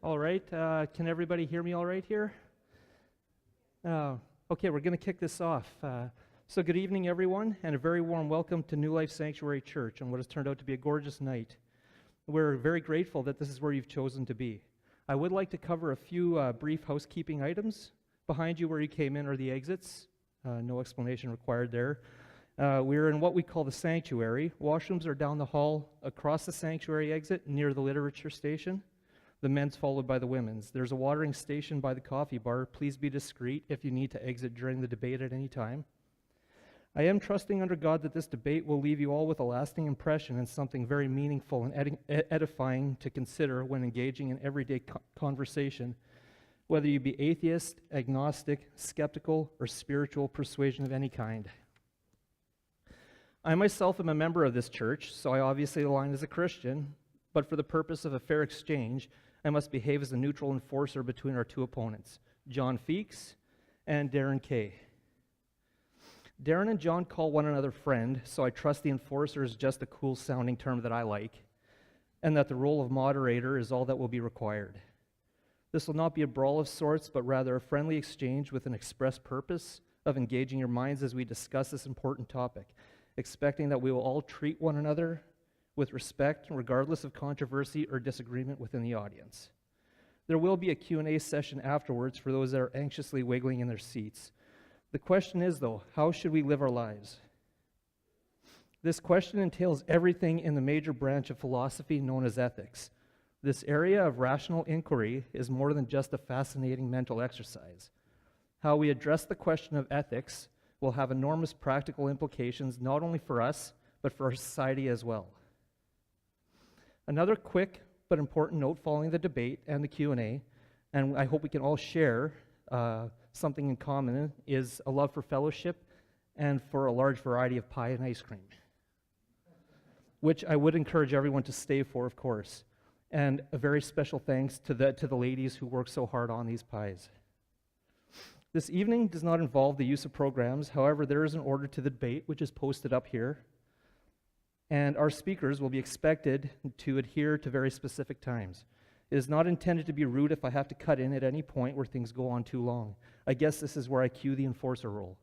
All right, can everybody hear me all right here? Okay, we're going to kick this off. So good evening, everyone, and a very warm welcome to New Life Sanctuary Church on what has turned out to be a gorgeous night. We're very grateful that this is where you've chosen to be. I would like to cover a few brief housekeeping items. Behind you where you came in are the exits. No explanation required there. We're in what we call the sanctuary. Washrooms are down the hall across the sanctuary exit near the literature station. The men's followed by the women's. There's a watering station by the coffee bar. Please be discreet if you need to exit during the debate at any time. I am trusting under God that this debate will leave you all with a lasting impression and something very meaningful and edifying to consider when engaging in everyday conversation, whether you be atheist, agnostic, skeptical, or spiritual persuasion of any kind. I myself am a member of this church, so I obviously align as a Christian, but for the purpose of a fair exchange, I must behave as a neutral enforcer between our two opponents, John Feakes and Darren Kay. Darren and John call one another friend, so I trust the enforcer is just a cool-sounding term that I like, and that the role of moderator is all that will be required. This will not be a brawl of sorts, but rather a friendly exchange with an express purpose of engaging your minds as we discuss this important topic, expecting that we will all treat one another with respect, regardless of controversy or disagreement within the audience. There will be a Q&A session afterwards for those that are anxiously wiggling in their seats. The question is, though, how should we live our lives? This question entails everything in the major branch of philosophy known as ethics. This area of rational inquiry is more than just a fascinating mental exercise. How we address the question of ethics will have enormous practical implications not only for us, but for our society as well. Another quick but important note following the debate and the Q&A, and I hope we can all share something in common, is a love for fellowship and for a large variety of pie and ice cream, which I would encourage everyone to stay for, of course. And a very special thanks to the ladies who work so hard on these pies. This evening does not involve the use of programs. However, there is an order to the debate, which is posted up here. And our speakers will be expected to adhere to very specific times. It is not intended to be rude if I have to cut in at any point where things go on too long. I guess this is where I cue the enforcer role.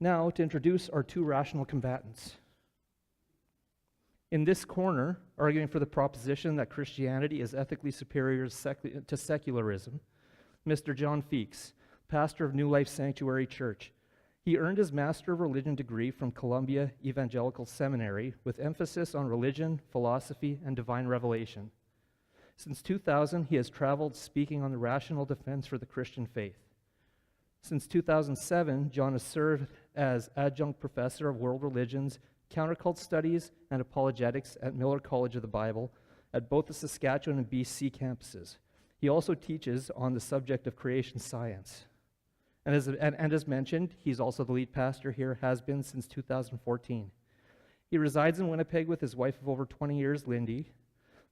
Now, to introduce our two rational combatants. In this corner, arguing for the proposition that Christianity is ethically superior to secularism, Mr. John Feakes, pastor of New Life Sanctuary Church. He earned his Master of Religion degree from Columbia Evangelical Seminary with emphasis on religion, philosophy, and divine revelation. Since 2000, he has traveled speaking on the rational defense for the Christian faith. Since 2007, John has served as adjunct professor of world religions, countercult studies, and apologetics at Miller College of the Bible at both the Saskatchewan and BC campuses. He also teaches on the subject of creation science. And as mentioned, he's also the lead pastor here, has been since 2014. He resides in Winnipeg with his wife of over 20 years, Lindy.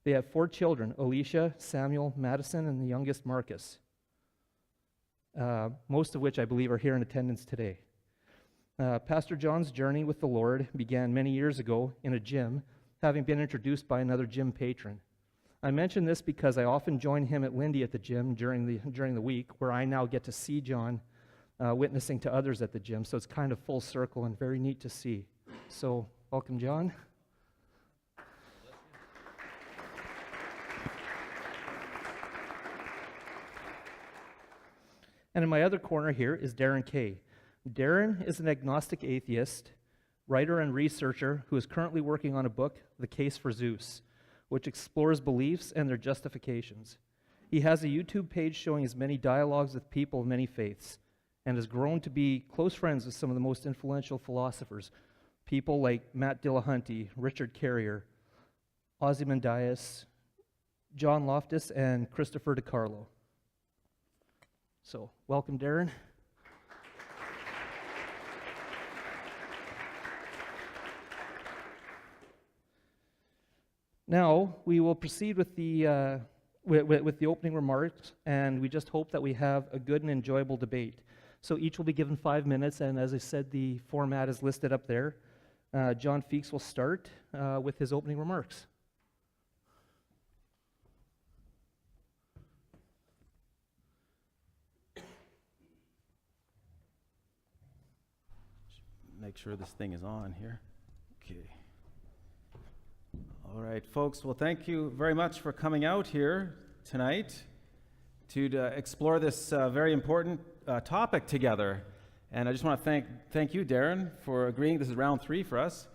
They have 4 children, Alicia, Samuel, Madison, and the youngest, Marcus, most of which I believe are here in attendance today. Pastor John's journey with the Lord began many years ago in a gym, having been introduced by another gym patron. I mention this because I often join him at Lindy at the gym during the week, where I now get to see John witnessing to others at the gym, so it's kind of full circle and very neat to see. So, welcome, John. And in my other corner here is Darren Kay. Darren is an agnostic atheist, writer and researcher who is currently working on a book, The Case for Zeus, which explores beliefs and their justifications. He has a YouTube page showing his many dialogues with people of many faiths, and has grown to be close friends with some of the most influential philosophers, people like Matt Dillahunty, Richard Carrier, Ozymandias, John Loftus, and Christopher DiCarlo. So, welcome, Darren. Now, we will proceed with the opening remarks, and we just hope that we have a good and enjoyable debate. So each will be given 5 minutes, and as I said, the format is listed up there. John Feakes will start with his opening remarks. make sure this thing is on here. Okay. All right, folks. Well, thank you very much for coming out here tonight to explore this very important topic together. And I just want to thank you, Darren, for agreeing. This is round 3 for us.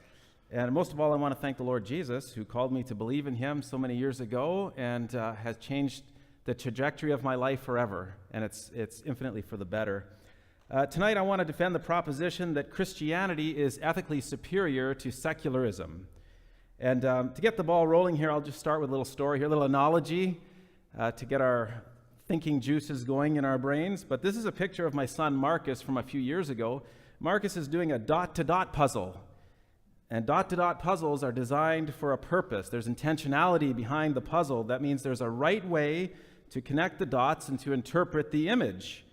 And most of all, I want to thank the Lord Jesus, who called me to believe in him so many years ago and has changed the trajectory of my life forever. And it's infinitely for the better. Tonight, I want to defend the proposition that Christianity is ethically superior to secularism. And to get the ball rolling here, I'll just start with a little story here, a little analogy to get our thinking juices going in our brains. But this is a picture of my son Marcus from a few years ago. Marcus is doing a dot-to-dot puzzle. And dot-to-dot puzzles are designed for a purpose. There's intentionality behind the puzzle. That means there's a right way to connect the dots and to interpret the image.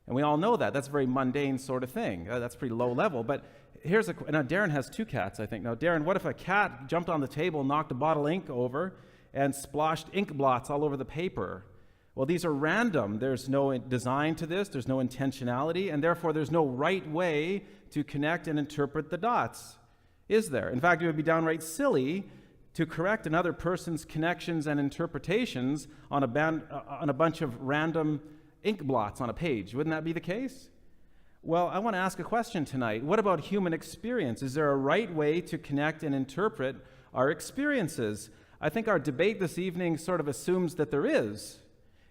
And we all know that. That's a very mundane sort of thing. That's pretty low level. But here's now Darren has 2 cats, I think. Now, Darren, what if a cat jumped on the table, knocked a bottle of ink over, and splashed ink blots all over the paper? Well, these are random. There's no design to this. There's no intentionality. And therefore, there's no right way to connect and interpret the dots. Is there? In fact, it would be downright silly to correct another person's connections and interpretations on a bunch of random ink blots on a page. Wouldn't that be the case? Well, I want to ask a question tonight. What about human experience? Is there a right way to connect and interpret our experiences? I think our debate this evening sort of assumes that there is.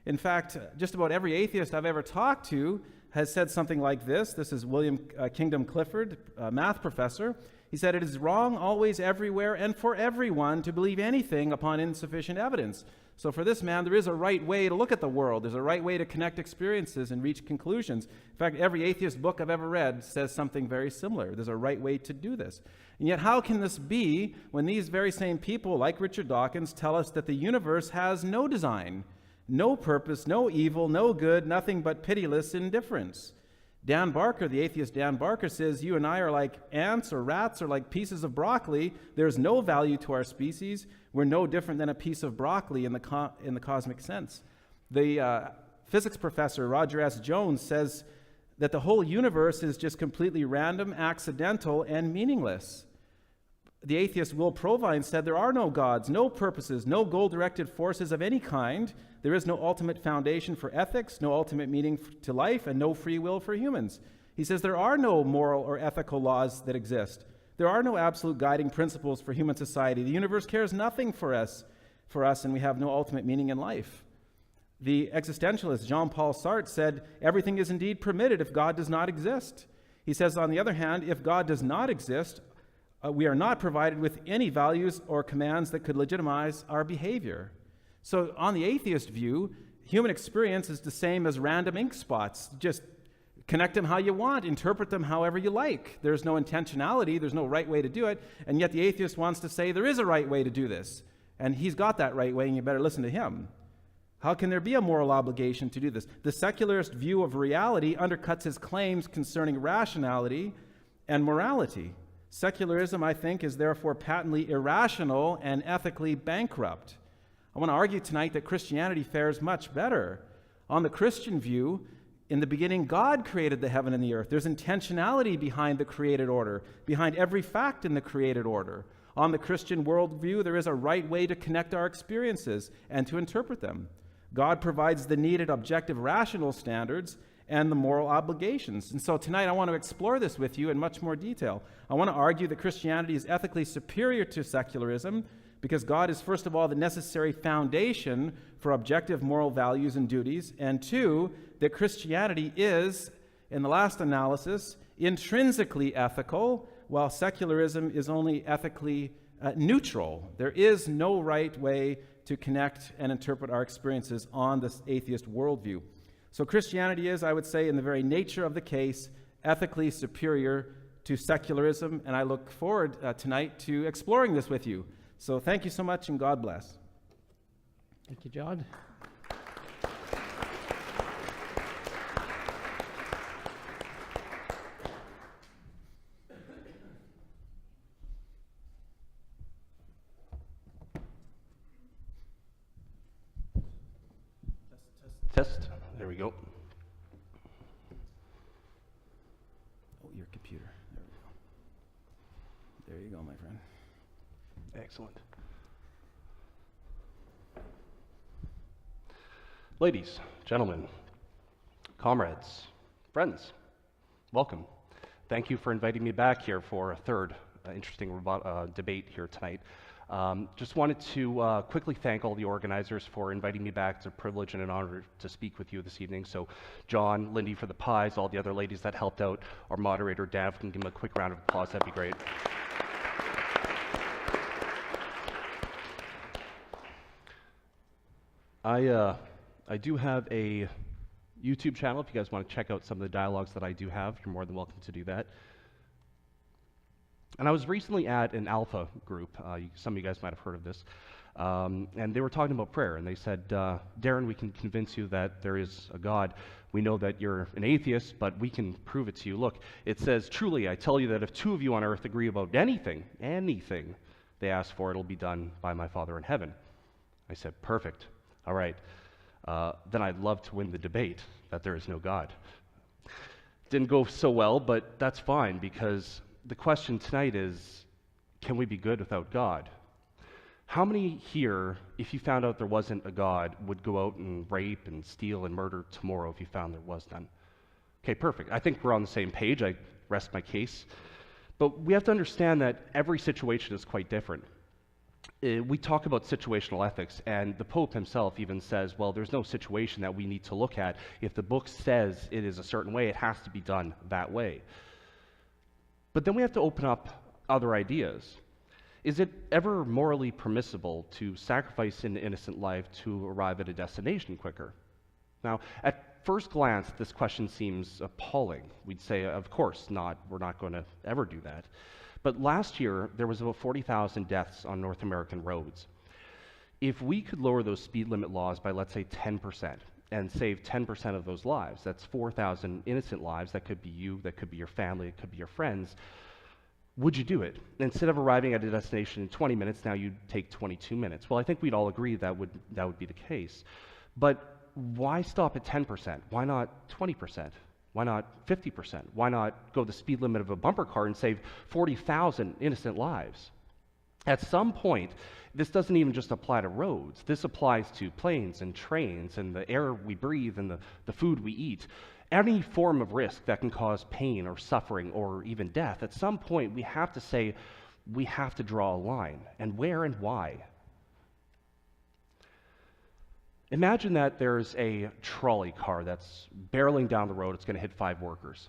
In fact, just about every atheist I've ever talked to has said something like this. This is William Kingdom Clifford, a math professor. He said, "It is wrong always, everywhere, and for everyone to believe anything upon insufficient evidence." So for this man, there is a right way to look at the world. There's a right way to connect experiences and reach conclusions. In fact, every atheist book I've ever read says something very similar. There's a right way to do this. And yet, how can this be when these very same people, like Richard Dawkins, tell us that the universe has no design, no purpose, no evil, no good, nothing but pitiless indifference? Dan Barker, the atheist Dan Barker, says you and I are like ants or rats or like pieces of broccoli. There's no value to our species. We're no different than a piece of broccoli in the cosmic sense. The physics professor, Roger S. Jones, says that the whole universe is just completely random, accidental, and meaningless. The atheist Will Provine said there are no gods, no purposes, no goal-directed forces of any kind. There is no ultimate foundation for ethics, no ultimate meaning to life, and no free will for humans. He says there are no moral or ethical laws that exist. There are no absolute guiding principles for human society. The universe cares nothing for us, and we have no ultimate meaning in life. The existentialist Jean-Paul Sartre said everything is indeed permitted if God does not exist. He says, on the other hand, if God does not exist, we are not provided with any values or commands that could legitimize our behavior. So on the atheist view, human experience is the same as random ink spots. Just connect them how you want, interpret them however you like. There's no intentionality, there's no right way to do it, and yet the atheist wants to say there is a right way to do this. And he's got that right way, and you better listen to him. How can there be a moral obligation to do this? The secularist view of reality undercuts his claims concerning rationality and morality. Secularism, I think, is therefore patently irrational and ethically bankrupt. I want to argue tonight that Christianity fares much better. On the Christian view, in the beginning, God created the heaven and the earth. There's intentionality behind the created order, behind every fact in the created order. On the Christian worldview, there is a right way to connect our experiences and to interpret them. God provides the needed objective rational standards and the moral obligations. And so tonight I want to explore this with you in much more detail. I want to argue that Christianity is ethically superior to secularism because God is, first of all, the necessary foundation for objective moral values and duties, and 2, that Christianity is, in the last analysis, intrinsically ethical, while secularism is only ethically neutral. There is no right way to connect and interpret our experiences on this atheist worldview. So Christianity is, I would say, in the very nature of the case, ethically superior to secularism, and I look forward tonight to exploring this with you. So thank you so much, and God bless. Thank you, John. Test. There we go. Oh, your computer. There we go. There you go, my friend. Excellent. Ladies, gentlemen, comrades, friends, welcome. Thank you for inviting me back here for a third interesting debate here tonight. Just wanted to quickly thank all the organizers for inviting me back. It's a privilege and an honor to speak with you this evening. So John, Lindy for the pies, all the other ladies that helped out, our moderator, Dan, if we can give him a quick round of applause, that'd be great. I do have a YouTube channel. If you guys want to check out some of the dialogues that I do have, you're more than welcome to do that. And I was recently at an Alpha group. Some of you guys might have heard of this. And they were talking about prayer. And they said, Darren, we can convince you that there is a God. We know that you're an atheist, but we can prove it to you. Look, it says, truly, I tell you that if two of you on earth agree about anything they ask for, it'll be done by my Father in heaven. I said, perfect. All right. Then I'd love to win the debate that there is no God. Didn't go so well, but that's fine, because the question tonight is, can we be good without God? How many here, if you found out there wasn't a God, would go out and rape and steal and murder tomorrow if you found there was none? Okay, perfect. I think we're on the same page. I rest my case. But we have to understand that every situation is quite different. We talk about situational ethics, and the Pope himself even says, well, there's no situation that we need to look at. If the book says it is a certain way, it has to be done that way. But then we have to open up other ideas. Is it ever morally permissible to sacrifice an innocent life to arrive at a destination quicker? Now, at first glance, this question seems appalling. We'd say, of course not. We're not going to ever do that. But last year, there was about 40,000 deaths on North American roads. If we could lower those speed limit laws by, let's say, 10%, and save 10% of those lives, that's 4,000 innocent lives. That could be you, that could be your family, it could be your friends. Would you do it? Instead of arriving at a destination in 20 minutes, now you'd take 22 minutes. Well, I think we'd all agree that would be the case. But why stop at 10%? Why not 20%? Why not 50%? Why not go the speed limit of a bumper car and save 40,000 innocent lives? At some point, this doesn't even just apply to roads. This applies to planes and trains and the air we breathe and the food we eat. Any form of risk that can cause pain or suffering or even death, at some point we have to say, we have to draw a line. And where and why? Imagine that there's a trolley car that's barreling down the road. It's going to hit 5 workers.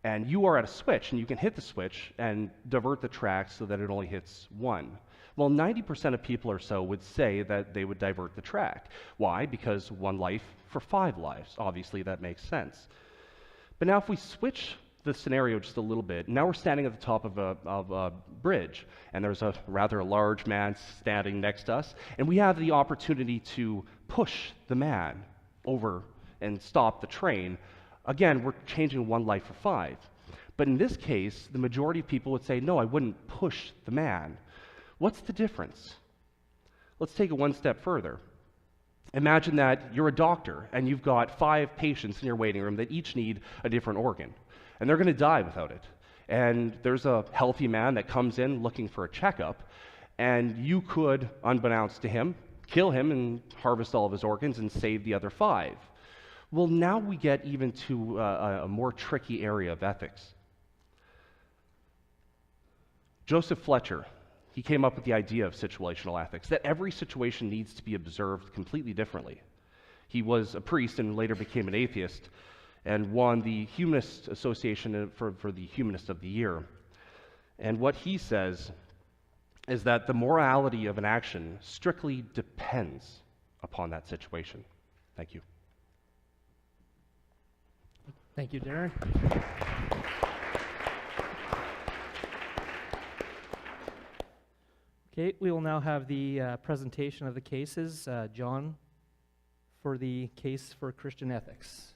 And you are at a switch, and you can hit the switch and divert the track so that it only hits 1. Well, 90% of people or so would say that they would divert the track. Why? Because 1 life for 5 lives. Obviously, that makes sense. But now if we switch the scenario just a little bit, now we're standing at the top of a bridge, and there's a rather large man standing next to us, and we have the opportunity to push the man over and stop the train. Again, we're changing 1 life for 5. But in this case, the majority of people would say, no, I wouldn't push the man. What's the difference? Let's take it 1 step further. Imagine that you're a doctor and you've got 5 patients in your waiting room that each need a different organ, and they're going to die without it. And there's a healthy man that comes in looking for a checkup, and you could, unbeknownst to him, kill him and harvest all of his organs and save the other 5. Well, now we get even to a more tricky area of ethics. Joseph Fletcher, he came up with the idea of situational ethics, that every situation needs to be observed completely differently. He was a priest and later became an atheist and won the Humanist Association for the Humanist of the Year. And what he says is that the morality of an action strictly depends upon that situation. Thank you. Thank you, Darren. Okay, we will now have the presentation of the cases. John, for the case for Christian ethics.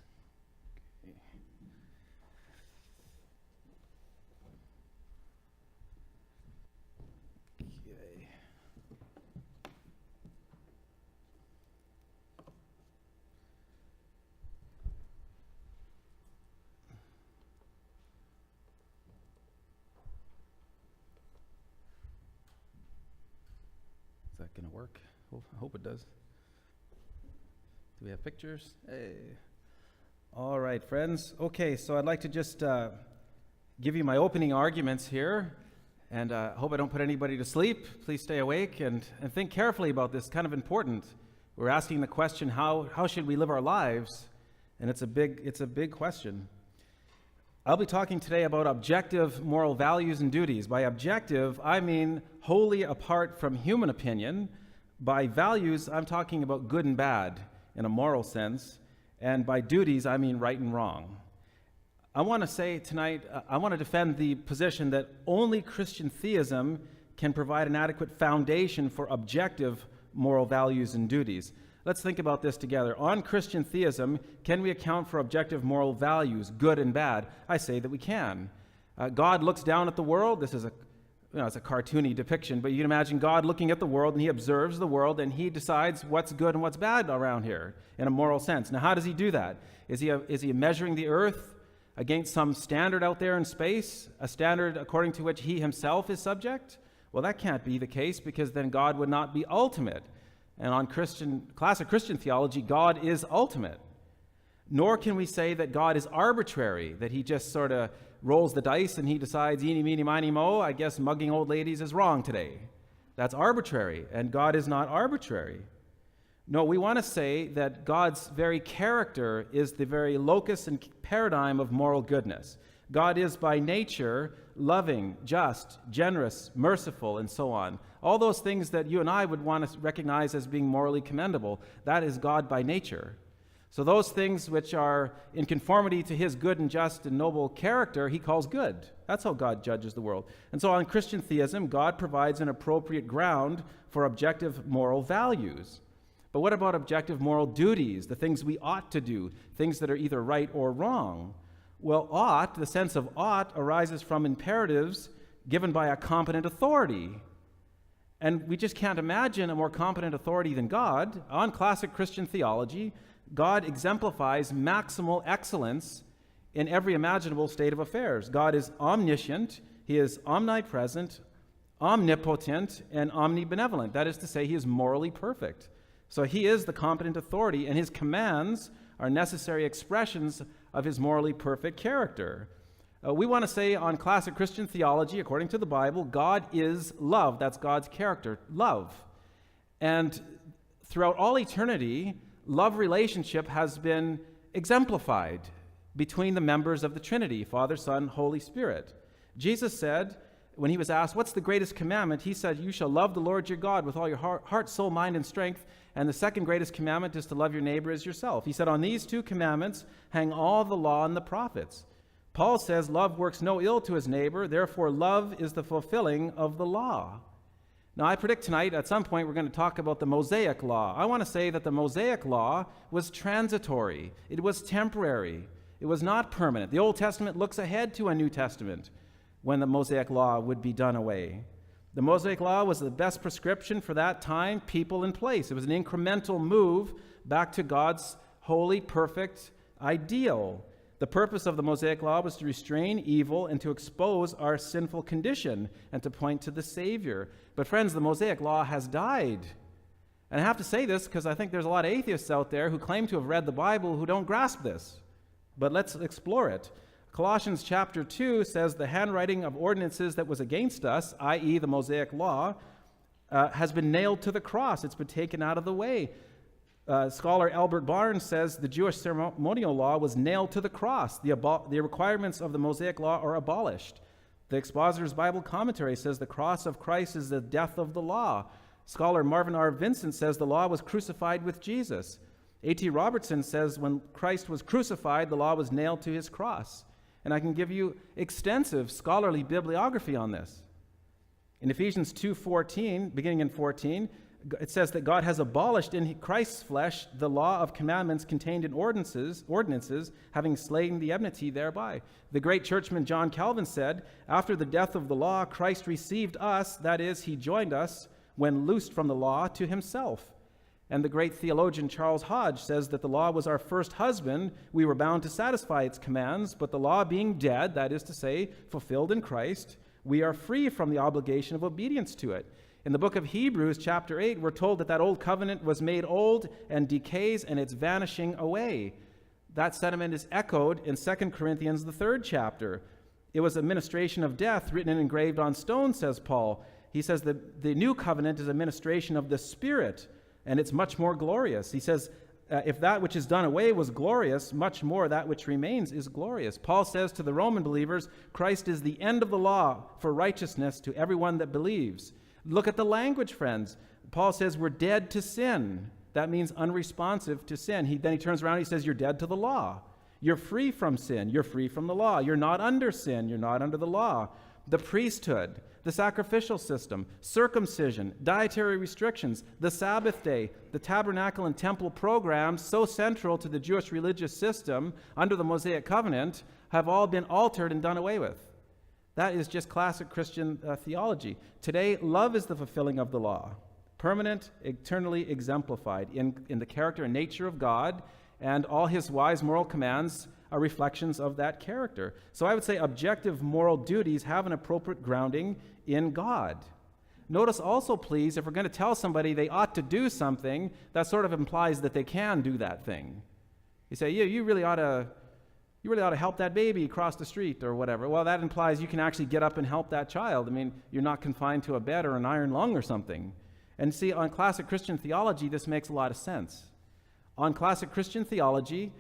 going to work? I hope it does. Do we have pictures? Hey. All right, friends. Okay, so I'd like to just give you my opening arguments here, and I hope I don't put anybody to sleep. Please stay awake and think carefully about this. Kind of important. We're asking the question, how should we live our lives? And it's a big question. I'll be talking today about objective moral values and duties. By objective, I mean wholly apart from human opinion. By values, I'm talking about good and bad in a moral sense. And by duties, I mean right and wrong. I want to say tonight, I want to defend the position that only Christian theism can provide an adequate foundation for objective moral values and duties. Let's think about this together. On Christian theism, can we account for objective moral values, good and bad? I say that we can. God looks down at the world. This is it's a cartoony depiction, but you can imagine God looking at the world, and he observes the world, and he decides what's good and what's bad around here in a moral sense. Now, how does he do that? Is he measuring the earth against some standard out there in space, a standard according to which he himself is subject? Well, that can't be the case, because then God would not be ultimate. And on classic Christian theology, God is ultimate. Nor can we say that God is arbitrary, that he just sort of rolls the dice and he decides, eeny, meeny, miny, mo, I guess mugging old ladies is wrong today. That's arbitrary, and God is not arbitrary. No, we want to say that God's very character is the very locus and paradigm of moral goodness. God is by nature loving, just, generous, merciful, and so on. All those things that you and I would want to recognize as being morally commendable, that is God by nature. So those things which are in conformity to his good and just and noble character, he calls good. That's how God judges the world. And so on Christian theism, God provides an appropriate ground for objective moral values. But what about objective moral duties, the things we ought to do, things that are either right or wrong? Well, ought, the sense of ought, arises from imperatives given by a competent authority. And we just can't imagine a more competent authority than God. On classic Christian theology, God exemplifies maximal excellence in every imaginable state of affairs. God is omniscient, he is omnipresent, omnipotent, and omnibenevolent. That is to say, he is morally perfect. So he is the competent authority, and his commands are necessary expressions of his morally perfect character. We want to say on classic Christian theology, according to the Bible, God is love. That's God's character, love. And throughout all eternity, love relationship has been exemplified between the members of the Trinity, Father, Son, Holy Spirit. Jesus said, when he was asked, what's the greatest commandment? He said, you shall love the Lord your God with all your heart, soul, mind, and strength. And the second greatest commandment is to love your neighbor as yourself. He said, on these two commandments hang all the law and the prophets. Paul says, love works no ill to his neighbor. Therefore, love is the fulfilling of the law. Now, I predict tonight, at some point, we're going to talk about the Mosaic Law. I want to say that the Mosaic Law was transitory. It was temporary. It was not permanent. The Old Testament looks ahead to a New Testament when the Mosaic Law would be done away. The Mosaic Law was the best prescription for that time, people, and place. It was an incremental move back to God's holy, perfect ideal. The purpose of the Mosaic Law was to restrain evil and to expose our sinful condition and to point to the Savior. But friends, the Mosaic Law has died. And I have to say this because I think there's a lot of atheists out there who claim to have read the Bible who don't grasp this. But let's explore it. Colossians chapter 2 says the handwriting of ordinances that was against us, i.e. the Mosaic Law, has been nailed to the cross. It's been taken out of the way. Scholar Albert Barnes says the Jewish ceremonial law was nailed to the cross. The requirements of the Mosaic Law are abolished. The Expositor's Bible Commentary says the cross of Christ is the death of the law. Scholar Marvin R. Vincent says the law was crucified with Jesus. A.T. Robertson says when Christ was crucified, the law was nailed to his cross. And I can give you extensive scholarly bibliography on this. In Ephesians 2:14, beginning in 14, it says that God has abolished in Christ's flesh the law of commandments contained in ordinances, having slain the enmity thereby. The great churchman John Calvin said, after the death of the law, Christ received us, that is, he joined us, when loosed from the law, to himself. And the great theologian Charles Hodge says that the law was our first husband. We were bound to satisfy its commands, but the law being dead, that is to say, fulfilled in Christ, we are free from the obligation of obedience to it. In the book of Hebrews, chapter 8, we're told that old covenant was made old and decays and it's vanishing away. That sentiment is echoed in 2 Corinthians, the 3rd chapter. It was a ministration of death written and engraved on stone, says Paul. He says that the new covenant is a ministration of the Spirit, and it's much more glorious. He says, if that which is done away was glorious, much more that which remains is glorious. Paul says to the Roman believers, Christ is the end of the law for righteousness to everyone that believes. Look at the language, friends. Paul says we're dead to sin. That means unresponsive to sin. Then he turns around and he says you're dead to the law. You're free from sin. You're free from the law. You're not under sin. You're not under the law. The priesthood, the sacrificial system, circumcision, dietary restrictions, the Sabbath day, the tabernacle and temple programs, so central to the Jewish religious system under the Mosaic covenant, have all been altered and done away with. That is just classic Christian theology. Today, love is the fulfilling of the law, permanent, eternally exemplified in the character and nature of God, and all his wise moral commands are reflections of that character. So I would say objective moral duties have an appropriate grounding in God. Notice also, please, if we're going to tell somebody they ought to do something, that sort of implies that they can do that thing. You say, you really ought to help that baby cross the street or whatever. Well, that implies you can actually get up and help that child. I mean, you're not confined to a bed or an iron lung or something. And see, on classic Christian theology, this makes a lot of sense. On classic Christian theology,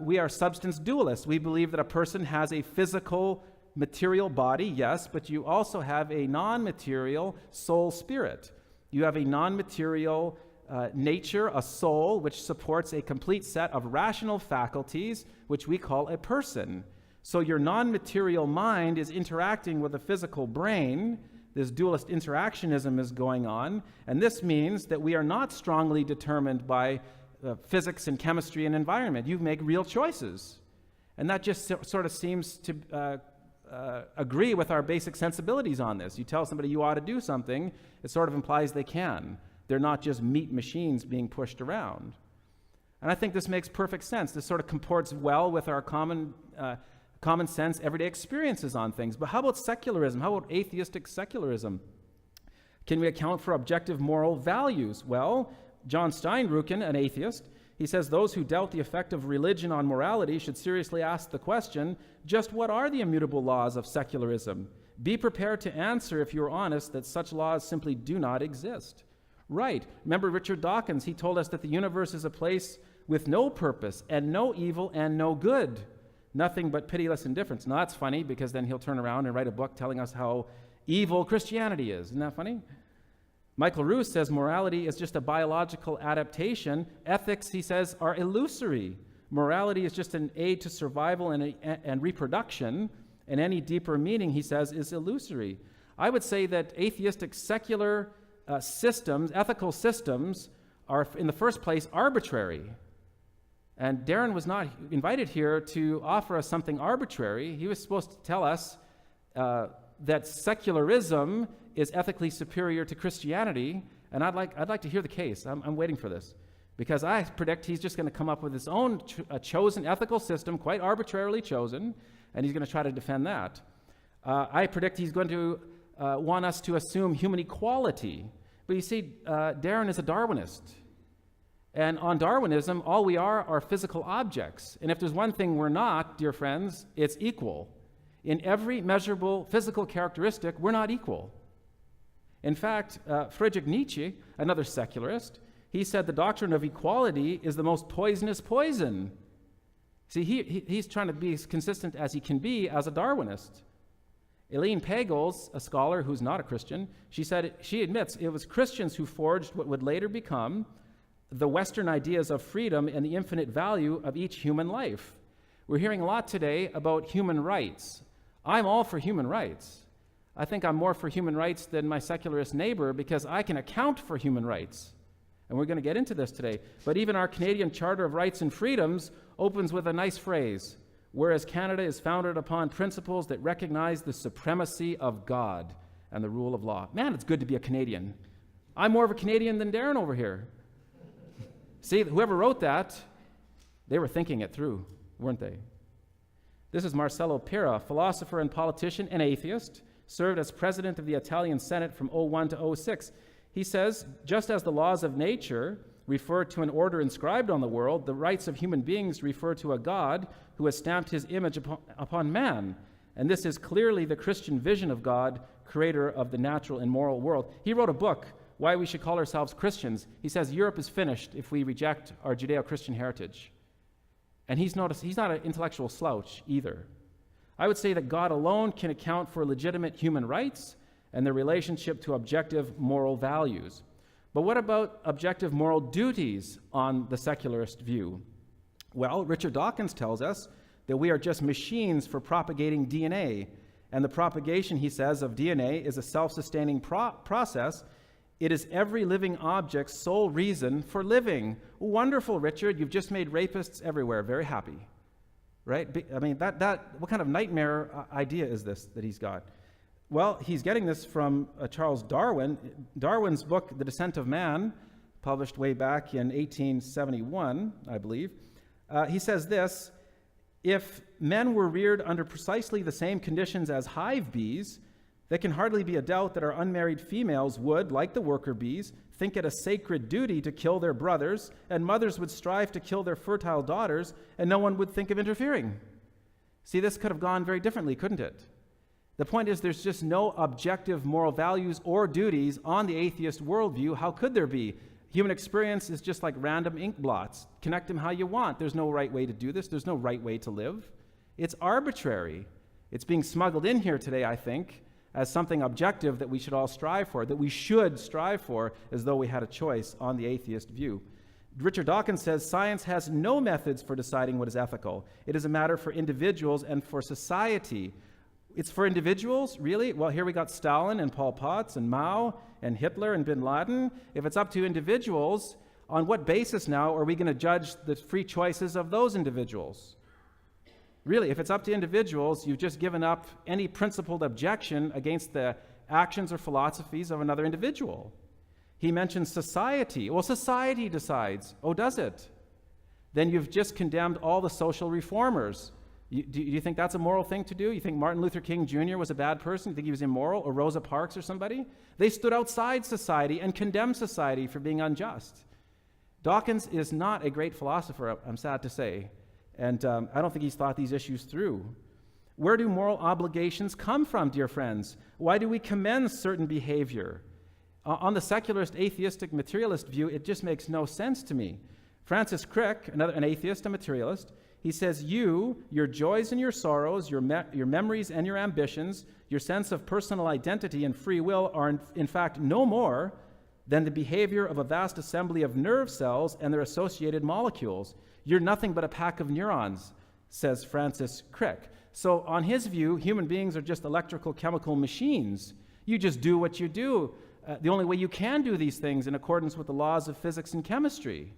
we are substance dualists. We believe that a person has a physical, material body, yes, but you also have a non-material soul spirit. You have a non-material nature, a soul, which supports a complete set of rational faculties, which we call a person. So your non-material mind is interacting with a physical brain. This dualist interactionism is going on, and this means that we are not strongly determined by physics and chemistry and environment. You make real choices. And that just sort of seems to agree with our basic sensibilities on this. You tell somebody you ought to do something, it sort of implies they can. They're not just meat machines being pushed around. And I think this makes perfect sense. This sort of comports well with our common sense, everyday experiences on things. But how about secularism? How about atheistic secularism? Can we account for objective moral values? Well, John Steinrucken, an atheist, he says those who doubt the effect of religion on morality should seriously ask the question, just what are the immutable laws of secularism? Be prepared to answer, if you're honest, that such laws simply do not exist. Right. Remember Richard Dawkins, he told us that the universe is a place with no purpose and no evil and no good. Nothing but pitiless indifference. Now that's funny because then he'll turn around and write a book telling us how evil Christianity is. Isn't that funny? Michael Roos says morality is just a biological adaptation. Ethics, he says, are illusory. Morality is just an aid to survival and reproduction, and any deeper meaning, he says, is illusory. I would say that atheistic secular systems, ethical systems, are in the first place arbitrary. And Darren was not invited here to offer us something arbitrary. He was supposed to tell us that secularism is ethically superior to Christianity, and I'd like to hear the case. I'm waiting for this, because I predict he's just going to come up with his own chosen ethical system, quite arbitrarily chosen, and he's going to try to defend that. I predict he's going to want us to assume human equality. But you see, Darren is a Darwinist. And on Darwinism, all we are physical objects. And if there's one thing we're not, dear friends, it's equal. In every measurable physical characteristic, we're not equal. In fact, Friedrich Nietzsche, another secularist, he said the doctrine of equality is the most poisonous poison. See, he's trying to be as consistent as he can be as a Darwinist. Elaine Pagels, a scholar who's not a Christian, she admits it was Christians who forged what would later become the Western ideas of freedom and the infinite value of each human life. We're hearing a lot today about human rights. I'm all for human rights. I think I'm more for human rights than my secularist neighbor because I can account for human rights. And we're going to get into this today. But even our Canadian Charter of Rights and Freedoms opens with a nice phrase, whereas Canada is founded upon principles that recognize the supremacy of God and the rule of law. Man, it's good to be a Canadian. I'm more of a Canadian than Darren over here. See, whoever wrote that, they were thinking it through, weren't they? This is Marcelo Pera, philosopher and politician and atheist. served as president of the Italian Senate from 01 to 06. He says, just as the laws of nature refer to an order inscribed on the world, the rights of human beings refer to a God who has stamped his image upon man. And this is clearly the Christian vision of God, creator of the natural and moral world. He wrote a book, Why We Should Call Ourselves Christians. He says Europe is finished if we reject our Judeo-Christian heritage. And he's not an intellectual slouch either. I would say that God alone can account for legitimate human rights and their relationship to objective moral values. But what about objective moral duties on the secularist view? Well, Richard Dawkins tells us that we are just machines for propagating DNA. And the propagation, he says, of DNA is a self-sustaining process. It is every living object's sole reason for living. Wonderful, Richard. You've just made rapists everywhere very happy. Right? I mean, what kind of nightmare idea is this that he's got? Well, he's getting this from Charles Darwin. Darwin's book, The Descent of Man, published way back in 1871, I believe. He says this: if men were reared under precisely the same conditions as hive bees, there can hardly be a doubt that our unmarried females would, like the worker bees, think it a sacred duty to kill their brothers, and mothers would strive to kill their fertile daughters, and no one would think of interfering. See, this could have gone very differently, couldn't it? The point is, there's just no objective moral values or duties on the atheist worldview. How could there be? Human experience is just like random ink blots. Connect them how you want. There's no right way to do this. There's no right way to live. It's arbitrary. It's being smuggled in here today, I think, as something objective that we should all strive for, that we should strive for, as though we had a choice on the atheist view. Richard Dawkins says science has no methods for deciding what is ethical. It is a matter for individuals and for society. It's for individuals, really? Well, here we got Stalin and Pol Pot and Mao and Hitler and bin Laden. If it's up to individuals, on what basis now are we going to judge the free choices of those individuals? Really, if it's up to individuals, you've just given up any principled objection against the actions or philosophies of another individual. He mentions society. Well, society decides. Oh, does it? Then you've just condemned all the social reformers. Do you think that's a moral thing to do? You think Martin Luther King Jr. was a bad person? You think he was immoral? Or Rosa Parks or somebody? They stood outside society and condemned society for being unjust. Dawkins is not a great philosopher, I'm sad to say. And I don't think he's thought these issues through. Where do moral obligations come from, dear friends? Why do we commend certain behavior? On the secularist, atheistic, materialist view, it just makes no sense to me. Francis Crick, an atheist, a materialist, he says, your joys and your sorrows, your memories and your ambitions, your sense of personal identity and free will are in fact no more than the behavior of a vast assembly of nerve cells and their associated molecules. You're nothing but a pack of neurons, says Francis Crick. So on his view, human beings are just electrical chemical machines. You just do what you do. The only way you can do these things in accordance with the laws of physics and chemistry.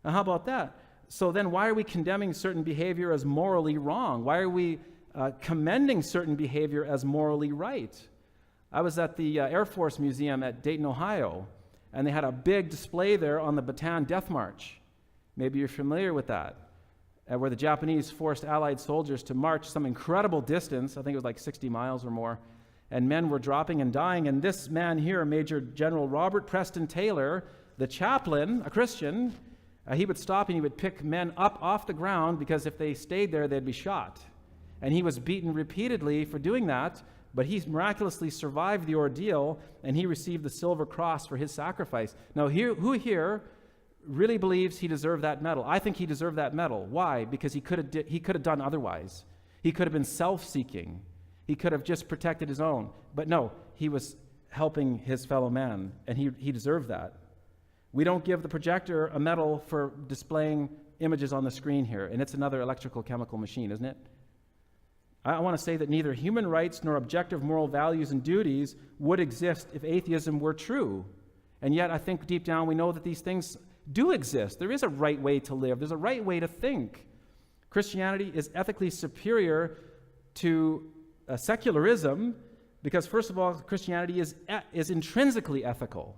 Now, how about that? So then why are we condemning certain behavior as morally wrong? Why are we commending certain behavior as morally right? I was at the Air Force Museum at Dayton, Ohio, and they had a big display there on the Bataan Death March. Maybe you're familiar with that, where the Japanese forced Allied soldiers to march some incredible distance, I think it was like 60 miles or more, and men were dropping and dying. And this man here, Major General Robert Preston Taylor, the chaplain, a Christian, he would stop and he would pick men up off the ground because if they stayed there, they'd be shot. And he was beaten repeatedly for doing that, but he miraculously survived the ordeal, and he received the Silver Cross for his sacrifice. Now, who here really believes he deserved that medal? I think he deserved that medal. Why? Because he could have done otherwise. He could have been self-seeking. He could have just protected his own. But no, he was helping his fellow man, and he deserved that. We don't give the projector a medal for displaying images on the screen here, and it's another electrical chemical machine, isn't it? I want to say that neither human rights nor objective moral values and duties would exist if atheism were true. And yet I think deep down we know that these things do exist. There is a right way to live. There's a right way to think. Christianity is ethically superior to secularism because, first of all, Christianity is intrinsically ethical.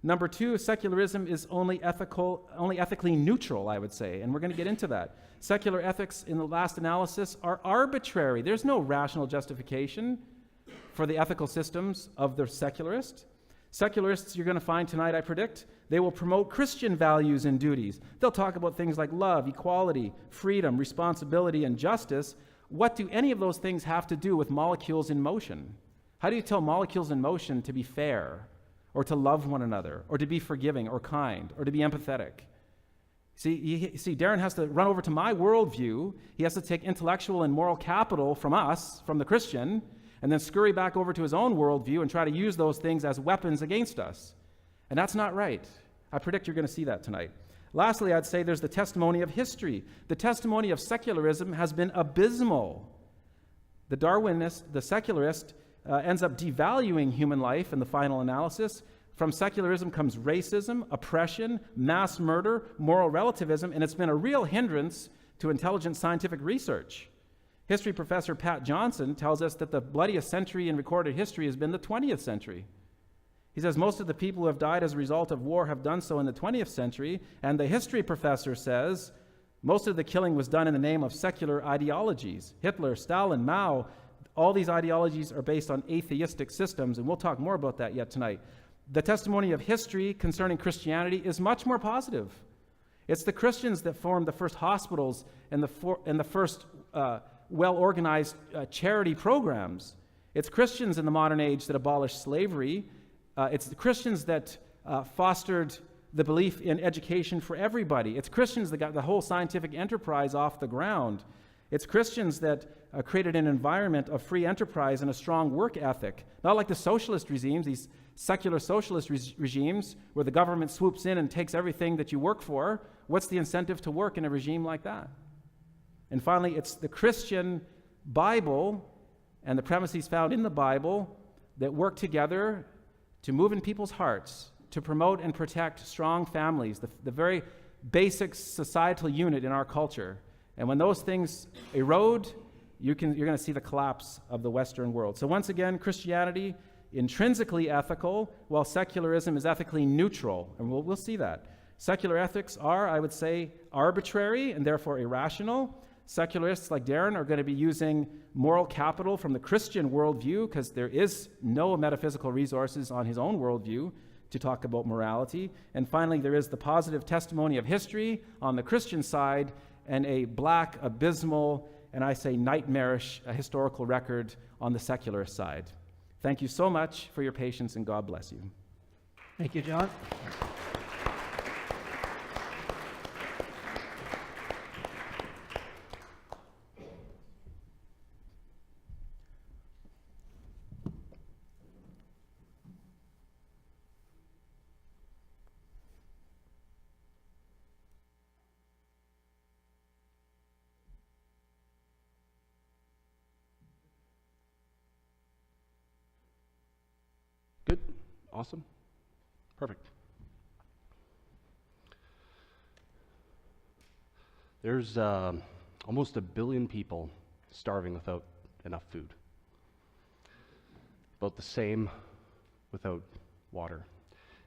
Number two, secularism is only ethically neutral, I would say, and we're going to get into that. Secular ethics, in the last analysis, are arbitrary. There's no rational justification for the ethical systems of the secularist. Secularists, you're going to find tonight, I predict, they will promote Christian values and duties. They'll talk about things like love, equality, freedom, responsibility, and justice. What do any of those things have to do with molecules in motion? How do you tell molecules in motion to be fair, or to love one another, or to be forgiving, or kind, or to be empathetic? See, Darren has to run over to my worldview. He has to take intellectual and moral capital from us, from the Christian, and then scurry back over to his own worldview and try to use those things as weapons against us. And that's not right. I predict you're going to see that tonight. Lastly, I'd say there's the testimony of history. The testimony of secularism has been abysmal. The Darwinist, the secularist, ends up devaluing human life in the final analysis. From secularism comes racism, oppression, mass murder, moral relativism, and it's been a real hindrance to intelligent scientific research. History professor Pat Johnson tells us that the bloodiest century in recorded history has been the 20th century. He says most of the people who have died as a result of war have done so in the 20th century, and the history professor says most of the killing was done in the name of secular ideologies. Hitler, Stalin, Mao, all these ideologies are based on atheistic systems, and we'll talk more about that yet tonight. The testimony of history concerning Christianity is much more positive. It's the Christians that formed the first hospitals and the first well-organized charity programs. It's Christians in the modern age that abolished slavery. It's the Christians that fostered the belief in education for everybody. It's Christians that got the whole scientific enterprise off the ground. It's Christians that created an environment of free enterprise and a strong work ethic. Not like the socialist regimes, these secular socialist regimes where the government swoops in and takes everything that you work for. What's the incentive to work in a regime like that? And finally, it's the Christian Bible and the premises found in the Bible that work together to move in people's hearts, to promote and protect strong families, the very basic societal unit in our culture. And when those things erode, you're going to see the collapse of the Western world. So once again, Christianity, intrinsically ethical, while secularism is ethically neutral. And we'll see that. Secular ethics are, I would say, arbitrary and therefore irrational. Secularists like Darren are going to be using moral capital from the Christian worldview because there is no metaphysical resources on his own worldview to talk about morality. And finally, there is the positive testimony of history on the Christian side and a black, abysmal, and I say nightmarish historical record on the secular side. Thank you so much for your patience, and God bless you. Thank you, John. Good? Awesome? Perfect. There's almost 1 billion people starving without enough food. About the same without water.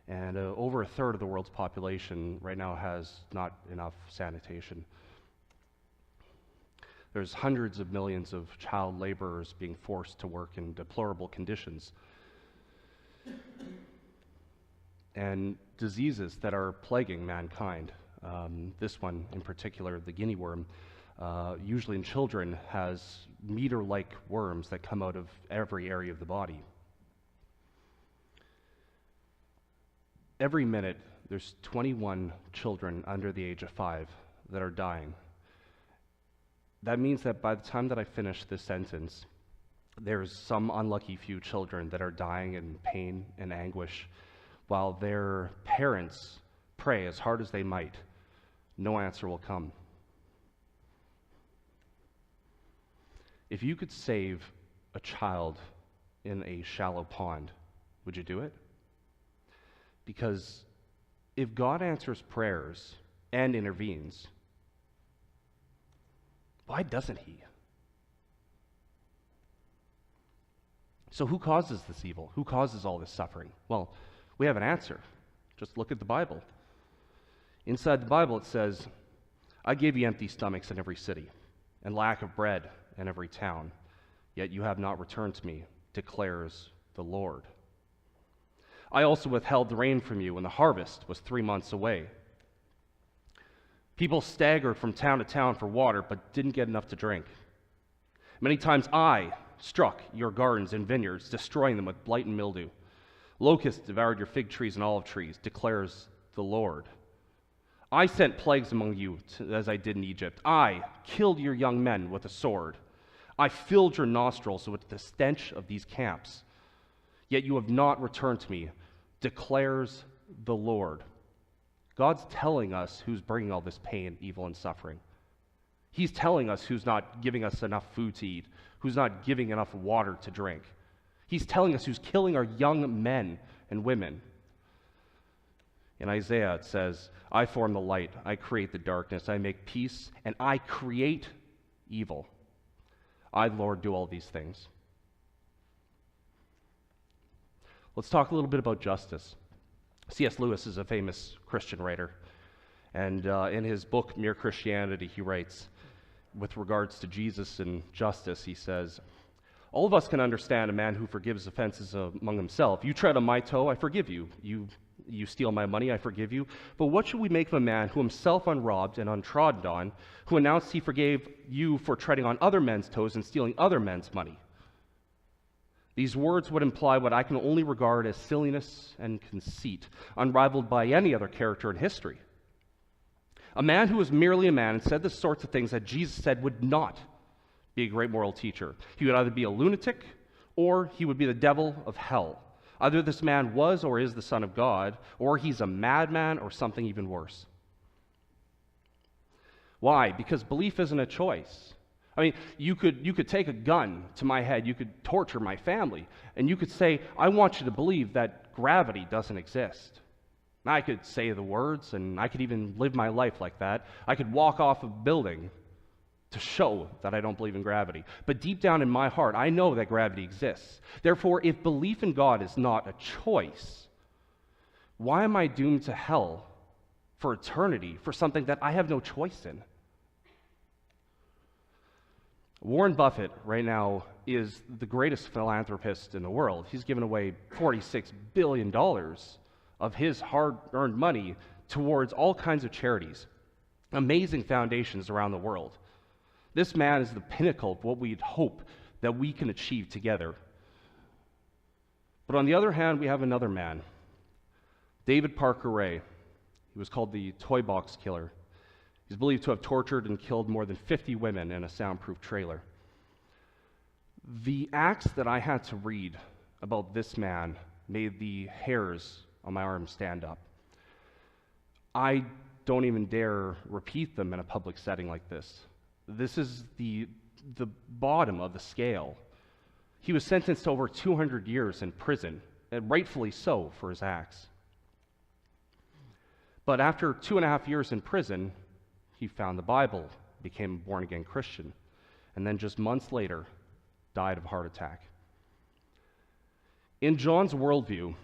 And over 1/3 of the world's population right now has not enough sanitation. There's hundreds of millions of child laborers being forced to work in deplorable conditions. And diseases that are plaguing mankind. This one in particular, the guinea worm, usually in children, has meter-like worms that come out of every area of the body. Every minute, there's 21 children under the age of 5 that are dying. That means that by the time that I finish this sentence, there's some unlucky few children that are dying in pain and anguish while their parents pray as hard as they might. No answer will come. If you could save a child in a shallow pond, would you do it? Because if God answers prayers and intervenes, why doesn't he? So who causes this evil? Who causes all this suffering? Well, we have an answer. Just look at the Bible. Inside the Bible it says, I gave you empty stomachs in every city, and lack of bread in every town, yet you have not returned to me. declares the Lord. I also withheld the rain from you when the harvest was 3 months away. People staggered from town to town for water, but didn't get enough to drink. Many times I struck your gardens and vineyards, destroying them with blight and mildew. Locusts devoured your fig trees and olive trees, declares the Lord. I sent plagues among you, as I did in Egypt. I killed your young men with a sword. I filled your nostrils with the stench of these camps. Yet you have not returned to me, declares the Lord. God's telling us who's bringing all this pain, evil, and suffering. He's telling us who's not giving us enough food to eat, who's not giving enough water to drink. He's telling us who's killing our young men and women. In Isaiah it says, I form the light, I create the darkness, I make peace, and I create evil. I, Lord, do all these things. Let's talk a little bit about justice. C.S. Lewis is a famous Christian writer, and in his book, Mere Christianity, he writes, with regards to Jesus and justice, he says, all of us can understand a man who forgives offenses among himself. You tread on my toe, I forgive you. You steal my money, I forgive you. But what should we make of a man who himself unrobbed and untrodden on, who announced he forgave you for treading on other men's toes and stealing other men's money? These words would imply what I can only regard as silliness and conceit, unrivaled by any other character in history. A man who was merely a man and said the sorts of things that Jesus said would not be a great moral teacher. He would either be a lunatic or he would be the devil of hell. Either this man was or is the Son of God, or he's a madman or something even worse. Why? Because belief isn't a choice. I mean, you could take a gun to my head, you could torture my family, and you could say, I want you to believe that gravity doesn't exist. I could say the words, and I could even live my life like that. I could walk off a building to show that I don't believe in gravity. But deep down in my heart, I know that gravity exists. Therefore, if belief in God is not a choice, why am I doomed to hell for eternity for something that I have no choice in? Warren Buffett right now is the greatest philanthropist in the world. He's given away $46 billion of his hard-earned money towards all kinds of charities, amazing foundations around the world. This man is the pinnacle of what we'd hope that we can achieve together. But on the other hand, we have another man, David Parker Ray. He was called the Toy Box Killer. He's believed to have tortured and killed more than 50 women in a soundproof trailer. The acts that I had to read about this man made the hairs on my arm stand up. I don't even dare repeat them in a public setting like this. This is the bottom of the scale. He was sentenced to over 200 years in prison, and rightfully so for his acts. But after 2.5 years in prison, he found the Bible, became a born-again Christian, and then just months later, died of a heart attack. In John's worldview,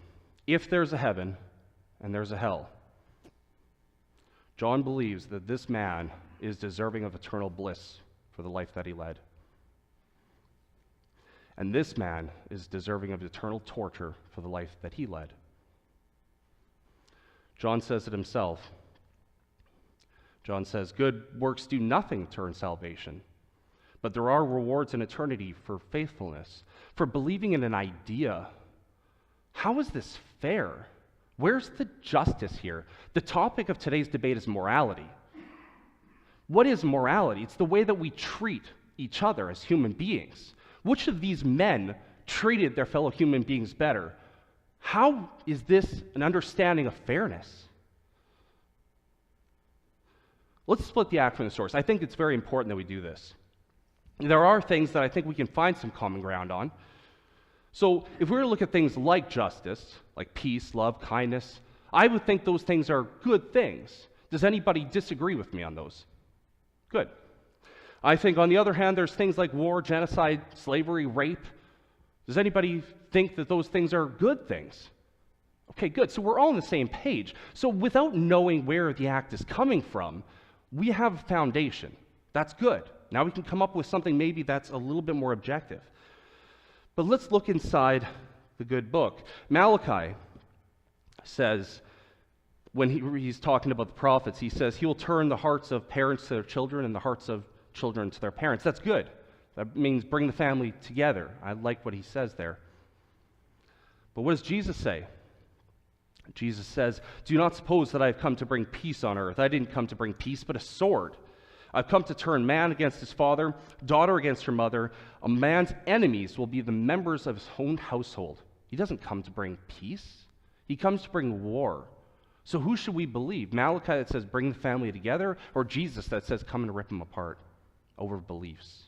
if there's a heaven and there's a hell, John believes that this man is deserving of eternal bliss for the life that he led. And this man is deserving of eternal torture for the life that he led. John says it himself. John says, good works do nothing to earn salvation, but there are rewards in eternity for faithfulness, for believing in an idea. How is this fair? Where's the justice here? The topic of today's debate is morality. What is morality? It's the way that we treat each other as human beings. Which of these men treated their fellow human beings better? How is this an understanding of fairness? Let's split the act from the source. I think it's very important that we do this. There are things that I think we can find some common ground on. So if we were to look at things like justice, like peace, love, kindness, I would think those things are good things. Does anybody disagree with me on those? Good. I think, on the other hand, there's things like war, genocide, slavery, rape. Does anybody think that those things are good things? Okay, good. So we're all on the same page. So without knowing where the act is coming from, we have a foundation. That's good. Now we can come up with something maybe that's a little bit more objective. But let's look inside the good book. Malachi says, when he's talking about the prophets, he says he will turn the hearts of parents to their children and the hearts of children to their parents. That's good. That means bring the family together. I like what he says there. But what does Jesus say? Jesus says, "Do not suppose that I have come to bring peace on earth. I didn't come to bring peace, but a sword. I've come to turn man against his father, daughter against her mother. A man's enemies will be the members of his own household." He doesn't come to bring peace. He comes to bring war. So who should we believe? Malachi that says bring the family together, or Jesus that says come and rip them apart over beliefs?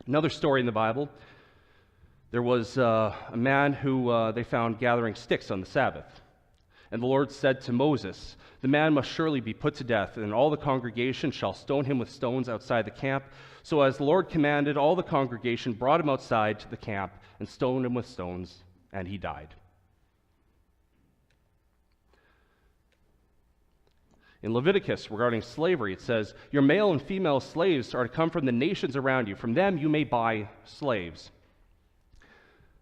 Another story in the Bible. There was a man who they found gathering sticks on the Sabbath. And the Lord said to Moses, "The man must surely be put to death, and all the congregation shall stone him with stones outside the camp." So as the Lord commanded, all the congregation brought him outside to the camp and stoned him with stones, and he died. In Leviticus, regarding slavery, it says, "Your male and female slaves are to come from the nations around you. From them you may buy slaves.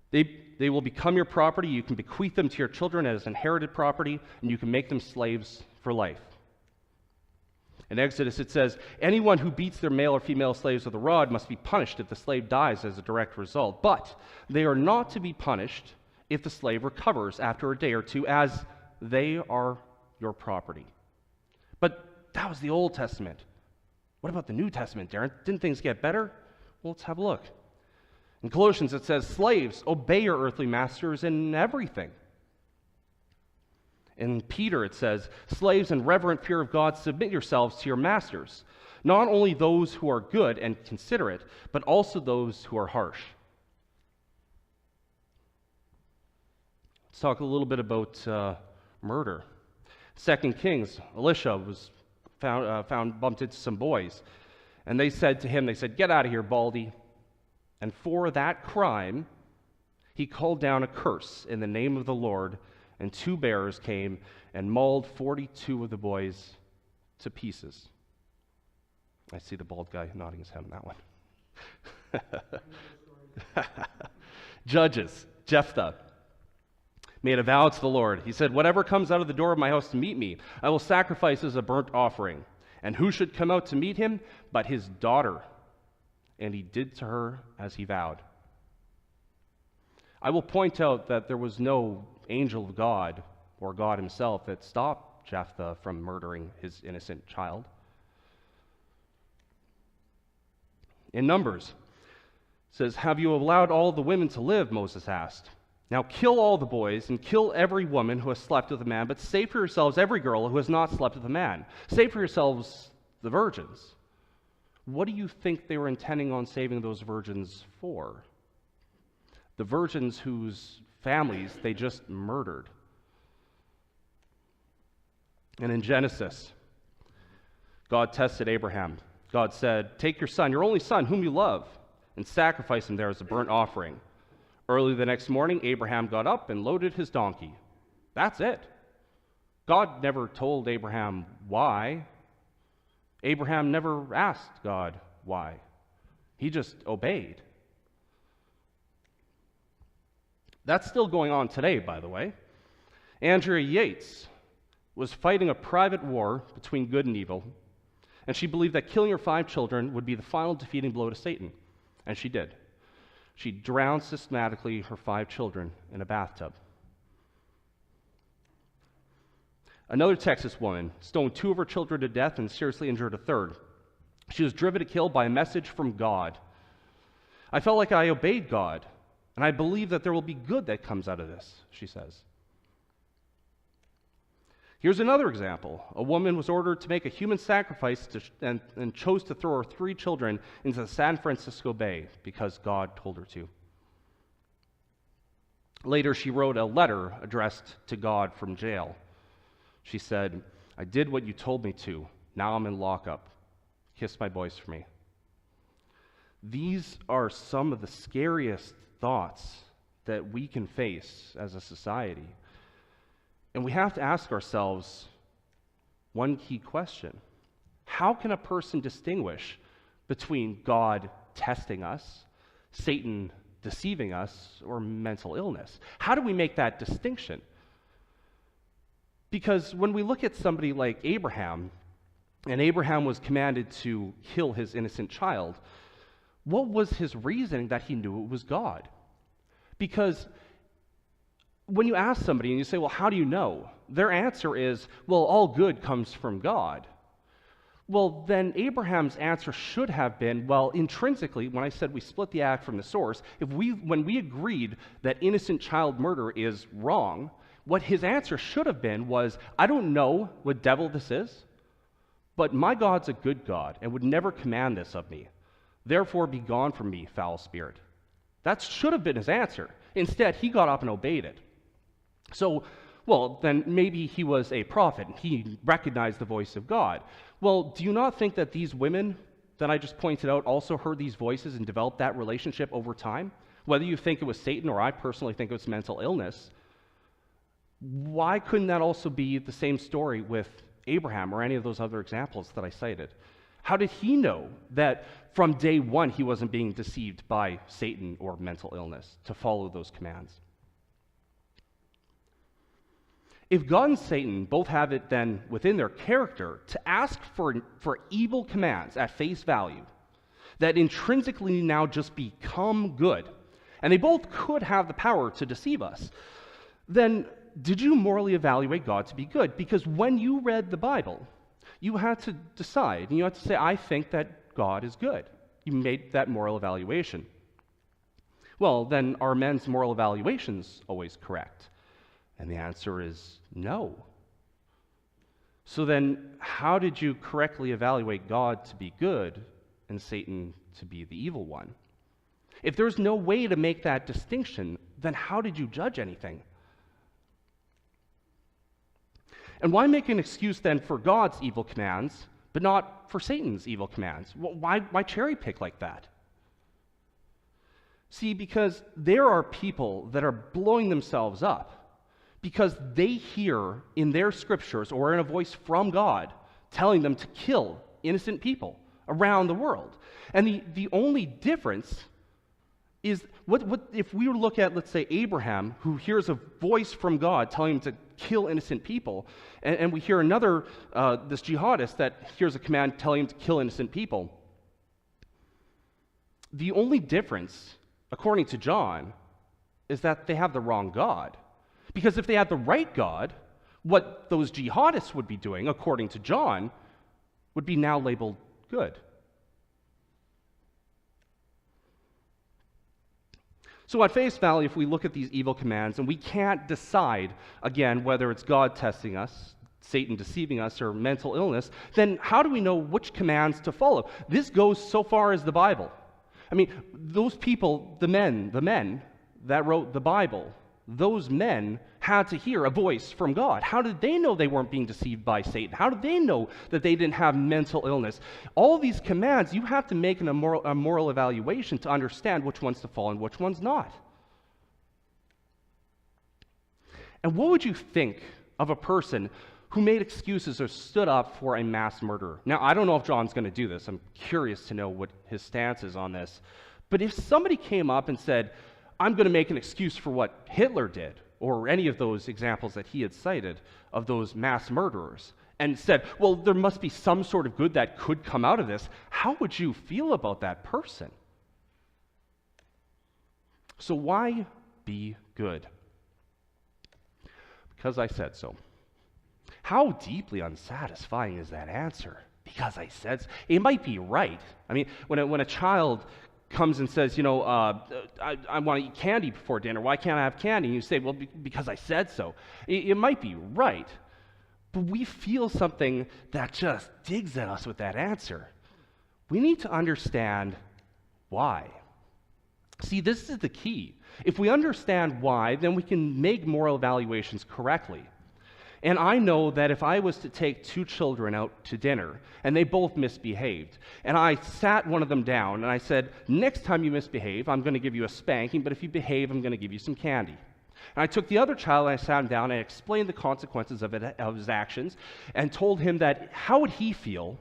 They will become your property. You can bequeath them to your children as inherited property, and you can make them slaves for life." In Exodus, it says, "Anyone who beats their male or female slaves with a rod must be punished if the slave dies as a direct result. But they are not to be punished if the slave recovers after a day or two, as they are your property." But that was the Old Testament. What about the New Testament, Darren? Didn't things get better? Well, let's have a look. In Colossians, it says, "Slaves, obey your earthly masters in everything." In Peter, it says, "Slaves, in reverent fear of God, submit yourselves to your masters, not only those who are good and considerate, but also those who are harsh." Let's talk a little bit about murder. 2 Kings, Elisha was found bumped into some boys, and they said to him, "Get out of here, Baldy." And for that crime, he called down a curse in the name of the Lord, and 2 bears came and mauled 42 of the boys to pieces. I see the bald guy nodding his head on that one. Judges, Jephthah made a vow to the Lord. He said, "Whatever comes out of the door of my house to meet me, I will sacrifice as a burnt offering. And who should come out to meet him but his daughter? And he did to her as he vowed." I will point out that there was no angel of God or God himself that stopped Jephthah from murdering his innocent child. In Numbers, it says, "Have you allowed all the women to live?" Moses asked. "Now kill all the boys and kill every woman who has slept with a man, but save for yourselves every girl who has not slept with a man. Save for yourselves the virgins." What do you think they were intending on saving those virgins for? The virgins whose families they just murdered. And in Genesis, God tested Abraham. God said, "Take your son, your only son, whom you love, and sacrifice him there as a burnt offering." Early the next morning, Abraham got up and loaded his donkey. That's it. God never told Abraham why. Abraham never asked God why. He just obeyed. That's still going on today, by the way. Andrea Yates was fighting a private war between good and evil, and she believed that killing her 5 children would be the final defeating blow to Satan, and she did. She drowned systematically her 5 children in a bathtub. Another Texas woman stoned 2 of her children to death and seriously injured a 3rd. She was driven to kill by a message from God. "I felt like I obeyed God, and I believe that there will be good that comes out of this," she says. Here's another example. A woman was ordered to make a human sacrifice and chose to throw her 3 children into the San Francisco Bay because God told her to. Later, she wrote a letter addressed to God from jail. She said, "I did what you told me to. Now I'm in lockup. Kiss my boys for me." These are some of the scariest thoughts that we can face as a society. And we have to ask ourselves one key question. How can a person distinguish between God testing us Satan deceiving us or mental illness? How do we make that distinction? Because when we look at somebody like Abraham, and Abraham was commanded to kill his innocent child, what was his reasoning that he knew it was God? Because when you ask somebody and you say, well, how do you know? Their answer is, well, all good comes from God. Well, then Abraham's answer should have been, well, intrinsically, when I said we split the act from the source, when we agreed that innocent child murder is wrong, what his answer should have been was, I don't know what devil this is, but my God's a good God and would never command this of me. Therefore, be gone from me, foul spirit. That should have been his answer. Instead, he got up and obeyed it. So, well, then maybe he was a prophet. He recognized the voice of God. Well, do you not think that these women that I just pointed out also heard these voices and developed that relationship over time? Whether you think it was Satan or I personally think it was mental illness, why couldn't that also be the same story with Abraham or any of those other examples that I cited? How did he know that from day one he wasn't being deceived by Satan or mental illness to follow those commands? If God and Satan both have it then within their character to ask for evil commands at face value that intrinsically now just become good, and they both could have the power to deceive us, then did you morally evaluate God to be good? Because when you read the Bible, you had to decide, and you had to say, I think that God is good. You made that moral evaluation. Well, then are men's moral evaluations always correct? And the answer is no. So then, how did you correctly evaluate God to be good and Satan to be the evil one? If there's no way to make that distinction, then how did you judge anything? And why make an excuse then for God's evil commands, but not for Satan's evil commands? Why cherry pick like that? See, because there are people that are blowing themselves up because they hear in their scriptures or in a voice from God telling them to kill innocent people around the world. And the only difference is, what if we were to look at, let's say, Abraham, who hears a voice from God telling him to kill innocent people, and we hear another, this jihadist that hears a command telling him to kill innocent people. The only difference, according to John, is that they have the wrong God. Because if they had the right God, what those jihadists would be doing, according to John, would be now labeled good. So at face value, if we look at these evil commands and we can't decide, again, whether it's God testing us, Satan deceiving us, or mental illness, then how do we know which commands to follow? This goes so far as the Bible. I mean, those people, the men that wrote the Bible, those men had to hear a voice from God. How did they know they weren't being deceived by Satan? How did they know that they didn't have mental illness? All these commands, you have to make a moral evaluation to understand which ones to follow and which ones not. And what would you think of a person who made excuses or stood up for a mass murderer? Now, I don't know if John's going to do this. I'm curious to know what his stance is on this. But if somebody came up and said, I'm going to make an excuse for what Hitler did, or any of those examples that he had cited of those mass murderers, and said, well, there must be some sort of good that could come out of this, how would you feel about that person? So why be good? Because I said so. How deeply unsatisfying is that answer? Because I said so. It might be right. I mean, when a child comes and says, I want to eat candy before dinner. Why can't I have candy? And you say, well, because I said so. It might be right, but we feel something that just digs at us with that answer. We need to understand why. See, this is the key. If we understand why, then we can make moral evaluations correctly. And I know that if I was to take two children out to dinner and they both misbehaved, and I sat one of them down and I said, next time you misbehave, I'm going to give you a spanking, but if you behave, I'm going to give you some candy. And I took the other child and I sat him down and I explained the consequences of his actions and told him that how would he feel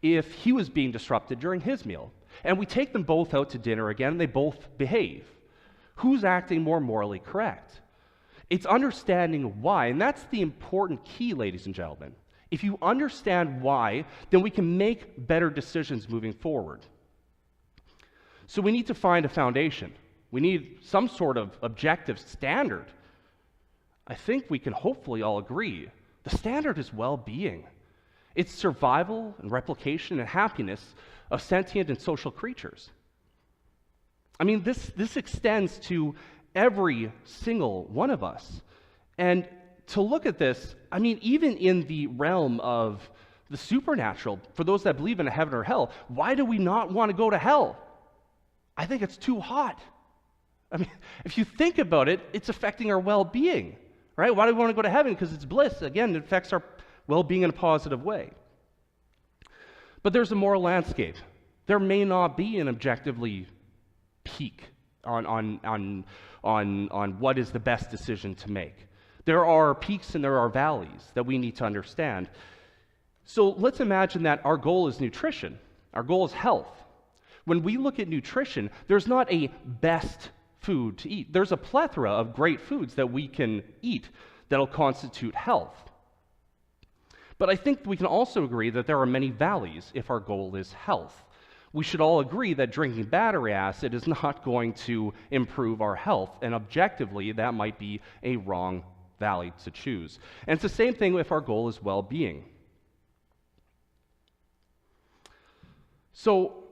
if he was being disrupted during his meal? And we take them both out to dinner again, and they both behave. Who's acting more morally correct? It's understanding why, and that's the important key, ladies and gentlemen. If you understand why, then we can make better decisions moving forward. So we need to find a foundation. We need some sort of objective standard. I think we can hopefully all agree. The standard is well-being. It's survival and replication and happiness of sentient and social creatures. I mean, this extends to every single one of us. And to look at this, I mean, even in the realm of the supernatural, for those that believe in a heaven or hell, why do we not want to go to hell? I think it's too hot. I mean, if you think about it, it's affecting our well-being, right? Why do we want to go to heaven? Because it's bliss. Again, it affects our well-being in a positive way. But there's a moral landscape. There may not be an objectively peak on what is the best decision to make. There are peaks and there are valleys that we need to understand. So let's imagine that our goal is nutrition. Our goal is health. When we look at nutrition, there's not a best food to eat. There's a plethora of great foods that we can eat that'll constitute health. But I think we can also agree that there are many valleys if our goal is health. We should all agree that drinking battery acid is not going to improve our health, and objectively, that might be a wrong valley to choose. And it's the same thing if our goal is well-being. So,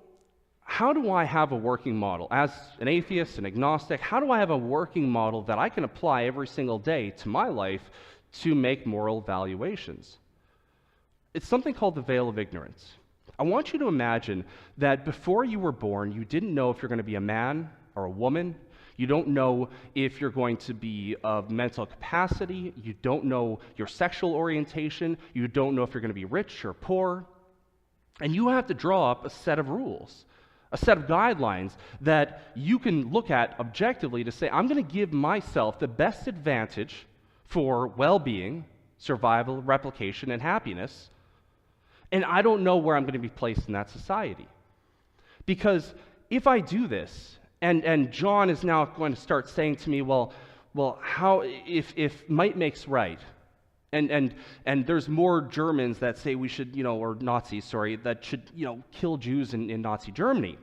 how do I have a working model? As an atheist, an agnostic, how do I have a working model that I can apply every single day to my life to make moral valuations? It's something called the veil of ignorance. I want you to imagine that before you were born, you didn't know if you're going to be a man or a woman. You don't know if you're going to be of mental capacity. You don't know your sexual orientation. You don't know if you're going to be rich or poor. And you have to draw up a set of rules, a set of guidelines that you can look at objectively to say, I'm going to give myself the best advantage for well-being, survival, replication, and happiness. And I don't know where I'm going to be placed in that society. Because if I do this, and John is now going to start saying to me, well, how if might makes right, and there's more Germans that say we should, or Nazis, sorry, that should, kill Jews in Nazi Germany.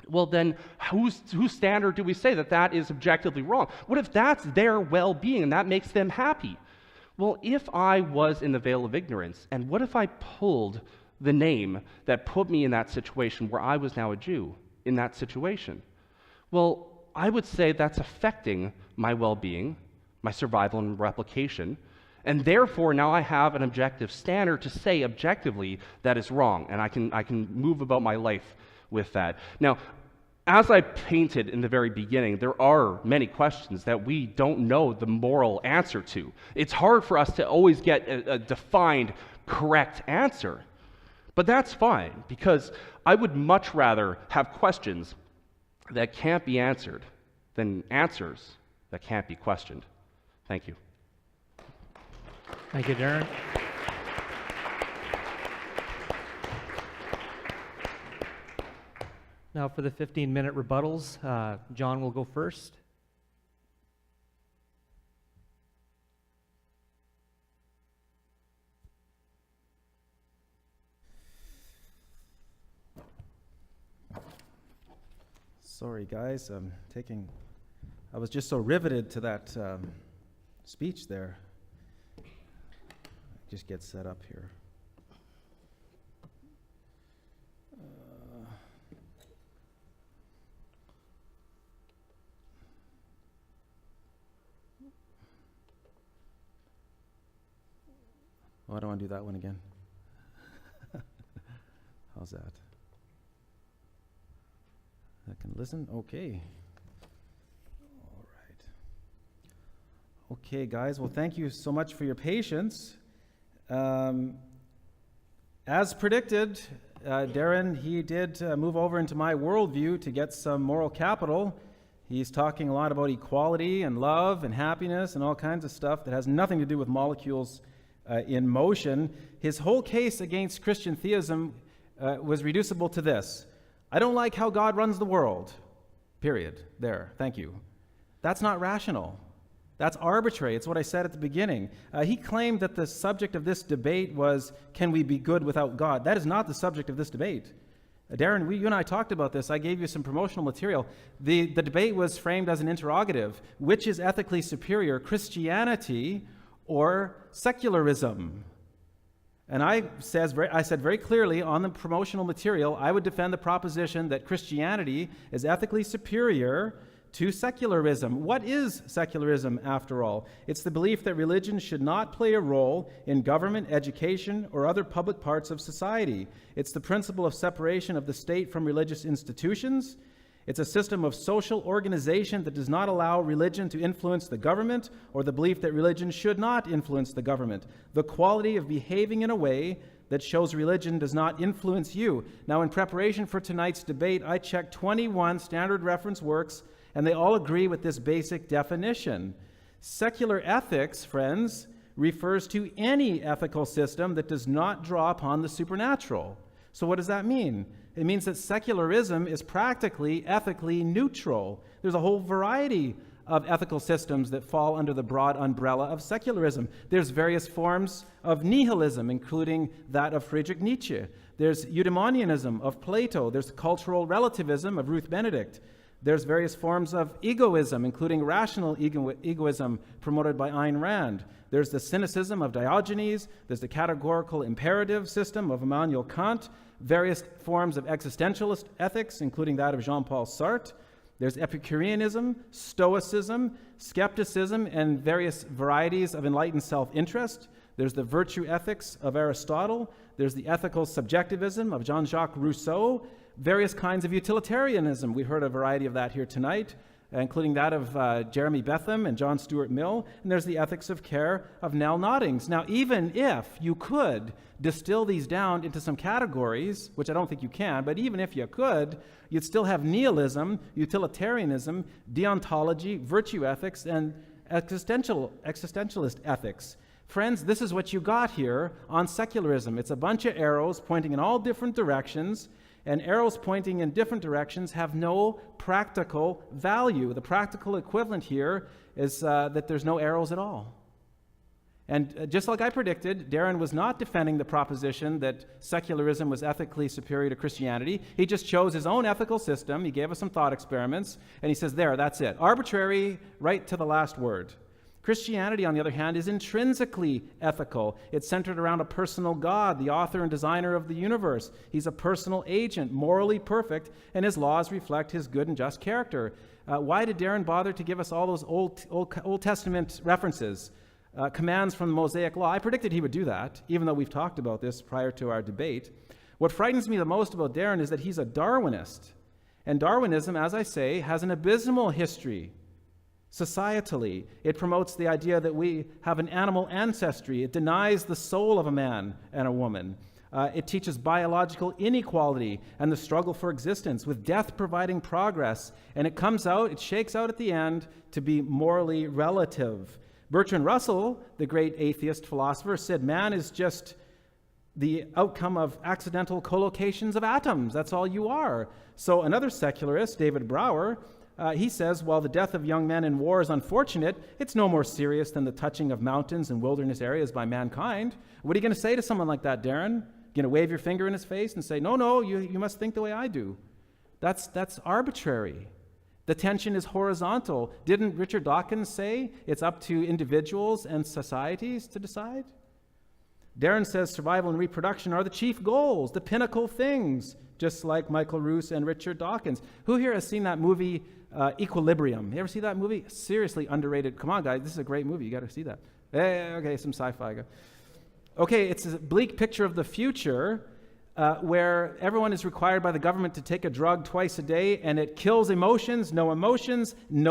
Well, then whose standard do we say that is objectively wrong? What if that's their well-being and that makes them happy? Well, if I was in the veil of ignorance, and what if I pulled the name that put me in that situation where I was now a Jew in that situation? Well, I would say that's affecting my well-being, my survival and replication, and therefore now I have an objective standard to say objectively that is wrong, and I can move about my life with that. Now, as I painted in the very beginning, there are many questions that we don't know the moral answer to. It's hard for us to always get a defined, correct answer. But that's fine, because I would much rather have questions that can't be answered than answers that can't be questioned. Thank you. Thank you, Darren. Now for the 15-minute rebuttals, John will go first. Sorry, guys. I was just so riveted to that speech there. Just get set up here. Oh, I don't want to do that one again. How's that? I can listen? Okay. All right. Okay, guys. Well, thank you so much for your patience. As predicted, Darren, he did move over into my worldview to get some moral capital. He's talking a lot about equality and love and happiness and all kinds of stuff that has nothing to do with molecules in motion, his whole case against Christian theism was reducible to this: I don't like how God runs the world. Period. There. Thank you. That's not rational. That's arbitrary. It's what I said at the beginning. He claimed that the subject of this debate was, can we be good without God? That is not the subject of this debate. Darren, you and I talked about this. I gave you some promotional material. The debate was framed as an interrogative. Which is ethically superior, Christianity or secularism? And I said very clearly on the promotional material, I would defend the proposition that Christianity is ethically superior to secularism. What is secularism, after all? It's the belief that religion should not play a role in government, education, or other public parts of society. It's the principle of separation of the state from religious institutions. It's a system of social organization that does not allow religion to influence the government, or the belief that religion should not influence the government. The quality of behaving in a way that shows religion does not influence you. Now, in preparation for tonight's debate, I checked 21 standard reference works, and they all agree with this basic definition. Secular ethics, friends, refers to any ethical system that does not draw upon the supernatural. So what does that mean? It means that secularism is practically ethically neutral. There's a whole variety of ethical systems that fall under the broad umbrella of secularism. There's various forms of nihilism, including that of Friedrich Nietzsche. There's eudaimonianism of Plato. There's cultural relativism of Ruth Benedict. There's various forms of egoism, including rational egoism promoted by Ayn Rand. There's the cynicism of Diogenes. There's the categorical imperative system of Immanuel Kant. Various forms of existentialist ethics, including that of Jean-Paul Sartre. There's Epicureanism, Stoicism, skepticism, and various varieties of enlightened self-interest. There's the virtue ethics of Aristotle. There's the ethical subjectivism of Jean-Jacques Rousseau. Various kinds of utilitarianism. We heard a variety of that here tonight, including that of Jeremy Bentham and John Stuart Mill. And there's the ethics of care of Nell Noddings. Now, even if you could distill these down into some categories, which I don't think you can, but even if you could, you'd still have nihilism, utilitarianism, deontology, virtue ethics, and existentialist ethics. Friends, this is what you got here on secularism. It's a bunch of arrows pointing in all different directions, and arrows pointing in different directions have no practical value. The practical equivalent here is that there's no arrows at all. And just like I predicted, Darren was not defending the proposition that secularism was ethically superior to Christianity. He just chose his own ethical system. He gave us some thought experiments, and he says, there, that's it. Arbitrary, right to the last word. Christianity, on the other hand, is intrinsically ethical. It's centered around a personal God, the author and designer of the universe. He's a personal agent, morally perfect, and his laws reflect his good and just character. Why did Darren bother to give us all those Old Testament references, commands from the Mosaic Law? I predicted he would do that, even though we've talked about this prior to our debate. What frightens me the most about Darren is that he's a Darwinist. And Darwinism, as I say, has an abysmal history. Societally, it promotes the idea that we have an animal ancestry. It denies the soul of a man and a woman. It teaches biological inequality and the struggle for existence, with death providing progress. And it shakes out at the end to be morally relative. Bertrand Russell, the great atheist philosopher, said man is just the outcome of accidental collocations of atoms. That's all you are. So another secularist, David Brower, he says, while the death of young men in war is unfortunate, it's no more serious than the touching of mountains and wilderness areas by mankind. What are you going to say to someone like that, Darren? Going to wave your finger in his face and say, no, you must think the way I do. That's arbitrary. The tension is horizontal. Didn't Richard Dawkins say it's up to individuals and societies to decide? Darren says survival and reproduction are the chief goals, the pinnacle things, just like Michael Roos and Richard Dawkins. Who here has seen that movie, Equilibrium? You ever see that movie? Seriously underrated. Come on, guys, this is a great movie. You got to see that. Okay, some sci-fi. Okay, it's a bleak picture of the future where everyone is required by the government to take a drug twice a day, and it kills emotions, no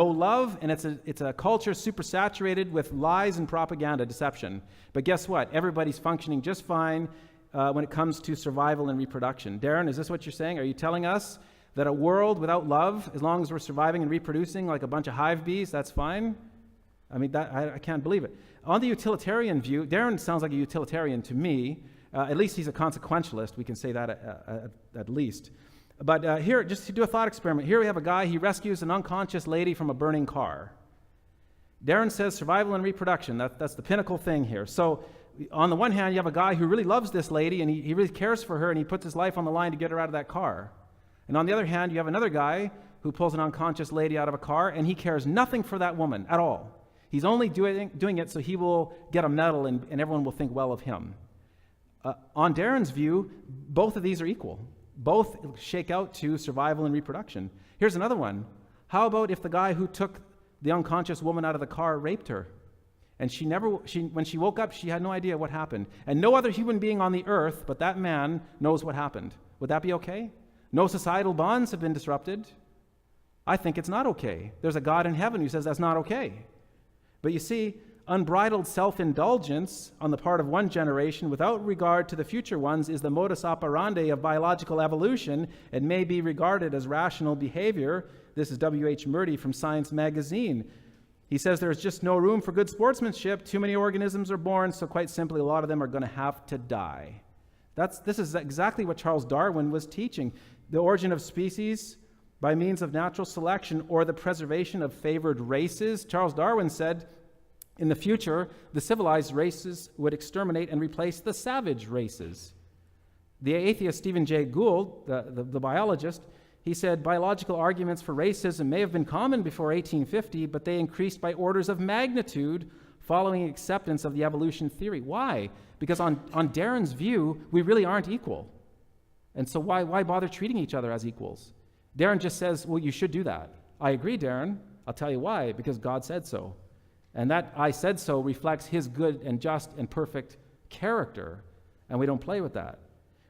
love, and it's a culture super saturated with lies and propaganda, deception. But guess what? Everybody's functioning just fine when it comes to survival and reproduction. Darren, is this what you're saying? Are you telling us that a world without love, as long as we're surviving and reproducing like a bunch of hive bees, that's fine? I mean, I can't believe it. On the utilitarian view, Darren sounds like a utilitarian to me. At least he's a consequentialist. We can say that at least. But here, just to do a thought experiment, here we have a guy, he rescues an unconscious lady from a burning car. Darren says survival and reproduction. That's the pinnacle thing here. So on the one hand, you have a guy who really loves this lady, and he really cares for her, and he puts his life on the line to get her out of that car. And on the other hand, you have another guy who pulls an unconscious lady out of a car, and he cares nothing for that woman at all. He's only doing it so he will get a medal and everyone will think well of him. On Darren's view, both of these are equal. Both shake out to survival and reproduction. Here's another one. How about if the guy who took the unconscious woman out of the car raped her? And when she woke up, she had no idea what happened. And no other human being on the earth but that man knows what happened. Would that be okay? No societal bonds have been disrupted. I think it's not okay. There's a God in heaven who says that's not okay. But you see, unbridled self-indulgence on the part of one generation without regard to the future ones is the modus operandi of biological evolution and may be regarded as rational behavior. This is W.H. Murdy from Science magazine. He says there's just no room for good sportsmanship. Too many organisms are born, so quite simply a lot of them are going to have to die. This is exactly what Charles Darwin was teaching. The origin of species by means of natural selection or the preservation of favored races. Charles Darwin said, in the future, the civilized races would exterminate and replace the savage races. The atheist Stephen Jay Gould, the biologist, he said, biological arguments for racism may have been common before 1850, but they increased by orders of magnitude following acceptance of the evolution theory. Why? Because on Darren's view, we really aren't equal. And so why bother treating each other as equals? Darren just says, well, you should do that. I agree, Darren. I'll tell you why, because God said so. And that I said so reflects his good and just and perfect character, and we don't play with that.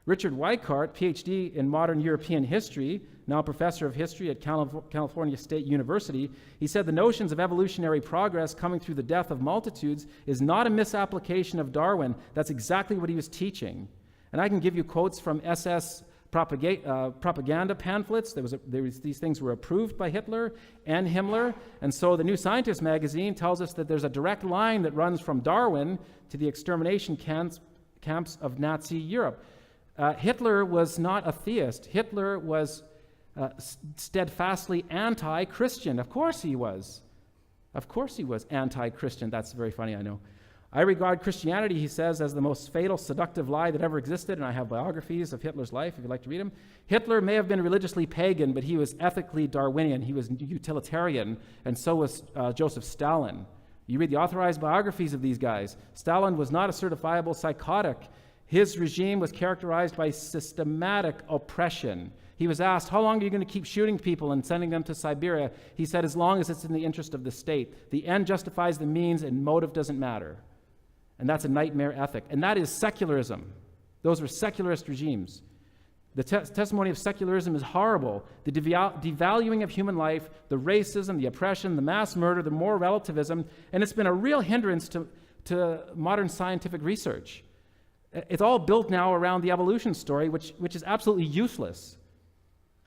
Richard Weikart, PhD in modern European history, now professor of history at California State University, he said the notions of evolutionary progress coming through the death of multitudes is not a misapplication of Darwin. That's exactly what he was teaching. And I can give you quotes from SS propaganda pamphlets. These things were approved by Hitler and Himmler. And so the New Scientist magazine tells us that there's a direct line that runs from Darwin to the extermination camps of Nazi Europe. Hitler was not a theist. Hitler was steadfastly anti-Christian. Of course he was. Of course he was anti-Christian. That's very funny, I know. I regard Christianity, he says, as the most fatal, seductive lie that ever existed, and I have biographies of Hitler's life, if you'd like to read them. Hitler may have been religiously pagan, but he was ethically Darwinian. He was utilitarian, and so was Joseph Stalin. You read the authorized biographies of these guys. Stalin was not a certifiable psychotic. His regime was characterized by systematic oppression. He was asked, how long are you going to keep shooting people and sending them to Siberia? He said, as long as it's in the interest of the state. The end justifies the means, and motive doesn't matter. And that's a nightmare ethic. And that is secularism. Those were secularist regimes. The testimony of secularism is horrible. The devaluing of human life, the racism, the oppression, the mass murder, the moral relativism, and it's been a real hindrance to modern scientific research. It's all built now around the evolution story, which is absolutely useless.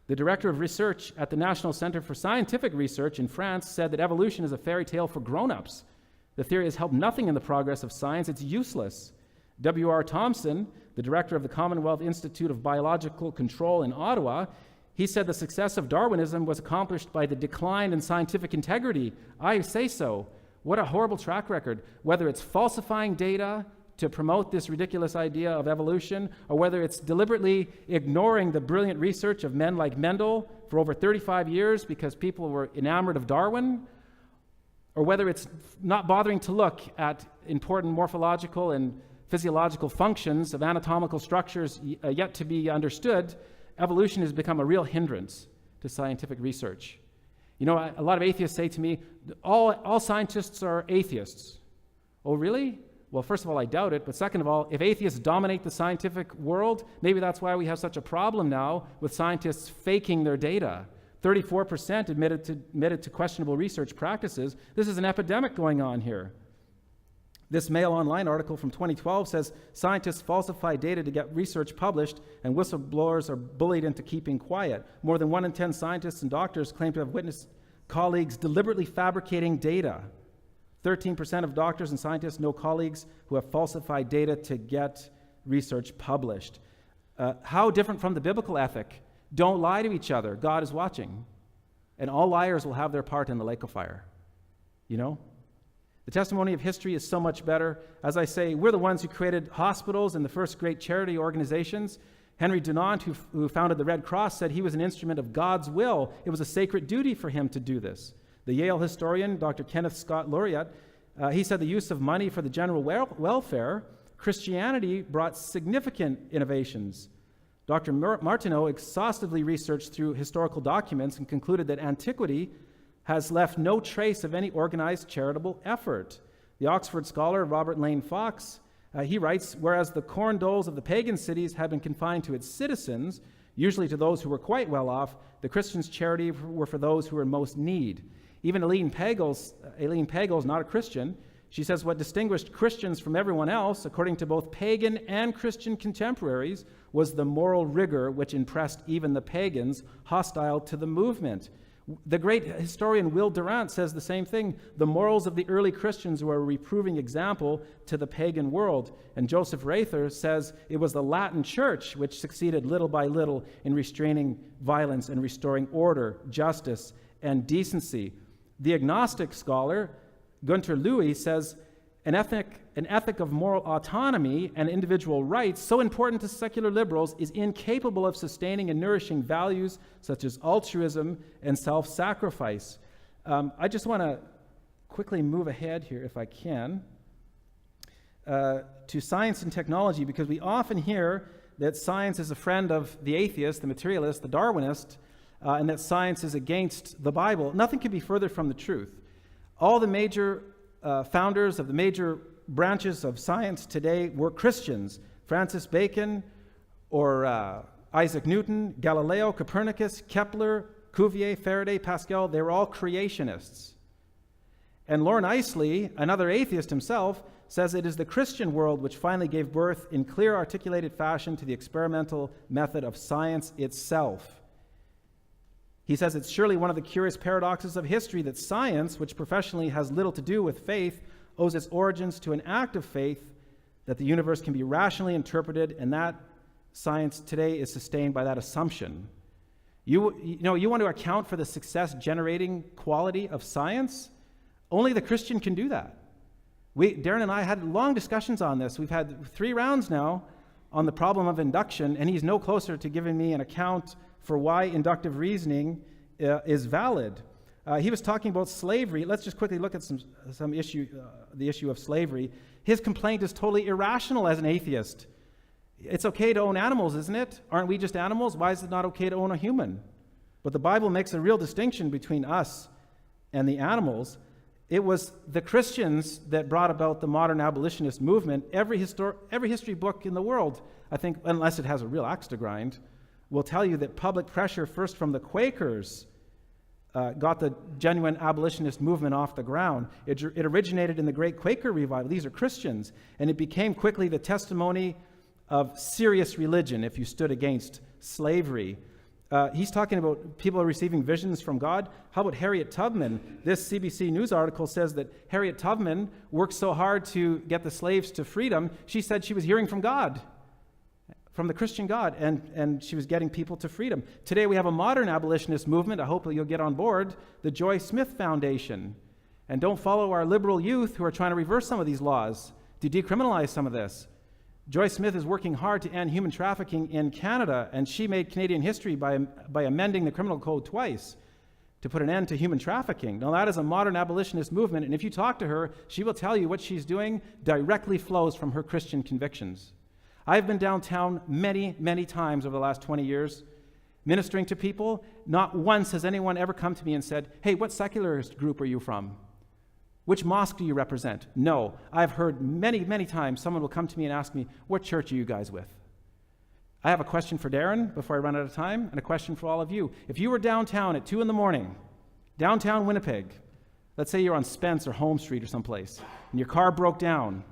The director of research at the National Center for Scientific Research in France said that evolution is a fairy tale for grown-ups. The theory has helped nothing in the progress of science. It's useless. W.R. Thompson, the director of the Commonwealth Institute of Biological Control in Ottawa, he said the success of Darwinism was accomplished by the decline in scientific integrity. I say so. What a horrible track record. Whether it's falsifying data to promote this ridiculous idea of evolution, or whether it's deliberately ignoring the brilliant research of men like Mendel for over 35 years because people were enamored of Darwin, or whether it's not bothering to look at important morphological and physiological functions of anatomical structures yet to be understood, evolution has become a real hindrance to scientific research. You know, a lot of atheists say to me, all scientists are atheists. Oh, really? Well, first of all, I doubt it, but second of all, if atheists dominate the scientific world, maybe that's why we have such a problem now with scientists faking their data. 34% admitted to questionable research practices. This is an epidemic going on here. This Mail Online article from 2012 says scientists falsify data to get research published, and whistleblowers are bullied into keeping quiet. More than 1 in 10 scientists and doctors claim to have witnessed colleagues deliberately fabricating data. 13% of doctors and scientists know colleagues who have falsified data to get research published. How different from the biblical ethic? Don't lie to each other. God is watching. And all liars will have their part in the lake of fire. You know? The testimony of history is so much better. As I say, we're the ones who created hospitals and the first great charity organizations. Henry Dunant, who founded the Red Cross, said he was an instrument of God's will. It was a sacred duty for him to do this. The Yale historian, Dr. Kenneth Scott Laureate, he said the use of money for the general welfare, Christianity brought significant innovations. Dr. Martineau exhaustively researched through historical documents and concluded that antiquity has left no trace of any organized charitable effort. The Oxford scholar Robert Lane Fox, he writes, whereas the corn doles of the pagan cities had been confined to its citizens, usually to those who were quite well off, the Christians' charity were for those who were in most need. Even Eileen Pagels, not a Christian, she says what distinguished Christians from everyone else, according to both pagan and Christian contemporaries, was the moral rigor which impressed even the pagans hostile to the movement. The great historian Will Durant says the same thing. The morals of the early Christians were a reproving example to the pagan world. And Joseph Rather says it was the Latin Church which succeeded little by little in restraining violence and restoring order, justice, and decency. The agnostic scholar Gunter Louis says an ethic of moral autonomy and individual rights, so important to secular liberals, is incapable of sustaining and nourishing values such as altruism and self-sacrifice. I just want to quickly move ahead here, if I can, to science and technology, because we often hear that science is a friend of the atheist, the materialist, the Darwinist, and that science is against the Bible. Nothing could be further from the truth. All the major founders of the major branches of science today were Christians. Francis Bacon or Isaac Newton, Galileo, Copernicus, Kepler, Cuvier, Faraday, Pascal, they were all creationists. And Lorne Eiseley, another atheist himself, says it is the Christian world which finally gave birth in clear articulated fashion to the experimental method of science itself. He says it's surely one of the curious paradoxes of history that science, which professionally has little to do with faith, owes its origins to an act of faith, that the universe can be rationally interpreted, and that science today is sustained by that assumption. You want to account for the success-generating quality of science? Only the Christian can do that. Darren and I had long discussions on this. We've had 3 rounds now on the problem of induction, and he's no closer to giving me an account for why inductive reasoning is valid. He was talking about slavery. Let's just quickly look at the issue of slavery. His complaint is totally irrational as an atheist. It's okay to own animals, isn't it? Aren't we just animals? Why is it not okay to own a human? But the Bible makes a real distinction between us and the animals. It was the Christians that brought about the modern abolitionist movement. Every history book in the world, I think, unless it has a real axe to grind, will tell you that public pressure, first from the Quakers, got the genuine abolitionist movement off the ground. It originated in the Great Quaker Revival. These are Christians. And it became quickly the testimony of serious religion if you stood against slavery. He's talking about people receiving visions from God. How about Harriet Tubman? This CBC News article says that Harriet Tubman worked so hard to get the slaves to freedom, she said she was hearing from God, from the Christian God, and she was getting people to freedom. Today we have a modern abolitionist movement. I hope you'll get on board, the Joy Smith Foundation. And don't follow our liberal youth who are trying to reverse some of these laws, to decriminalize some of this. Joy Smith is working hard to end human trafficking in Canada, and she made Canadian history by amending the criminal code twice to put an end to human trafficking. Now that is a modern abolitionist movement, and if you talk to her, she will tell you what she's doing directly flows from her Christian convictions. I've been downtown many, many times over the last 20 years, ministering to people. Not once has anyone ever come to me and said, "Hey, what secularist group are you from? Which mosque do you represent?" No. I've heard many, many times someone will come to me and ask me, "What church are you guys with?" I have a question for Darren before I run out of time, and a question for all of you. If you were downtown at 2 a.m, downtown Winnipeg, let's say you're on Spence or Home Street or someplace, and your car broke down,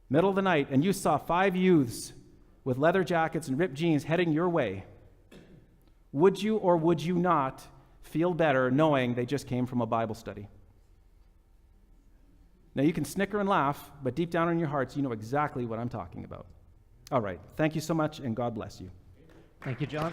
middle of the night, and you saw 5 youths with leather jackets and ripped jeans heading your way, would you or would you not feel better knowing they just came from a Bible study? Now, you can snicker and laugh, but deep down in your hearts, you know exactly what I'm talking about. All right. Thank you so much, and God bless you. Thank you, John.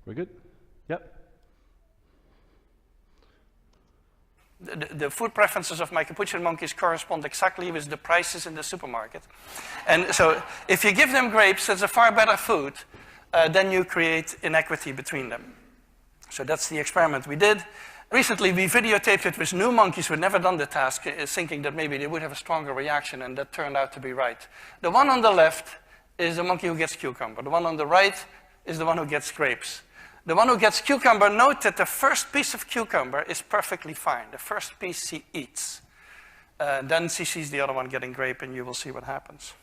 We're good? Yep. The food preferences of my capuchin monkeys correspond exactly with the prices in the supermarket. And so if you give them grapes, that's a far better food, then you create inequity between them. So that's the experiment we did. Recently, we videotaped it with new monkeys who had never done the task, thinking that maybe they would have a stronger reaction, and that turned out to be right. The one on the left is the monkey who gets cucumber. The one on the right is the one who gets grapes. The one who gets cucumber, note that the first piece of cucumber is perfectly fine. The first piece she eats. Then she sees the other one getting grape, and you will see what happens.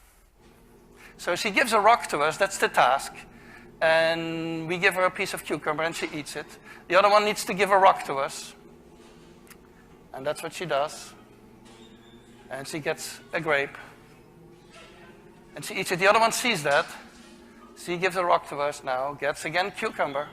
So she gives a rock to us, that's the task. And we give her a piece of cucumber, and she eats it. The other one needs to give a rock to us. And that's what she does. And she gets a grape. And she eats it. The other one sees that. She gives a rock to us now, gets again cucumber.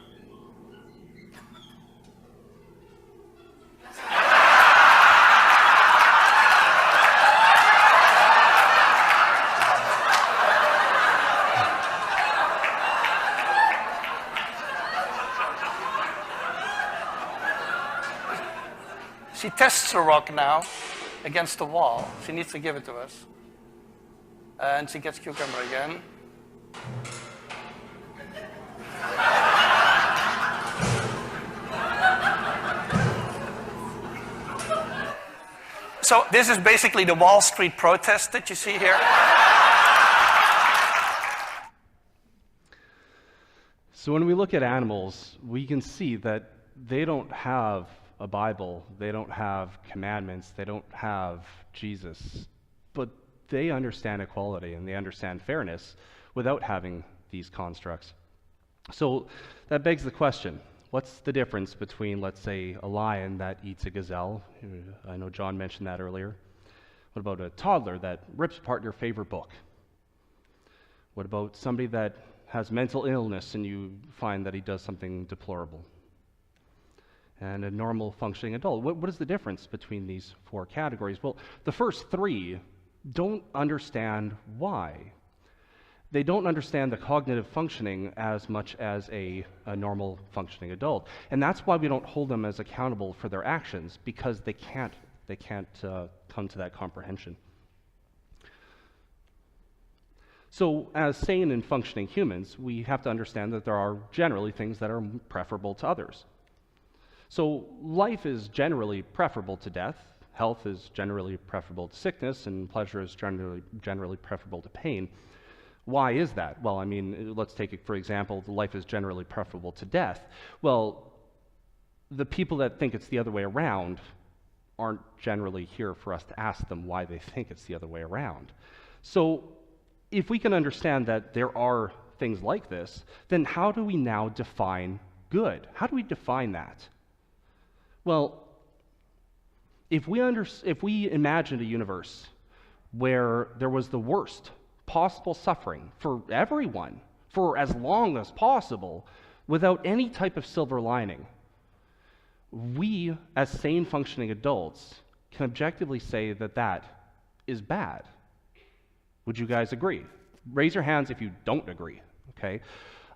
She tests the rock now against the wall. She needs to give it to us. And she gets cucumber again. So this is basically the Wall Street protest that you see here. So when we look at animals, we can see that they don't have a Bible, they don't have commandments, they don't have Jesus, but they understand equality and they understand fairness without having these constructs. So that begs the question, what's the difference between, let's say, a lion that eats a gazelle? I know John mentioned that earlier. What about a toddler that rips apart your favorite book? What about somebody that has mental illness and you find that he does something deplorable? And a normal functioning adult. What is the difference between these four categories? Well, the first three don't understand why. They don't understand the cognitive functioning as much as a normal functioning adult. And that's why we don't hold them as accountable for their actions, because they can't come to that comprehension. So as sane and functioning humans, we have to understand that there are generally things that are preferable to others. So life is generally preferable to death, health is generally preferable to sickness, and pleasure is generally preferable to pain. Why is that? Well, I mean, let's take it for example, life is generally preferable to death. Well, the people that think it's the other way around aren't generally here for us to ask them why they think it's the other way around. So if we can understand that there are things like this, then how do we now define good? How do we define that? Well, if we imagined a universe where there was the worst possible suffering for everyone for as long as possible without any type of silver lining, we, as sane functioning adults, can objectively say that that is bad. Would you guys agree? Raise your hands if you don't agree, okay?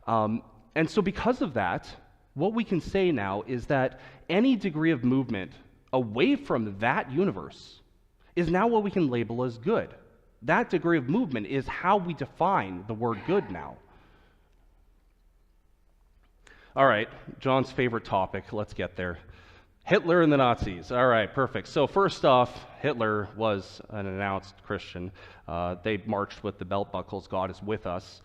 And so because of that, what we can say now is that any degree of movement away from that universe is now what we can label as good. That degree of movement is how we define the word good now. All right, John's favorite topic, let's get there. Hitler and the Nazis. All right, perfect. So first off, Hitler was an announced Christian. They marched with the belt buckles, God is with us.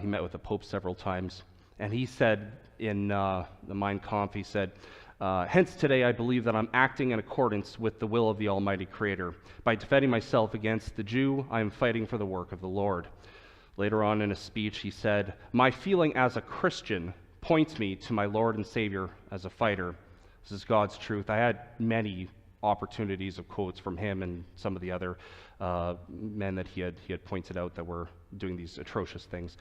He met with the Pope several times. And he said in the Mein Kampf, he said, hence today I believe that I'm acting in accordance with the will of the Almighty Creator. By defending myself against the Jew, I am fighting for the work of the Lord. Later on in a speech, he said, my feeling as a Christian points me to my Lord and Savior as a fighter. This is God's truth. I had many opportunities of quotes from him and some of the other men that he had pointed out that were doing these atrocious things.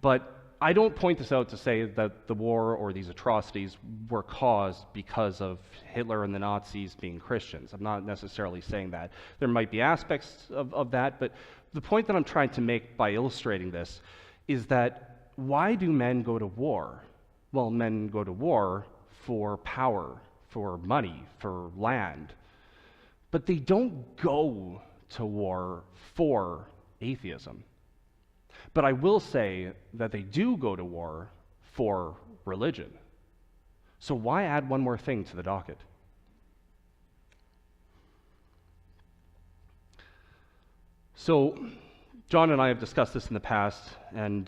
But I don't point this out to say that the war or these atrocities were caused because of Hitler and the Nazis being Christians. I'm not necessarily saying that. There might be aspects of that, but the point that I'm trying to make by illustrating this is that why do men go to war? Well, men go to war for power, for money, for land. But they don't go to war for atheism. But I will say that they do go to war for religion. So why add one more thing to the docket? So John and I have discussed this in the past, and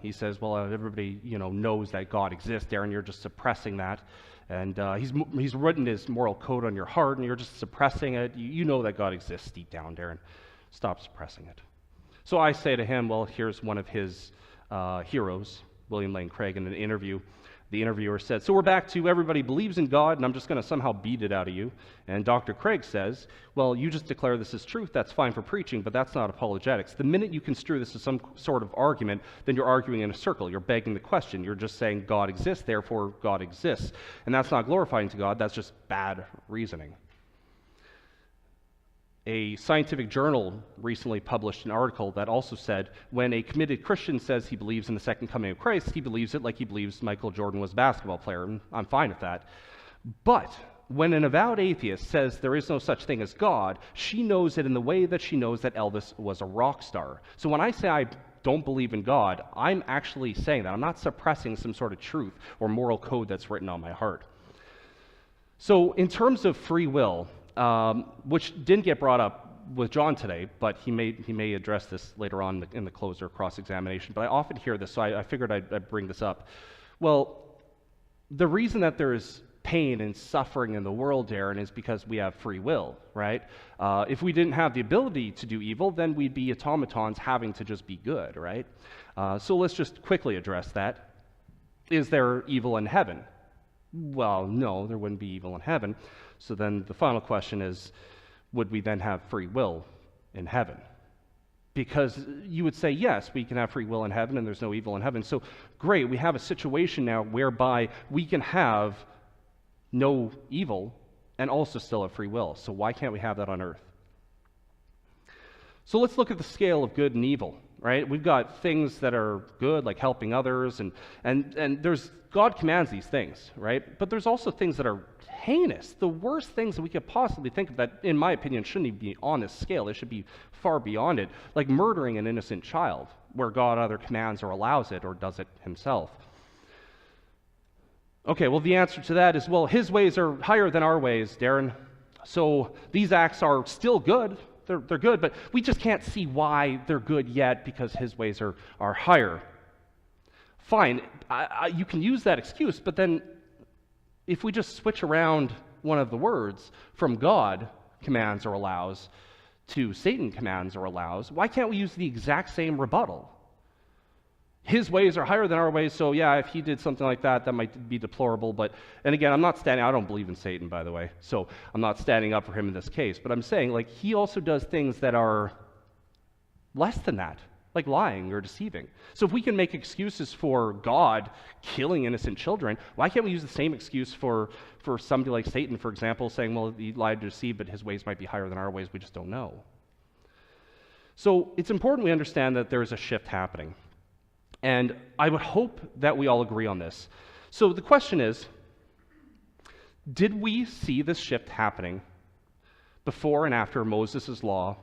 he says, well, everybody knows that God exists. Darren, you're just suppressing that. And he's written his moral code on your heart, and you're just suppressing it. You know that God exists deep down, Darren. Stop suppressing it. So I say to him, well, here's one of his heroes, William Lane Craig, in an interview. The interviewer said, so we're back to everybody believes in God, and I'm just going to somehow beat it out of you. And Dr. Craig says, well, you just declare this as truth. That's fine for preaching, but that's not apologetics. The minute you construe this as some sort of argument, then you're arguing in a circle. You're begging the question. You're just saying God exists, therefore God exists. And that's not glorifying to God. That's just bad reasoning. A scientific journal recently published an article that also said when a committed Christian says he believes in the second coming of Christ, he believes it like he believes Michael Jordan was a basketball player, and I'm fine with that. But when an avowed atheist says there is no such thing as God, she knows it in the way that she knows that Elvis was a rock star. So when I say I don't believe in God, I'm actually saying that. I'm not suppressing some sort of truth or moral code that's written on my heart. So in terms of free will, which didn't get brought up with John today, but he may address this later on in the closer cross-examination. But I often hear this, so I figured I'd bring this up. Well, the reason that there is pain and suffering in the world, Darren, is because we have free will, right? If we didn't have the ability to do evil, then we'd be automatons having to just be good, right? So let's just quickly address that. Is there evil in heaven? Well, no, there wouldn't be evil in heaven. So then the final question is, would we then have free will in heaven? Because you would say, yes, we can have free will in heaven and there's no evil in heaven. So great, we have a situation now whereby we can have no evil and also still have free will. So why can't we have that on earth? So let's look at the scale of good and evil, right? We've got things that are good, like helping others, and there's God commands these things, right? But there's also things that are heinous, the worst things that we could possibly think of that, in my opinion, shouldn't even be on this scale. They should be far beyond it, like murdering an innocent child, where God either commands or allows it or does it himself. Okay, well, the answer to that is, well, his ways are higher than our ways, Darren. So these acts are still good. They're good, but we just can't see why they're good yet because his ways are higher. Fine, you can use that excuse, but then if we just switch around one of the words from God commands or allows to Satan commands or allows, why can't we use the exact same rebuttal? His ways are higher than our ways, so yeah, if he did something like that, that might be deplorable. And again, I don't believe in Satan, by the way, so I'm not standing up for him in this case. But I'm saying, like, he also does things that are less than that, like lying or deceiving. So if we can make excuses for God killing innocent children, why can't we use the same excuse for somebody like Satan, for example, saying, well, he lied to deceive, but his ways might be higher than our ways, we just don't know. So it's important we understand that there is a shift happening. And I would hope that we all agree on this. So the question is, did we see this shift happening before and after Moses' law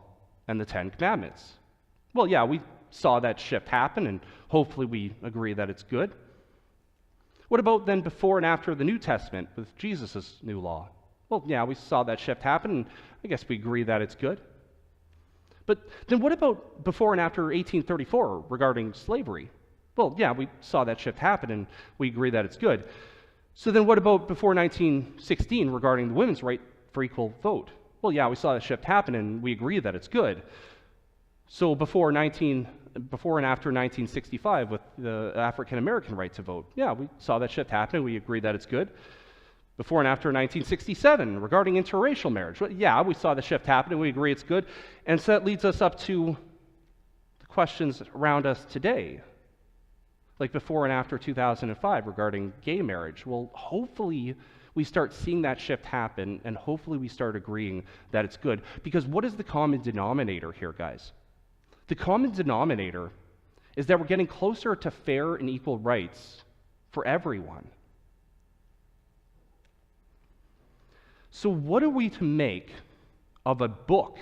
and the Ten Commandments? Well, yeah, we saw that shift happen, and hopefully we agree that it's good. What about then before and after the New Testament with Jesus' new law? Well, yeah, we saw that shift happen, and I guess we agree that it's good. But then what about before and after 1834 regarding slavery? Well, yeah, we saw that shift happen, and we agree that it's good. So then what about before 1916 regarding the women's right for equal vote? Well, yeah, we saw that shift happen, and we agree that it's good. So before before and after 1965 with the African American right to vote. Yeah, we saw that shift happening. We agree that it's good. Before and after 1967 regarding interracial marriage. Well, yeah, we saw the shift happening. We agree it's good. And so that leads us up to the questions around us today, like before and after 2005 regarding gay marriage. Well, hopefully we start seeing that shift happen, and hopefully we start agreeing that it's good. Because what is the common denominator here, guys? The common denominator is that we're getting closer to fair and equal rights for everyone. So what are we to make of a book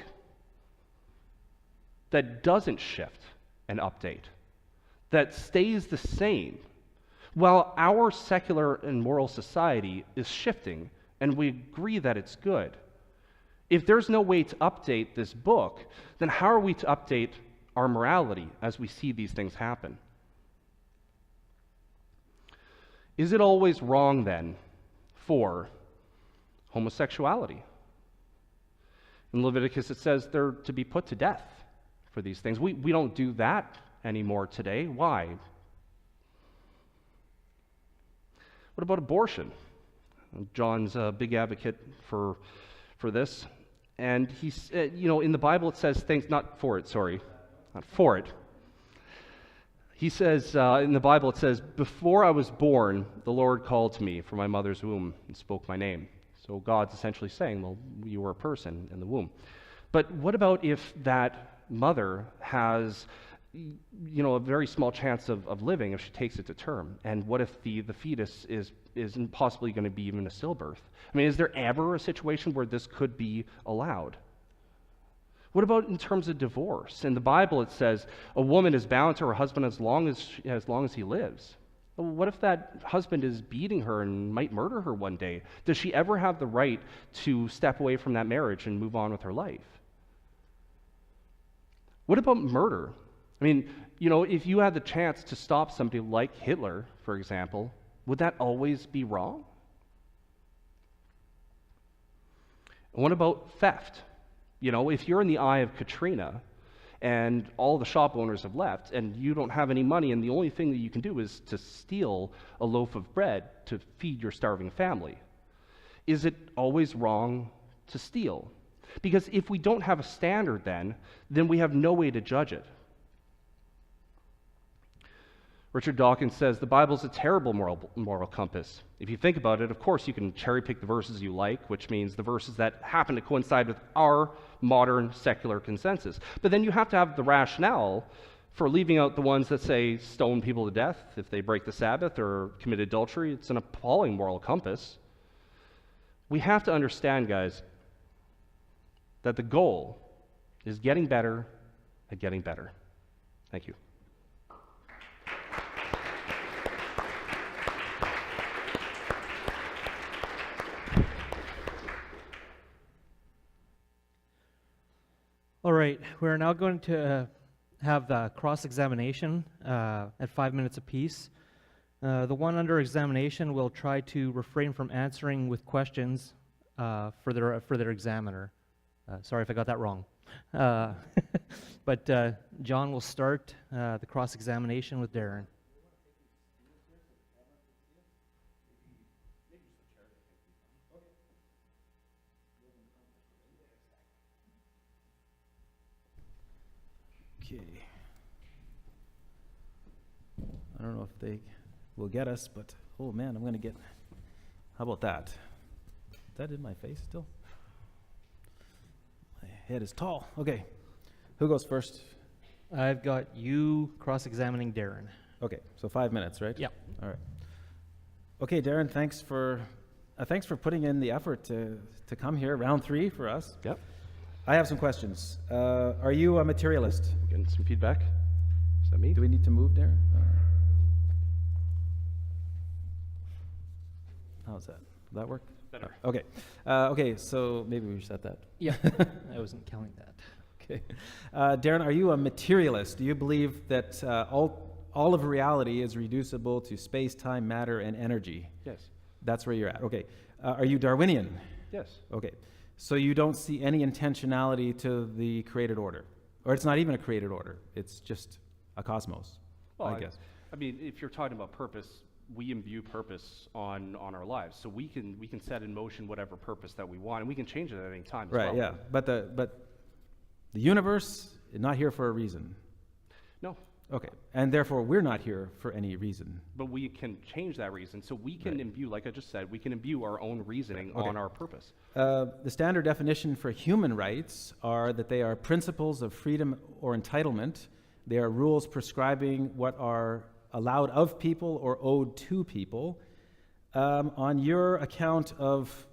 that doesn't shift and update, that stays the same, while our secular and moral society is shifting, and we agree that it's good? If there's no way to update this book, then how are we to update our morality as we see these things happen? Is it always wrong, then, for homosexuality? In Leviticus, it says they're to be put to death for these things. We don't do that anymore today. Why? What about abortion? John's a big advocate for this. And he's, in the Bible it says things, not for it. He says, in the Bible it says, before I was born, the Lord called to me from my mother's womb and spoke my name. So God's essentially saying, well, you were a person in the womb. But what about if that mother has, a very small chance of living if she takes it to term? And what if the fetus is possibly going to be even a stillbirth? I mean, is there ever a situation where this could be allowed? What about in terms of divorce? In the Bible it says a woman is bound to her husband as long as he lives. Well, what if that husband is beating her and might murder her one day? Does she ever have the right to step away from that marriage and move on with her life? What about murder? I mean, if you had the chance to stop somebody like Hitler, for example, would that always be wrong? And what about theft? If you're in the eye of Katrina and all the shop owners have left and you don't have any money and the only thing that you can do is to steal a loaf of bread to feed your starving family, is it always wrong to steal? Because if we don't have a standard then we have no way to judge it. Richard Dawkins says the Bible's a terrible moral compass. If you think about it, of course you can cherry pick the verses you like, which means the verses that happen to coincide with our modern secular consensus. But then you have to have the rationale for leaving out the ones that say stone people to death if they break the Sabbath or commit adultery. It's an appalling moral compass. We have to understand, guys, that the goal is getting better at getting better. Thank you. All right, we're now going to have the cross-examination at 5 minutes apiece. The one under examination will try to refrain from answering with questions for their examiner. Sorry if I got that wrong. But John will start the cross-examination with Darren. Okay. I don't know if they will get us, but oh man, I'm going to get. How about that? Is that in my face still? My head is tall. Okay. Who goes first? I've got you cross-examining Darren. Okay, so 5 minutes, right? Yeah. All right. Okay, Darren, thanks for putting in the effort to come here, round 3 for us. Yep. I have some questions. Are you a materialist? Getting some feedback. Is that me? Do we need to move, Darren? How's that? Will that work? Better. Okay. Okay, so maybe we reset that. Yeah, I wasn't counting that. Okay. Darren, are you a materialist? Do you believe that all of reality is reducible to space, time, matter, and energy? Yes. That's where you're at. Okay. Are you Darwinian? Yes. Okay. So you don't see any intentionality to the created order? Or it's not even a created order. It's just a cosmos, Well, I guess. I mean, if you're talking about purpose, we imbue purpose on our lives. So we can set in motion whatever purpose that we want, and we can change it at any time as Right, well. yeah. But the universe is not here for a reason. No, Okay. And therefore, we're not here for any reason. but we can change that reason. So we can Right. imbue, like I just said, we can imbue our own reasoning Okay. on our purpose. The standard definition for human rights are that they are principles of freedom or entitlement. They are rules prescribing what are allowed of people or owed to people. On your account of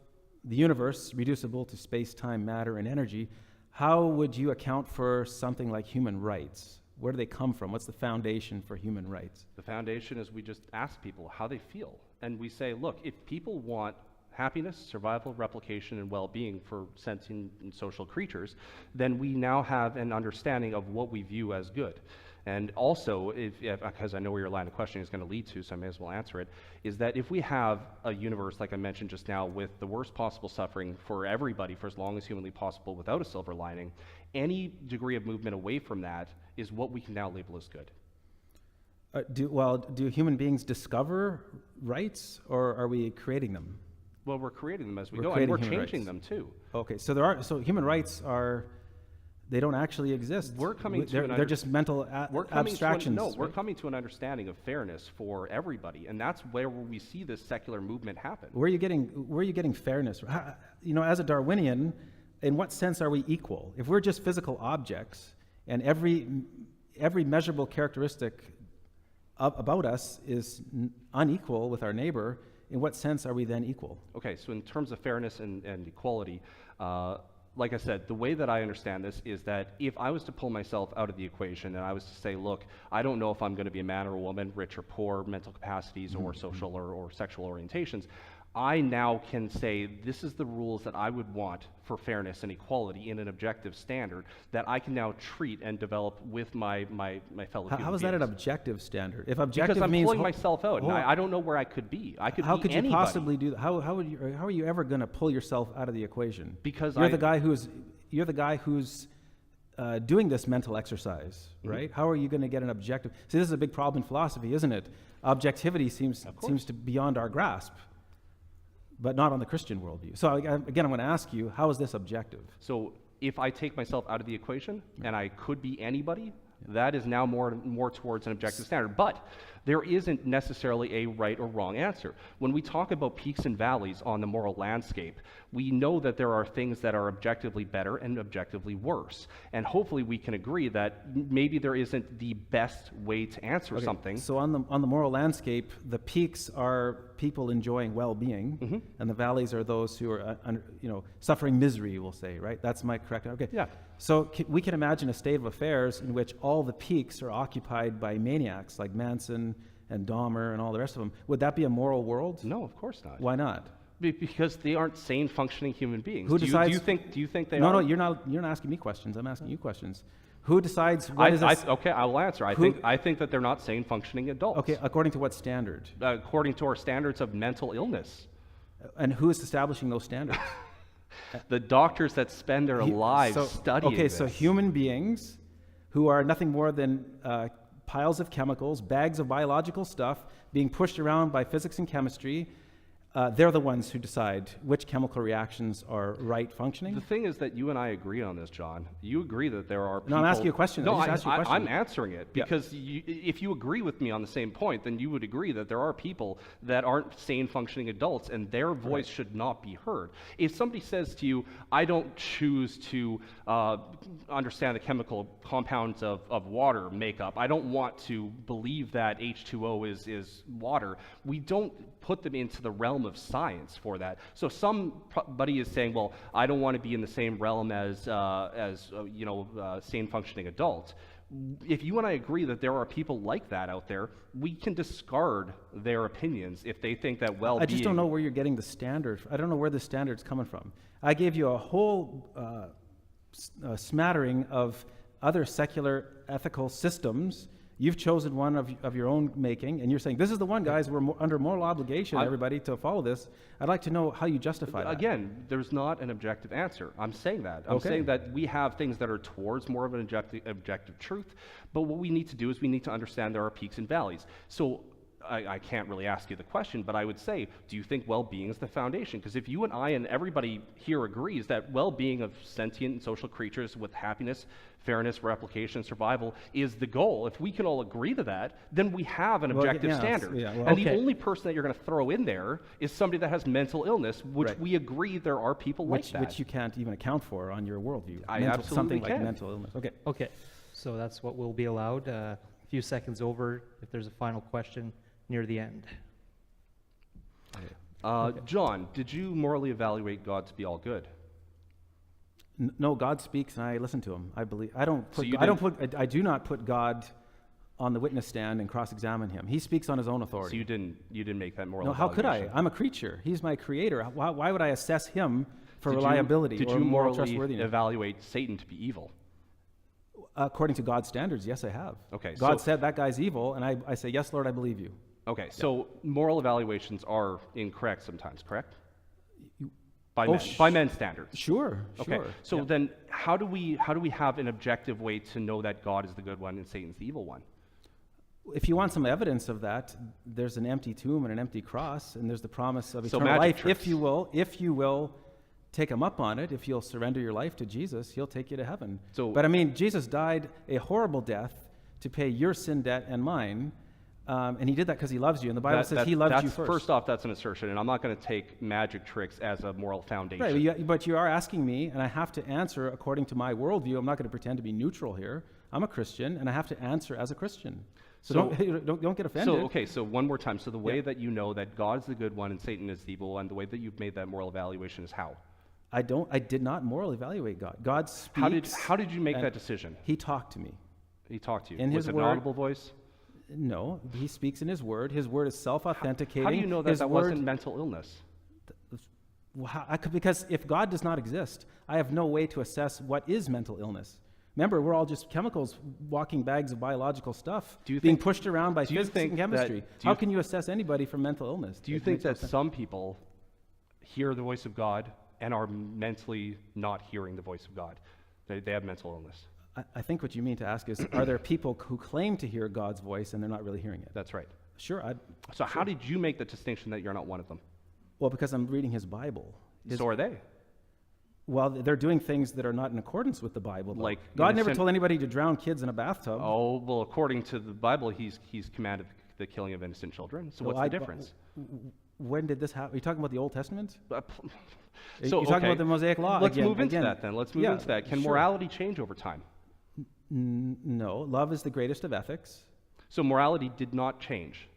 the universe, reducible to space, time, matter, and energy, how would you account for something like human rights? Where do they come from? What's the foundation for human rights? The foundation is we just ask people how they feel. And we say, look, if people want happiness, survival, replication, and well-being for sentient and social creatures, then we now have an understanding of what we view as good. And also, because I know where your line of questioning is going to lead to, so I may as well answer it, is that if we have a universe, like I mentioned just now, with the worst possible suffering for everybody for as long as humanly possible without a silver lining, any degree of movement away from that is what we can now label as good. Do human beings discover rights, or are we creating them? Well, we're creating them as we We're go, and creating we're human changing rights. them too. Okay, so human rights they don't actually exist. We're coming to they're just mental abstractions. We're right? coming to an understanding of fairness for everybody, and that's where we see this secular movement happen. Where are you getting fairness? As a Darwinian, in what sense are we equal? If we're just physical objects, and every measurable characteristic about us is unequal with our neighbor, in what sense are we then equal? Okay, so in terms of fairness and equality, like I said, the way that I understand this is that if I was to pull myself out of the equation and I was to say, look, I don't know if I'm going to be a man or a woman, rich or poor, mental capacities or social or sexual orientations, I now can say this is the rules that I would want for fairness and equality in an objective standard that I can now treat and develop with my fellow human How is that an beings. objective standard? If objective Because I'm means pulling myself out, and hold on. I don't know where I could be. I could How be could you anybody. possibly do that? How are you ever going to pull yourself out of the equation? Because you're the guy who's doing this mental exercise, right? How are you going to get an objective? See, this is a big problem in philosophy, isn't it? Objectivity seems to be beyond our grasp, but not on the Christian worldview. So again, I'm going to ask you, how is this objective? So if I take myself out of the equation and I could be anybody, that is now more towards an objective standard. But there isn't necessarily a right or wrong answer. When we talk about peaks and valleys on the moral landscape, we know that there are things that are objectively better and objectively worse. And hopefully we can agree that maybe there isn't the best way to answer something. So on the moral landscape, the peaks are people enjoying well-being, and the valleys are those who are suffering misery, we'll say, right? That's my correct? Okay. Yeah. So we can imagine a state of affairs in which all the peaks are occupied by maniacs like Manson and Dahmer and all the rest of them. Would that be a moral world? No, of course not. Why not? Because they aren't sane, functioning human beings. Who Do decides? you think they are? No, you're not asking me questions. I'm asking you questions. Who decides what is this? Okay, I will answer. I think that they're not sane, functioning adults. Okay, according to what standard? According to our standards of mental illness. And who is establishing those standards? The doctors that spend their lives studying Okay, this. so human beings who are nothing more than piles of chemicals, bags of biological stuff being pushed around by physics and chemistry, they're the ones who decide which chemical reactions are right functioning. The thing is that you and I agree on this, John. You agree that there are people... No, I'm asking you a question. No, I just asked you a question. I'm answering it Yeah. because if you agree with me on the same point, then you would agree that there are people that aren't sane, functioning adults, and their voice should not be heard. If somebody says to you, I don't choose to understand the chemical compounds of water makeup, I don't want to believe that H2O is water, we don't put them into the realm of science for that. So somebody is saying, well, I don't want to be in the same realm as sane functioning adults. If you and I agree that there are people like that out there, we can discard their opinions if they think that well-being... I just don't know where you're getting the standard. I don't know where the standard's coming from. I gave you a whole smattering of other secular ethical systems You've chosen one of your own making, and you're saying, this is the one, guys, we're under moral obligation, everybody, to follow this. I'd like to know how you justify that. Again, there's not an objective answer. I'm saying that. I'm saying that we have things that are towards more of an objective truth, but what we need to do is we need to understand there are peaks and valleys. So I can't really ask you the question, but I would say, do you think well-being is the foundation? Because if you and I and everybody here agrees that well-being of sentient and social creatures with happiness, fairness, replication, survival is the goal, if we can all agree to that, then we have an objective standard. And the only person that you're going to throw in there is somebody that has mental illness, which we agree there are people like that. Which you can't even account for on your worldview. Absolutely something can. Like mental illness. Okay, so that's what will be allowed. A few seconds over if there's a final question near the end. John, did you morally evaluate God to be all good? No, God speaks and I listen to him. I believe I do not put God on the witness stand and cross-examine him. He speaks on his own authority. So you didn't make that moral No, how evaluation. could I? I'm a creature. He's my creator. Why would I assess him for reliability Did or you moral morally trustworthiness? evaluate Satan to be evil? According to God's standards, yes, I have. Okay, God so- said that guy's evil, and I say, yes, Lord, I believe you. Okay, so moral evaluations are incorrect sometimes, correct? By men's standards. Sure. Okay. So then, how do we have an objective way to know that God is the good one and Satan's the evil one? If you want some evidence of that, there's an empty tomb and an empty cross, and there's the promise of So eternal magic life. tricks. If you will take him up on it, if you'll surrender your life to Jesus, he'll take you to heaven. So- Jesus died a horrible death to pay your sin debt and mine. And he did that because he loves you. And the Bible says he loved you first. First off, that's an assertion, and I'm not going to take magic tricks as a moral foundation. Right, but you are asking me, and I have to answer according to my worldview. I'm not going to pretend to be neutral here. I'm a Christian, and I have to answer as a Christian. So don't get offended. So one more time. So the way that you know that God is the good one and Satan is the evil one, the way that you've made that moral evaluation is how? I did not morally evaluate God. God speaks. How did you make that decision? He talked to me. He talked to you. In Was his it word. an audible voice? No, he speaks in his word. His word is self-authenticating. How do you know that that wasn't mental illness? Because if God does not exist, I have no way to assess what is mental illness. Remember, we're all just chemicals, walking bags of biological stuff, being pushed around by physics and chemistry. How can you assess anybody for mental illness? Do you think that some people hear the voice of God and are mentally not hearing the voice of God? They have mental illness. I think what you mean to ask is, are there people who claim to hear God's voice and they're not really hearing it? That's right. Sure. So how did you make the distinction that you're not one of them? Well, because I'm reading his Bible. So are they. Well, they're doing things that are not in accordance with the Bible. Though. Like God never told anybody to drown kids in a bathtub. Oh, well, according to the Bible, he's commanded the killing of innocent children. So what's the difference? When did this happen? Are you talking about the Old Testament? You're talking about the Mosaic Law Let's again. move into that then. Let's move into that. Can morality change over time? No. Love is the greatest of ethics. So morality did not change.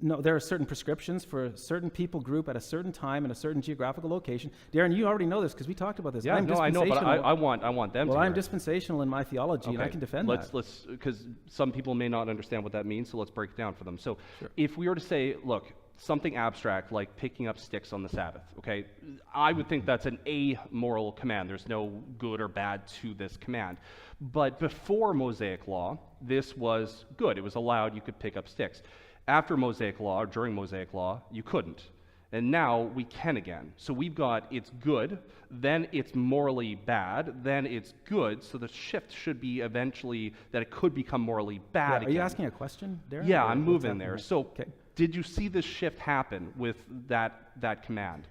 No, there are certain prescriptions for a certain people group at a certain time in a certain geographical location. Darren, you already know this because we talked about this. Yeah, I know, but I want them to. Well, I'm dispensational in my theology, and I can defend that. Let's because some people may not understand what that means, so let's break it down for them. So if we were to say, look, something abstract like picking up sticks on the Sabbath, okay, I would think that's an amoral command. There's no good or bad to this command. But before Mosaic law, this was good. It was allowed. You could pick up sticks. After Mosaic law, or during Mosaic law, you couldn't. And now we can again. So we've got it's good, then it's morally bad, then it's good. So the shift should be eventually that it could become morally bad again. Are you asking a question, Darren? Yeah, I'm moving there. So did you see this shift happen with that command?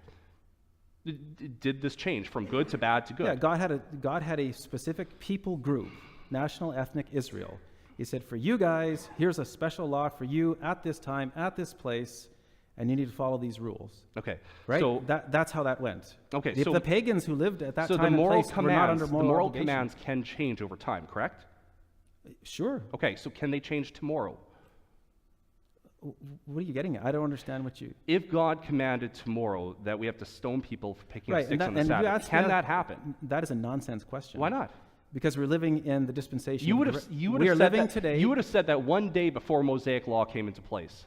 Did this change from good to bad to good? Yeah, God had a specific people group, national ethnic Israel. He said, for you guys, here's a special law for you at this time, at this place, and you need to follow these rules. Okay. Right? So that's how that went. Okay. If the pagans who lived at that time and place were not under moral the moral obligation. commands can change over time, correct? Sure. Okay, so can they change tomorrow? What are you getting at? I don't understand what you... If God commanded tomorrow that we have to stone people for picking up sticks on the Sabbath, can that happen? That is a nonsense question. Why not? Because we're living in the dispensation. You would have said that one day before Mosaic law came into place.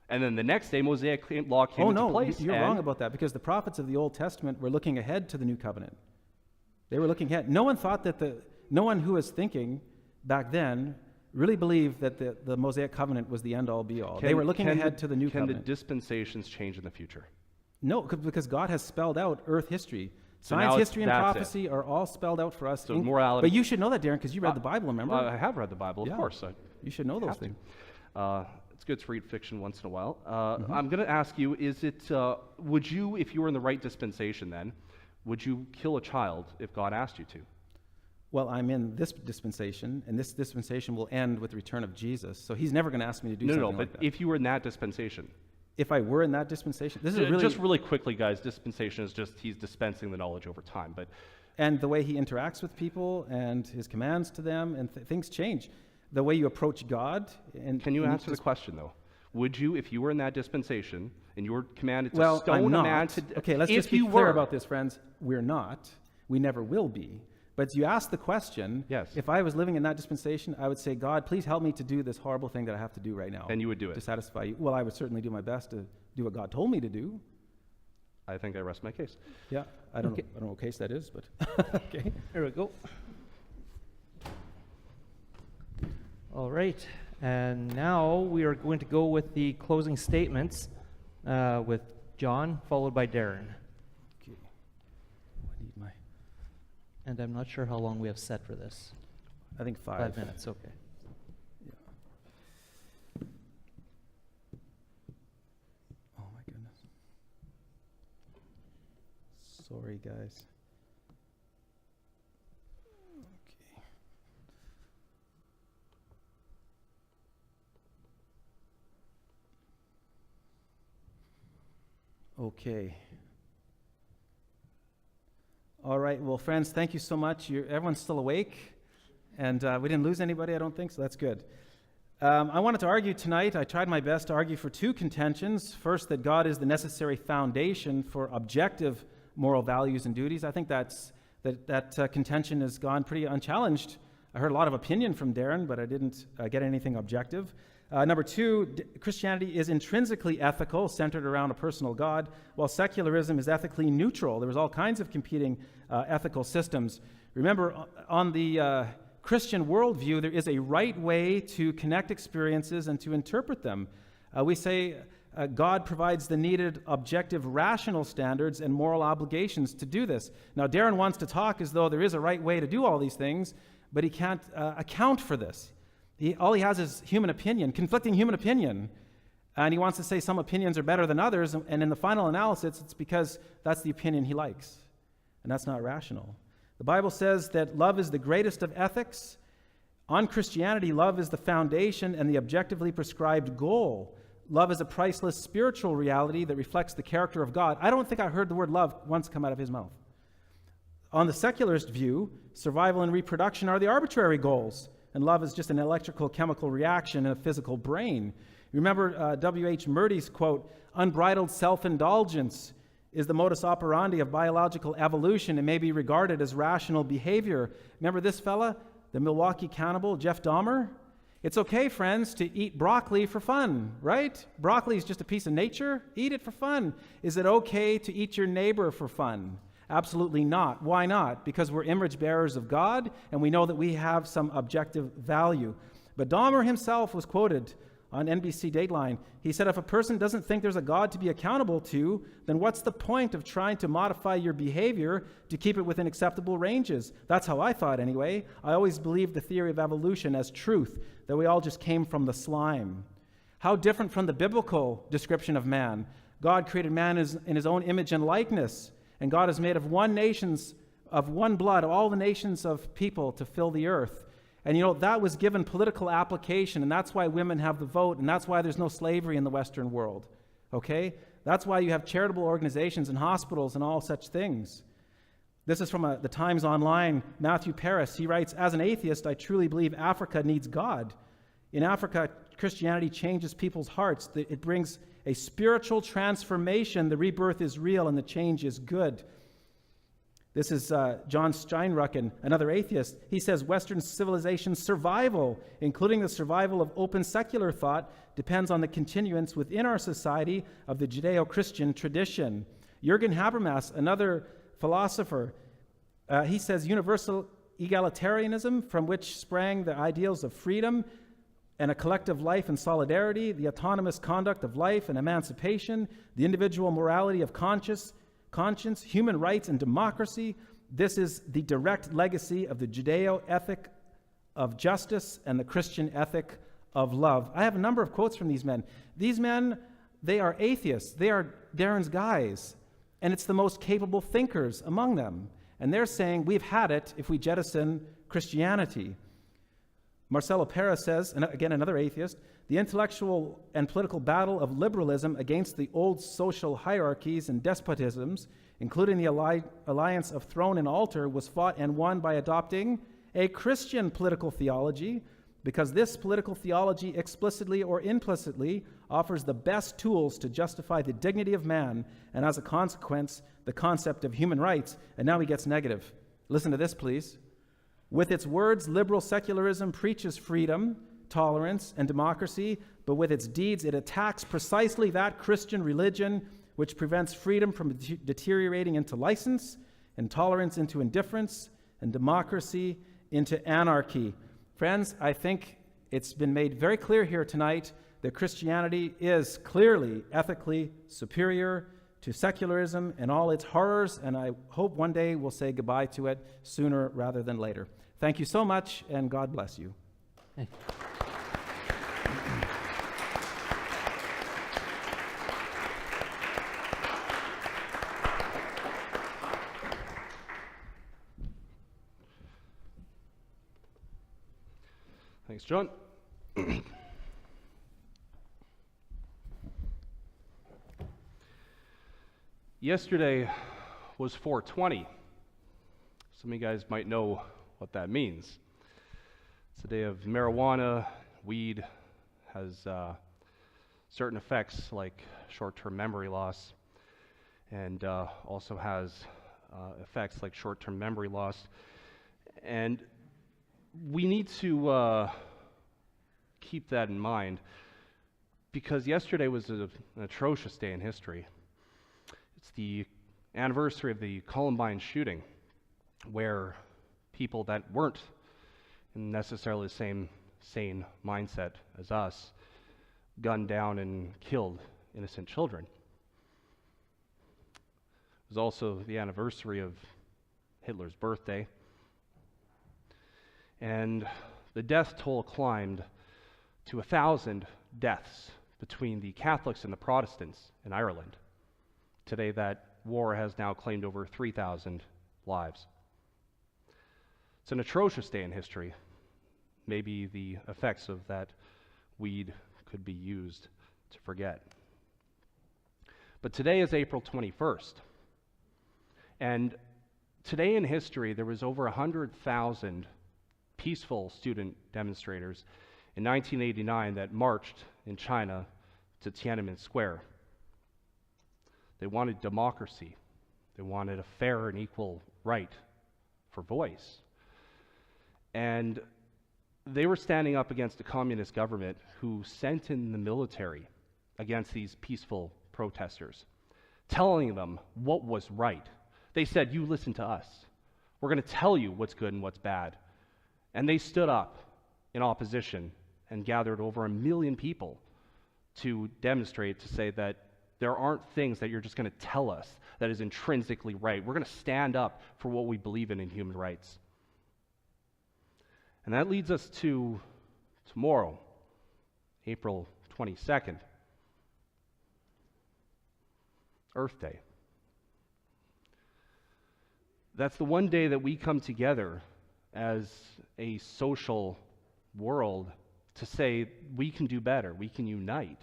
And then the next day, Mosaic law came into place. You're wrong about that, because the prophets of the Old Testament were looking ahead to the New Covenant. They were looking ahead. No one thought that no one who was thinking back then really believe that the Mosaic covenant was the end-all, be-all. They were looking ahead to the new Can covenant. the dispensations change in the future? No, because God has spelled out earth history. So Science, now history, and that's it. prophecy are all spelled out for us. So morality- But you should know that, Darren, because you read the Bible, remember? I have read the Bible, of Yeah. course. You should know those have to. things. It's good to read fiction once in a while. I'm going to ask you, would you, if you were in the right dispensation then, would you kill a child if God asked you to? Well, I'm in this dispensation, and this dispensation will end with the return of Jesus. So he's never going to ask me to do something No, like but that. if you were in that dispensation. If I were in that dispensation, this is really... Just really quickly, guys, dispensation is just he's dispensing the knowledge over time. But And the way he interacts with people and his commands to them, and things change. The way you approach God. And can you answer the question, though? Would you, if you were in that dispensation and you were commanded to Well, stone I'm a not. man to... Okay, let's if just be you clear were, about this, friends. We're not. We never will be. But you asked the question, Yes. if I was living in that dispensation, I would say, God, please help me to do this horrible thing that I have to do right now. Then you would do it. To satisfy you. Well, I would certainly do my best to do what God told me to do. I think I rest my case. Yeah, I don't know what case that is, but okay. Here we go. All right, and now we are going to go with the closing statements with John, followed by Darren. Okay. I need my... And I'm not sure how long we have set for this. I think 5. 5 minutes, okay. Yeah. Oh my goodness. Sorry, guys. Okay. All right. Well, friends, thank you so much. Everyone's still awake, and we didn't lose anybody, I don't think, so that's good. I wanted to argue tonight. I tried my best to argue for 2 contentions. First, that God is the necessary foundation for objective moral values and duties. I think that contention has gone pretty unchallenged. I heard a lot of opinion from Darren, but I didn't get anything objective. Number 2, Christianity is intrinsically ethical, centered around a personal God, while secularism is ethically neutral. There was all kinds of competing ethical systems. Remember, on the Christian worldview, there is a right way to connect experiences and to interpret them. We say God provides the needed objective rational standards and moral obligations to do this. Now, Darren wants to talk as though there is a right way to do all these things, but he can't account for this. All he has is human opinion, conflicting human opinion. And he wants to say some opinions are better than others, and in the final analysis, it's because that's the opinion he likes. And that's not rational. The Bible says that love is the greatest of ethics. On Christianity, love is the foundation and the objectively prescribed goal. Love is a priceless spiritual reality that reflects the character of God. I don't think I heard the word love once come out of his mouth. On the secularist view, survival and reproduction are the arbitrary goals. And love is just an electrical chemical reaction in a physical brain. Remember W.H. Murdy's quote, "Unbridled self-indulgence is the modus operandi of biological evolution and may be regarded as rational behavior." Remember this fella, the Milwaukee cannibal, Jeff Dahmer? It's okay, friends, to eat broccoli for fun, right? Broccoli is just a piece of nature. Eat it for fun. Is it okay to eat your neighbor for fun? Absolutely not. Why not? Because we're image bearers of God, and we know that we have some objective value. But Dahmer himself was quoted on NBC Dateline. He said, if a person doesn't think there's a God to be accountable to, then what's the point of trying to modify your behavior to keep it within acceptable ranges? That's how I thought anyway. I always believed the theory of evolution as truth, that we all just came from the slime. How different from the biblical description of man. God created man in his own image and likeness. And God is made of one blood, all the nations of people to fill the earth. And that was given political application, and that's why women have the vote, and that's why there's no slavery in the Western world. Okay? That's why you have charitable organizations and hospitals and all such things. This is from the Times Online, Matthew Paris. He writes, as an atheist, I truly believe Africa needs God. In Africa, Christianity changes people's hearts. It brings a spiritual transformation. The rebirth is real and the change is good. This is John Steinrucken, another atheist. He says Western civilization's survival, including the survival of open secular thought, depends on the continuance within our society of the Judeo-Christian tradition. Jürgen Habermas, another philosopher, he says universal egalitarianism, from which sprang the ideals of freedom, and a collective life in solidarity, the autonomous conduct of life and emancipation, the individual morality of conscience, human rights, and democracy. This is the direct legacy of the Judeo-ethic of justice and the Christian ethic of love. I have a number of quotes from these men. These men, they are atheists. They are Darren's guys, and it's the most capable thinkers among them. And they're saying, we've had it if we jettison Christianity. Marcelo Pera says, and again another atheist, the intellectual and political battle of liberalism against the old social hierarchies and despotisms, including the alliance of throne and altar, was fought and won by adopting a Christian political theology, because this political theology explicitly or implicitly offers the best tools to justify the dignity of man, and as a consequence, the concept of human rights. And now he gets negative. Listen to this, please. With its words, liberal secularism preaches freedom, tolerance, and democracy, but with its deeds, it attacks precisely that Christian religion which prevents freedom from deteriorating into license, and tolerance into indifference, and democracy into anarchy. Friends, I think it's been made very clear here tonight that Christianity is clearly ethically superior to secularism and all its horrors, and I hope one day we'll say goodbye to it sooner rather than later. Thank you so much, and God bless you. Hey. Thanks, John. Yesterday was 420. Some of you guys might know what that means. It's a day of marijuana. Weed has certain effects like short-term memory loss, and also has effects like short-term memory loss. And we need to keep that in mind, because yesterday was an atrocious day in history. It's the anniversary of the Columbine shooting, where people that weren't in necessarily the same sane mindset as us gunned down and killed innocent children. It was also the anniversary of Hitler's birthday, and the death toll climbed to 1,000 deaths between the Catholics and the Protestants in Ireland. Today, that war has now claimed over 3,000 lives. It's an atrocious day in history. Maybe the effects of that weed could be used to forget. But today is April 21st. And today in history, there was over 100,000 peaceful student demonstrators in 1989 that marched in China to Tiananmen Square. They wanted democracy. They wanted a fair and equal right for voice. And they were standing up against a communist government who sent in the military against these peaceful protesters, telling them what was right. They said, "You listen to us. We're going to tell you what's good and what's bad." And they stood up in opposition and gathered over 1 million people to demonstrate, to say that there aren't things that you're just going to tell us that is intrinsically right. We're going to stand up for what we believe in human rights. And that leads us to tomorrow, April 22nd, Earth Day. That's the one day that we come together as a social world to say we can do better, we can unite.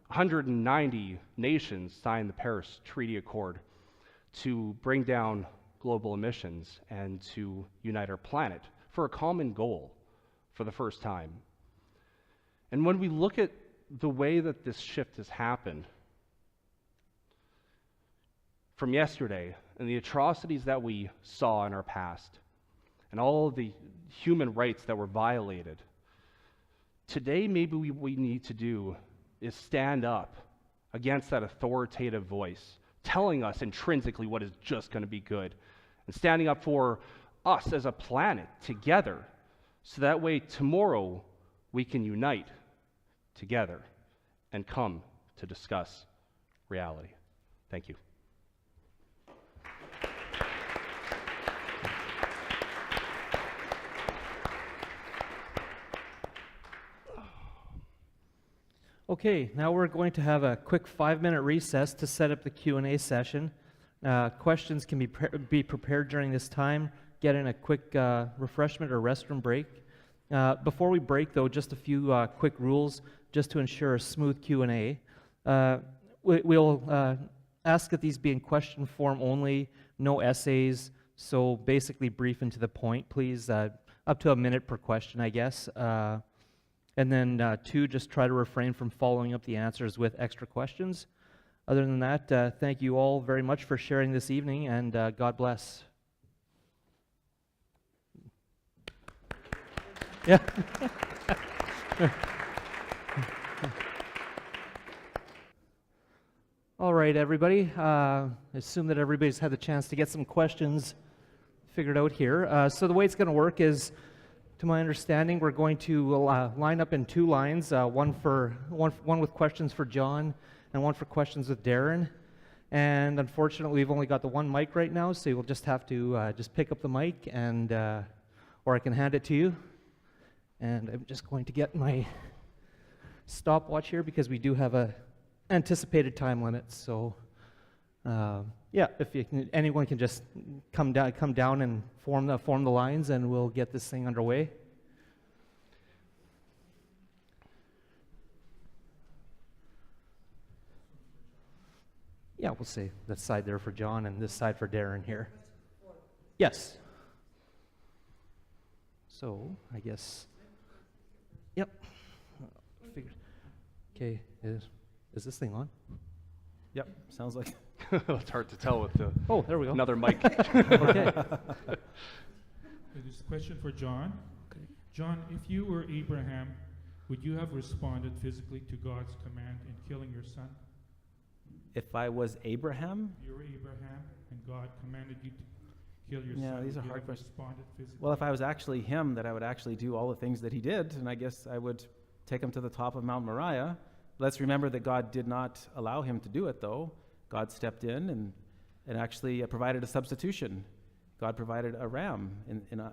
190 nations signed the Paris Treaty Accord to bring down global emissions and to unite our planet for a common goal for the first time. And when we look at the way that this shift has happened from yesterday and the atrocities that we saw in our past and all of the human rights that were violated, today maybe we need to do is stand up against that authoritative voice telling us intrinsically what is just going to be good, and standing up for us as a planet together, so that way tomorrow we can unite together and come to discuss reality. Thank you. Okay, now we're going to have a quick 5-minute recess to set up the Q&A session. Questions can be prepared during this time. Get in a quick refreshment or restroom break. Before we break, though, just a few quick rules just to ensure a smooth Q&A. We'll ask that these be in question form only, no essays, so basically brief and to the point, please. Up to a minute per question, I guess. And then 2, just try to refrain from following up the answers with extra questions. Other than that, thank you all very much for sharing this evening, and God bless. Yeah. All right, everybody. I assume that everybody's had the chance to get some questions figured out here. So the way it's going to work is, to my understanding, we're going to line up in 2 lines, one with questions for John and one for questions with Darren. And unfortunately, we've only got the one mic right now, so you'll just have to just pick up the mic, and or I can hand it to you. And I'm just going to get my stopwatch here because we do have a anticipated time limit. So yeah, if you can, anyone can just come down and form the lines, and we'll get this thing underway. Yeah, we'll say that side there for John and this side for Darren here. Yes. So I guess. Yep. Okay. Is this thing on? Yep, sounds like. It's hard to tell with the there we go. another mic. Okay. This is a question for John. Okay. John, if you were Abraham, would you have responded physically to God's command in killing your son? If I was Abraham? You were Abraham, and God commanded you to kill your son. Yeah, these are Would you hard have questions. responded physically? Well, if I was actually him, that I would actually do all the things that he did, and I guess I would take him to the top of Mount Moriah. Let's remember that God did not allow him to do it, though. God stepped in and actually provided a substitution. God provided a ram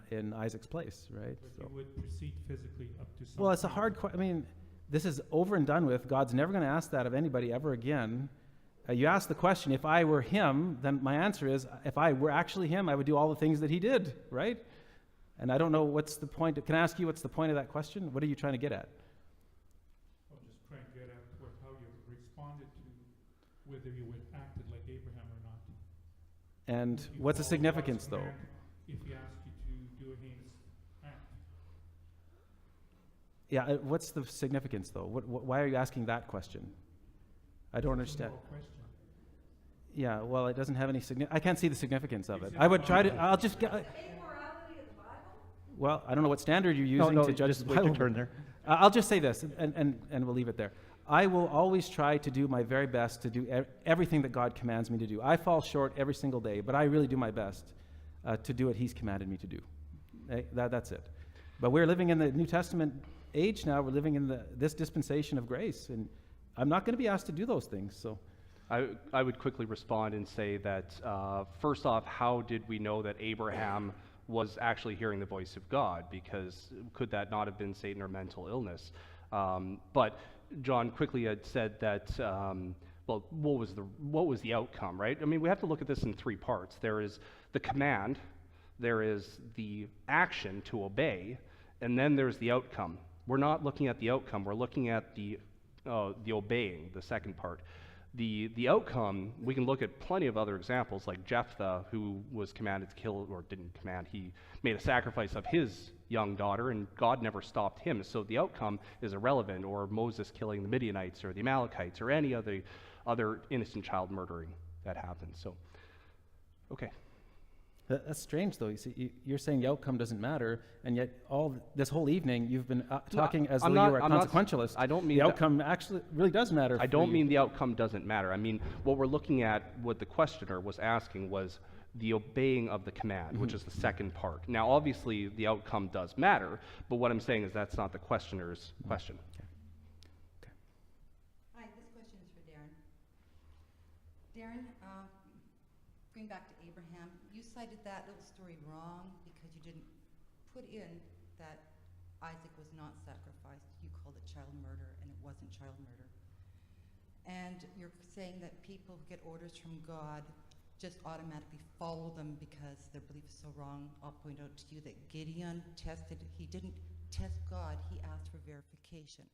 in Isaac's place, right? But you would proceed physically up to something. Well, it's a hard question. I mean, this is over and done with. God's never going to ask that of anybody ever again. You ask the question, if I were him, then my answer is, if I were actually him, I would do all the things that he did, right? And I don't know what's the point. Can I ask you what's the point of that question? What are you trying to get at? I'm just trying to get at how you responded to whether you would acted like Abraham or not. And If you what's the followed significance, God's though? command, if he asked you to do a heinous act. Yeah, what's the significance, though? Why are you asking that question? I don't understand. It's a moral question. Yeah, well, it doesn't have any significance. I can't see the significance of it. It's I would in try the to, Bible. I'll just get, well, I don't know what standard you're using No, to judge just the wait your Bible. turn there. I'll just say this, and we'll leave it there. I will always try to do my very best to do everything that God commands me to do. I fall short every single day, but I really do my best to do what He's commanded me to do. That's it. But we're living in the New Testament age now. We're living in this dispensation of grace, and I'm not going to be asked to do those things. So, I would quickly respond and say that, first off, how did we know that Abraham was actually hearing the voice of God? Because could that not have been Satan or mental illness? But John quickly had said that, well, what was the outcome, right? I mean, we have to look at this in 3 parts. There is the command, there is the action to obey, and then there's the outcome. We're not looking at the outcome, we're looking at the obeying, the second part. The outcome, we can look at plenty of other examples, like Jephthah, who was commanded to kill, or didn't command, he made a sacrifice of his young daughter, and God never stopped him. So the outcome is irrelevant, or Moses killing the Midianites, or the Amalekites, or any other innocent child murdering that happened. So, okay. that's strange, though. You see, you're saying the outcome doesn't matter, and yet this whole evening you've been talking as though you were a consequentialist. I don't mean the outcome actually really does matter. I don't mean the outcome doesn't matter. I mean, what we're looking at, what the questioner was asking was the obeying of the command, which is the second part. Now, obviously, the outcome does matter, but what I'm saying is that's not the questioner's question. Hi, this question is for Darren. Darren, going back to Abraham, you cited that little story wrong because you didn't put in that Isaac was not sacrificed. You called it child murder, and it wasn't child murder. And you're saying that people who get orders from God just automatically follow them because their belief is so wrong. I'll point out to you that Gideon he didn't test God, he asked for verification.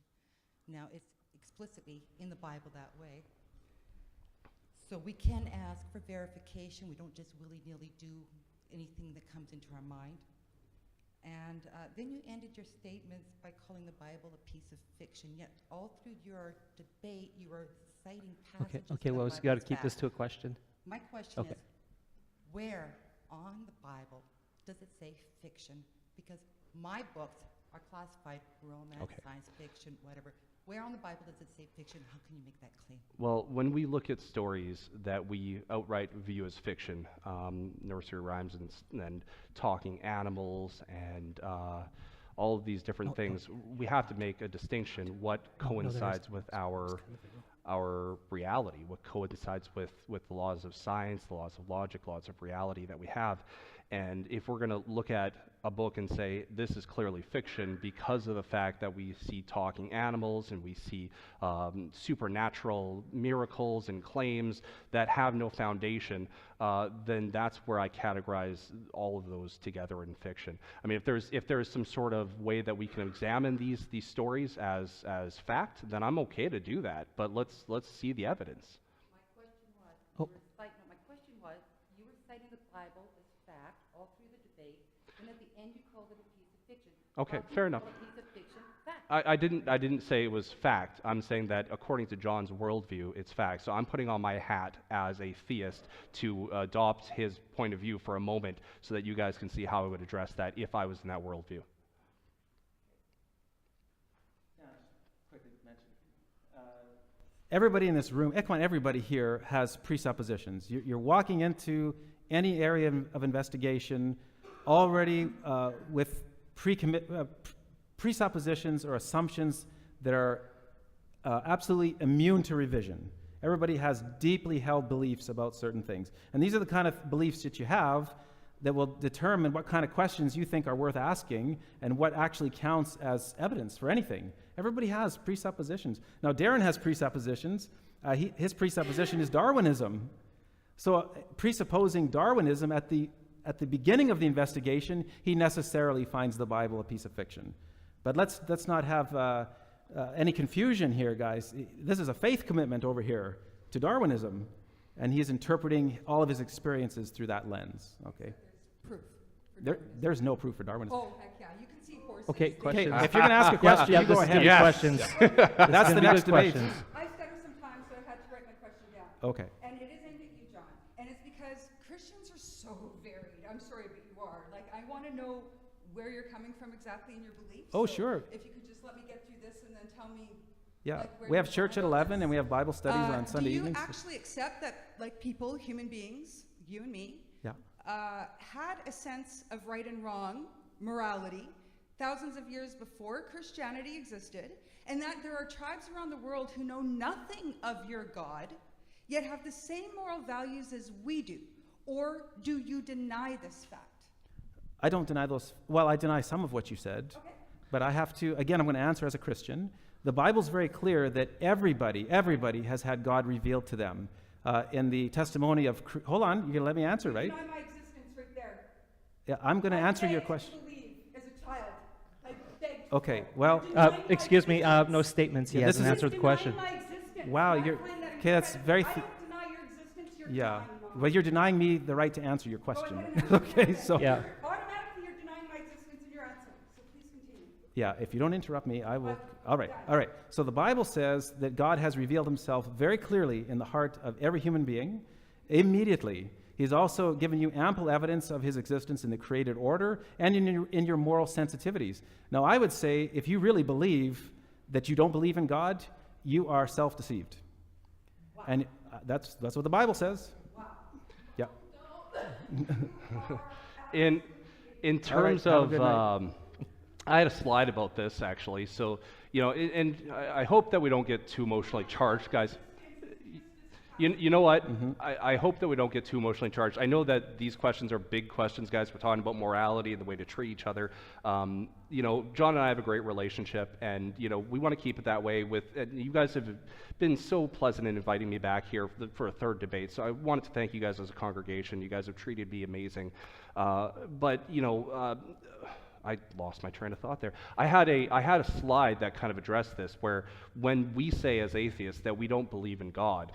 Now, it's explicitly in the Bible that way. So we can ask for verification. We don't just willy-nilly do anything that comes into our mind. And then you ended your statements by calling the Bible a piece of fiction, yet all through your debate you are citing passages Okay, well, that we got to Bible's keep this fact. to a question. My question Okay. is, where on the Bible does it say fiction? Because my books are classified romance, Okay. science fiction, whatever. Where on the Bible does it say fiction? How can you make that claim? Well, when we look at stories that we outright view as fiction, nursery rhymes and talking animals and all of these different things, we have to make a distinction what coincides with our reality, what coincides with the laws of science, the laws of logic, laws of reality that we have. And if we're going to look at a book and say this is clearly fiction because of the fact that we see talking animals and we see supernatural miracles and claims that have no foundation, then that's where I categorize all of those together in fiction. I mean, if there's some sort of way that we can examine these stories as fact, then I'm okay to do that. But let's see the evidence. My question was, Oh. you were citing the Bible as fact all through the debate, and at the end you called it a piece of fiction. Okay, How can fair you enough. call a piece of fiction fact? I didn't say it was fact. I'm saying that according to John's worldview, it's fact. So I'm putting on my hat as a theist to adopt his point of view for a moment so that you guys can see how I would address that if I was in that worldview. Everybody in this room, everybody here has presuppositions. You're walking into any area of investigation already with presuppositions or assumptions that are absolutely immune to revision. Everybody has deeply held beliefs about certain things. And these are the kind of beliefs that you have that will determine what kind of questions you think are worth asking and what actually counts as evidence for anything. Everybody has presuppositions. Now, Darren has presuppositions. His presupposition is Darwinism. So presupposing Darwinism at the beginning of the investigation, he necessarily finds the Bible a piece of fiction. But let's not have any confusion here, guys. This is a faith commitment over here to Darwinism, and he is interpreting all of his experiences through that lens. Okay. Proof. There's no proof for Darwinism. Oh, heck yeah. You can see horses. Okay, they- questions. If you're going to ask a question, yeah, you go this is ahead. gonna be Yes. questions. That's the next debate. Questions. I stutter sometimes, so I had to write my question down. Okay. And it is aimed at you, John. And it's because Christians are so varied. I'm sorry, but you are. Like, I want to know where you're coming from exactly in your beliefs. Oh, So sure. If you could just let me get through this and then tell me. Yeah. like, where We have you church at stand on 11, this. and we have Bible studies on Sunday do you evenings. actually accept that, like, people, human beings, you and me, Yeah. had a sense of right and wrong, morality, thousands of years before Christianity existed, and that there are tribes around the world who know nothing of your God, yet have the same moral values as we do? Or do you deny this fact? I don't deny those. Well, I deny some of what you said. Okay. But I have to, again, I'm going to answer as a Christian. The Bible's very clear that everybody has had God revealed to them. In the testimony of, hold on, you're going to let me answer, right? Deny my existence right there. Yeah, I'm going to answer your I question. begged to believe as a child. I begged. Okay, well, Excuse me, no statements. He Yeah, this hasn't is- answered the question. Denying my existence. Wow, And I you're- find that okay, that's incredible. very I th- don't deny your existence. You're yeah. denying mine. Well, you're denying me the right to answer your Go question. ahead and answer Okay, it. so, Yeah. Automatically, you're denying my existence and your answer. So please continue. yeah, if you don't interrupt me, I will. All right. So the Bible says that God has revealed himself very clearly in the heart of every human being immediately. He's also given you ample evidence of his existence in the created order and in your moral sensitivities. Now, I would say if you really believe that you don't believe in God, you are self-deceived. Wow. And that's what the Bible says. Wow. Yeah. In terms have a of, good night. I had a slide about this actually. So, and I hope that we don't get too emotionally charged, guys. You know what? I hope that we don't get too emotionally charged. I know that these questions are big questions, guys. We're talking about morality and the way to treat each other. John and I have a great relationship, and we want to keep it that way. And you guys have been so pleasant in inviting me back here for a third debate. So I wanted to thank you guys as a congregation. You guys have treated me amazing. But I lost my train of thought there. I had a slide that kind of addressed this, where when we say as atheists that we don't believe in God,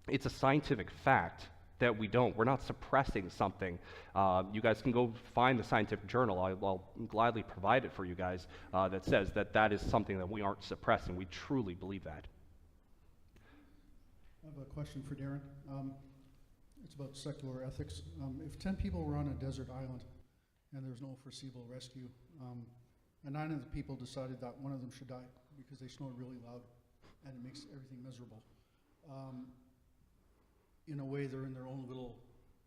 it's a scientific fact that we don't. We're not suppressing something. You guys can go find the scientific journal. I'll gladly provide it for you guys that says that is something that we aren't suppressing. We truly believe that. I have a question for Darren. It's about secular ethics. If 10 people were on a desert island and there was no foreseeable rescue, and 9 of the people decided that one of them should die because they snore really loud and it makes everything miserable. In a way, they're in their own little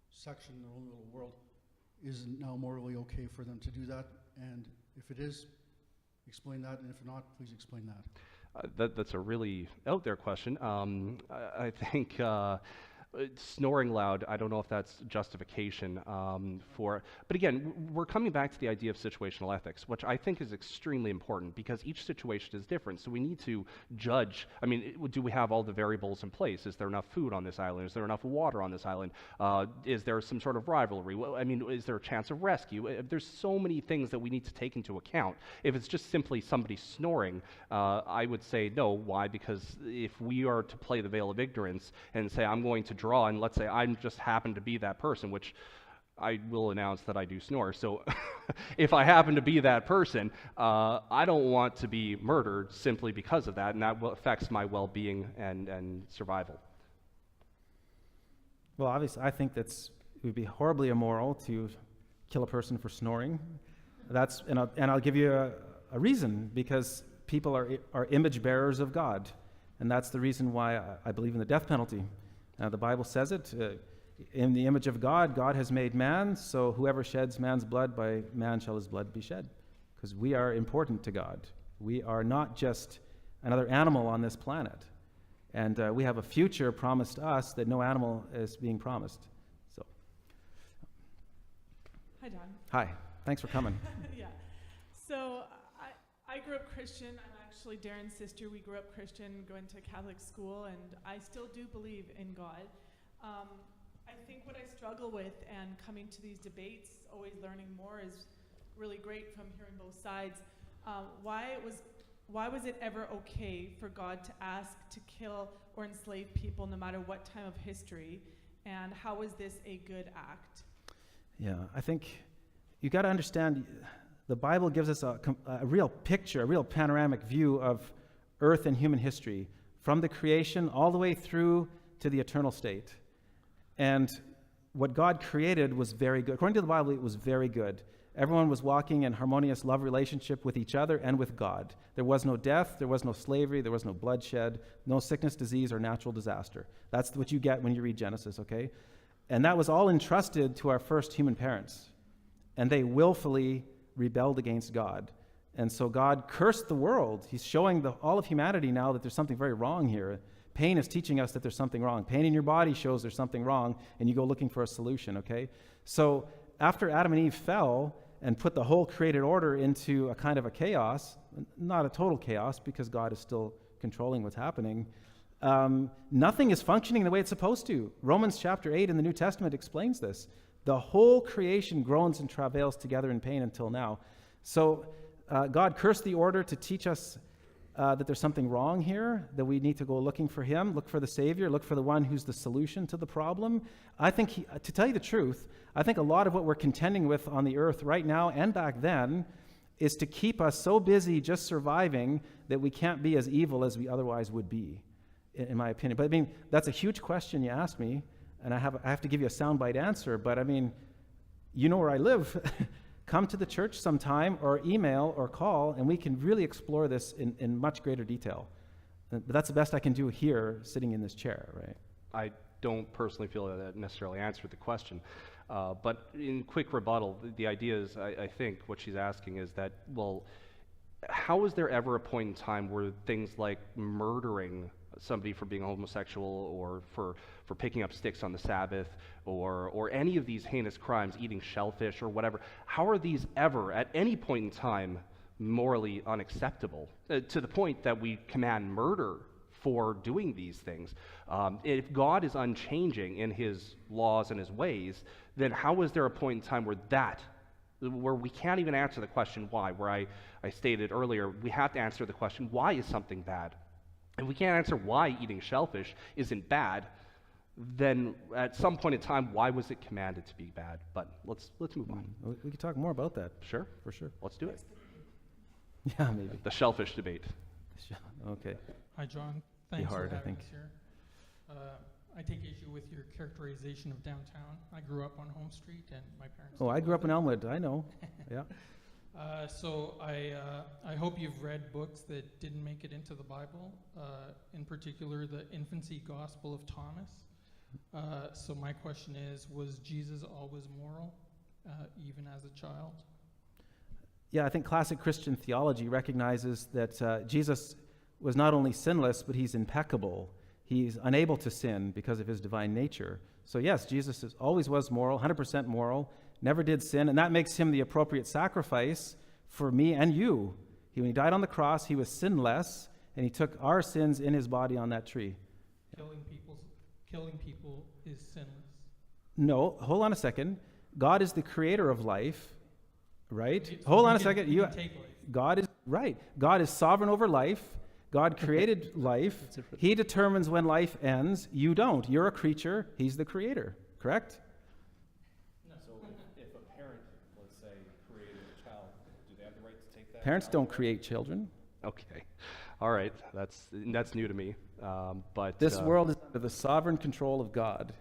section, their own little world. Is it now morally okay for them to do that? And if it is, explain that, and if not, please explain that. That's a really out there question. I think snoring loud, I don't know if that's justification but again, we're coming back to the idea of situational ethics, which I think is extremely important because each situation is different. So we need to judge. I mean, do we have all the variables in place? Is there enough food on this island? Is there enough water on this island? Is there some sort of rivalry? I mean, is there a chance of rescue? There's so many things that we need to take into account. If it's just simply somebody snoring, I would say no. Why? Because if we are to play the veil of ignorance and say, I'm going to draw, and let's say I just happen to be that person, which I will announce that I do snore. So if I happen to be that person, I don't want to be murdered simply because of that, and that affects my well-being and survival. Well, obviously, I think it would be horribly immoral to kill a person for snoring. And I'll give you a reason, because people are image bearers of God, and that's the reason why I believe in the death penalty. The Bible says it, in the image of God, God has made man, so whoever sheds man's blood, by man shall his blood be shed. Because we are important to God. We are not just another animal on this planet. And we have a future promised us that no animal is being promised. So. Hi, Don. Hi. Thanks for coming. Yeah. So I grew up Christian. I'm actually Darren's sister. We grew up Christian, going to Catholic school, and I still do believe in God. I think what I struggle with, and coming to these debates, always learning more, is really great from hearing both sides. Why was it ever okay for God to ask to kill or enslave people no matter what time of history? And how is this a good act? Yeah, I think you got to understand, the Bible gives us a real picture, a real panoramic view of earth and human history, from the creation all the way through to the eternal state. And what God created was very good. According to the Bible, it was very good. Everyone was walking in harmonious love relationship with each other and with God. There was no death, there was no slavery, there was no bloodshed, no sickness, disease, or natural disaster. That's what you get when you read Genesis, okay? And that was all entrusted to our first human parents. And they willfully rebelled against God. And so God cursed the world. He's showing all of humanity now that there's something very wrong here. Pain is teaching us that there's something wrong. Pain in your body shows there's something wrong, and you go looking for a solution, okay? So after Adam and Eve fell and put the whole created order into a kind of a chaos, not a total chaos because God is still controlling what's happening, nothing is functioning the way it's supposed to. Romans chapter 8 in the New Testament explains this. The whole creation groans and travails together in pain until now. So God cursed the order to teach us that there's something wrong here, that we need to go looking for him, look for the Savior, look for the one who's the solution to the problem. I think, to tell you the truth, I think a lot of what we're contending with on the earth right now and back then is to keep us so busy just surviving that we can't be as evil as we otherwise would be, in my opinion. But I mean, that's a huge question you asked me, and I have to give you a soundbite answer, but I mean, you know where I live. Come to the church sometime, or email or call, and we can really explore this in much greater detail. But that's the best I can do here, sitting in this chair, right? I don't personally feel that necessarily answered the question. But in quick rebuttal, the idea is, I think what she's asking is that, well, how is there ever a point in time where things like murdering somebody for being homosexual or for picking up sticks on the Sabbath or any of these heinous crimes, eating shellfish or whatever, how are these ever at any point in time morally unacceptable to the point that we command murder for doing these things? If God is unchanging in his laws and his ways, then how is there a point in time where we can't even answer the question why, where I stated earlier, we have to answer the question, why is something bad? If we can't answer why eating shellfish isn't bad, then at some point in time, why was it commanded to be bad? But let's move on. We could talk more about that. Sure. For sure. Let's do it. Yeah, maybe. The shellfish debate. Okay. Hi, John. Thanks hard, for I having think. us here. I take issue with your characterization of downtown. I grew up on Home Street, and my parents. Oh, I still grew live up in there. Elmwood. I know. Yeah. So I hope you've read books that didn't make it into the Bible, in particular the Infancy Gospel of Thomas. So my question is, was Jesus always moral, even as a child? Yeah, I think classic Christian theology recognizes that Jesus was not only sinless, but he's impeccable. He's unable to sin because of his divine nature. So yes, Jesus always was moral, 100% moral, never did sin, and that makes him the appropriate sacrifice for me and you. When he died on the cross, he was sinless, and he took our sins in his body on that tree. Killing people is sinless. No, hold on a second. God is the creator of life, right? Hold on a second. You can take life. God is right. God is sovereign over life. God created life. He determines when life ends. You don't. You're a creature. He's the creator. Correct? No. So if a parent, let's say, created a child, do they have the right to take that? Parents don't create children. Okay. All right. That's new to me. But This world is under the sovereign control of God.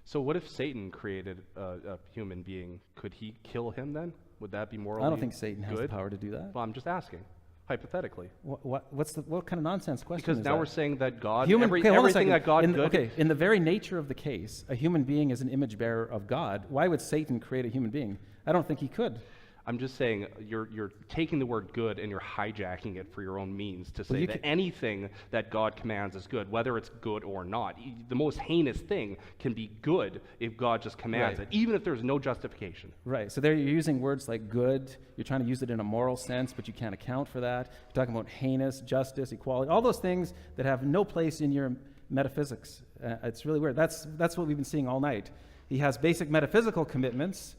So what if Satan created a human being? Could he kill him then? Would that be morally I don't think Satan has the good? power to do that. Well, I'm just asking, hypothetically. What kind of nonsense question Because is now that? we're saying that God, Okay, hold on a everything second. that God good. Okay, in the very nature of the case, a human being is an image bearer of God. Why would Satan create a human being? I don't think he could. I'm just saying you're taking the word good and you're hijacking it for your own means to say you that anything that God commands is good, whether it's good or not. The most heinous thing can be good if God just commands Right. it, even if there's no justification. Right, so there you're using words like good, you're trying to use it in a moral sense, but you can't account for that. You're talking about heinous, justice, equality, all those things that have no place in your metaphysics. It's really weird. That's what we've been seeing all night. He has basic metaphysical commitments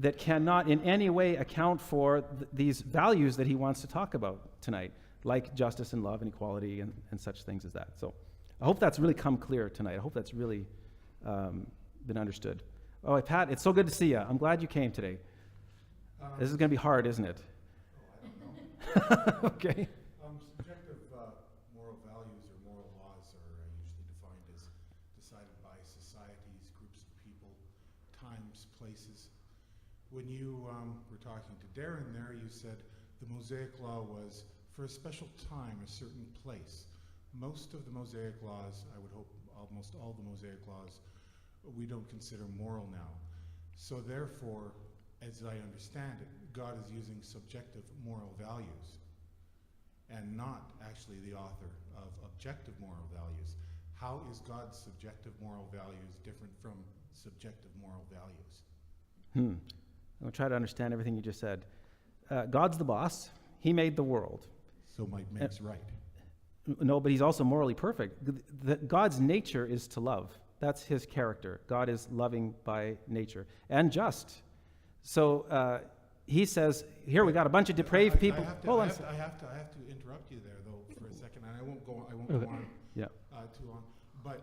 that cannot in any way account for these values that he wants to talk about tonight, like justice and love and equality and such things as that. So I hope that's really come clear tonight. I hope that's really been understood. Oh, Pat, it's so good to see you. I'm glad you came today. This is going to be hard, isn't it? Oh, I don't know. Okay. Subjective moral values or moral laws are usually defined as decided by societies, groups of people, times, places. When you were talking to Darren there, you said the Mosaic Law was for a special time, a certain place. Most of the Mosaic laws, I would hope almost all the Mosaic laws, we don't consider moral now. So therefore, as I understand it, God is using subjective moral values and not actually the author of objective moral values. How is God's subjective moral values different from subjective moral values? I'll try to understand everything you just said. God's the boss. He made the world. So might makes right. No, but he's also morally perfect. God's nature is to love. That's his character. God is loving by nature and just. So he says, here we got a bunch of depraved people. Hold on. I have to interrupt you there though for a second, and I won't go on Yeah. too long. But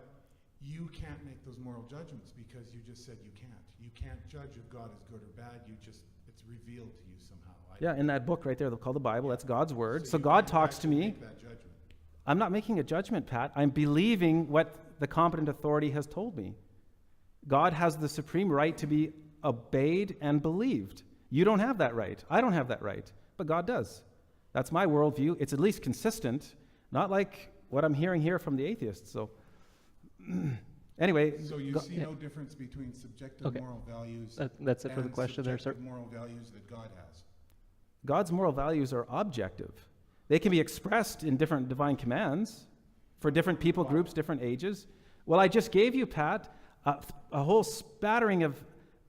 you can't make those moral judgments because you just said you can't. You can't judge if God is good or bad. It's revealed to you somehow. Yeah, in that book right there called the Bible, that's God's word. So you God can't talks to actually me. make that judgment. I'm not making a judgment, Pat. I'm believing what the competent authority has told me. God has the supreme right to be obeyed and believed. You don't have that right. I don't have that right, but God does. That's my worldview. It's at least consistent, not like what I'm hearing here from the atheists. So Anyway, So you see yeah. no difference between subjective Okay. moral values That's it for the and question there, sir. subjective moral values that God has? God's moral values are objective. They can be expressed in different divine commands for different people groups, different ages. Well, I just gave you, Pat, a whole spattering of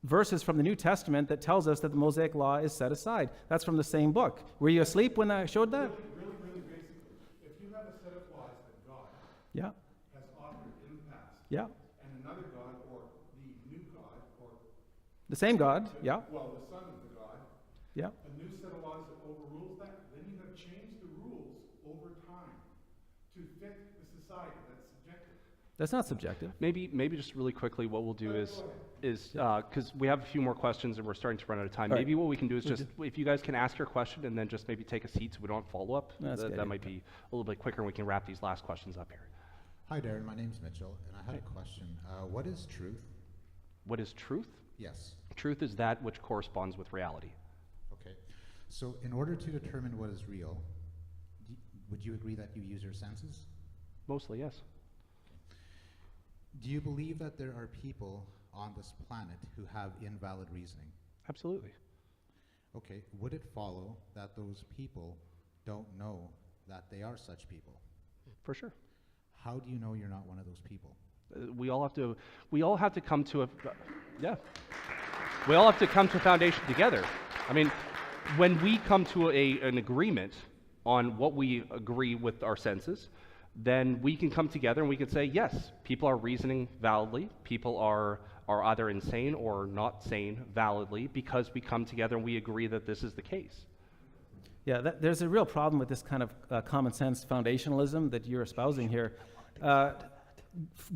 verses from the New Testament that tells us that the Mosaic Law is set aside. That's from the same book. Were you asleep when I showed that? Really basically, if you have a set of laws that God Yeah, has authored in the past, yeah. and another God, or the new God, or The same God, the, yeah, well, the son of the God, yeah. a new set of laws that overrules that, then you have changed the rules over time to fit the society. That's subjective. That's not subjective. Maybe just really quickly, what we'll do is because we have a few more questions and we're starting to run out of time. All right. Maybe what we can do is just, if you guys can ask your question and then just maybe take a seat so we don't follow up. That's good. That might be a little bit quicker and we can wrap these last questions up here. Hi, Darren. My name's Mitchell, and I had a question. What is truth? What is truth? Yes. Truth is that which corresponds with reality. Okay. So, in order to determine what is real, would you agree that you use your senses? Mostly, yes. Do you believe that there are people on this planet who have invalid reasoning? Absolutely. Okay. Would it follow that those people don't know that they are such people? For sure. How do you know you're not one of those people? We all have to come to a, yeah. We all have to come to a foundation together. I mean, when we come to an agreement on what we agree with our senses, then we can come together and we can say, yes, people are reasoning validly. People are either insane or not sane validly because we come together and we agree that this is the case. Yeah, there's a real problem with this kind of common sense foundationalism that you're espousing here.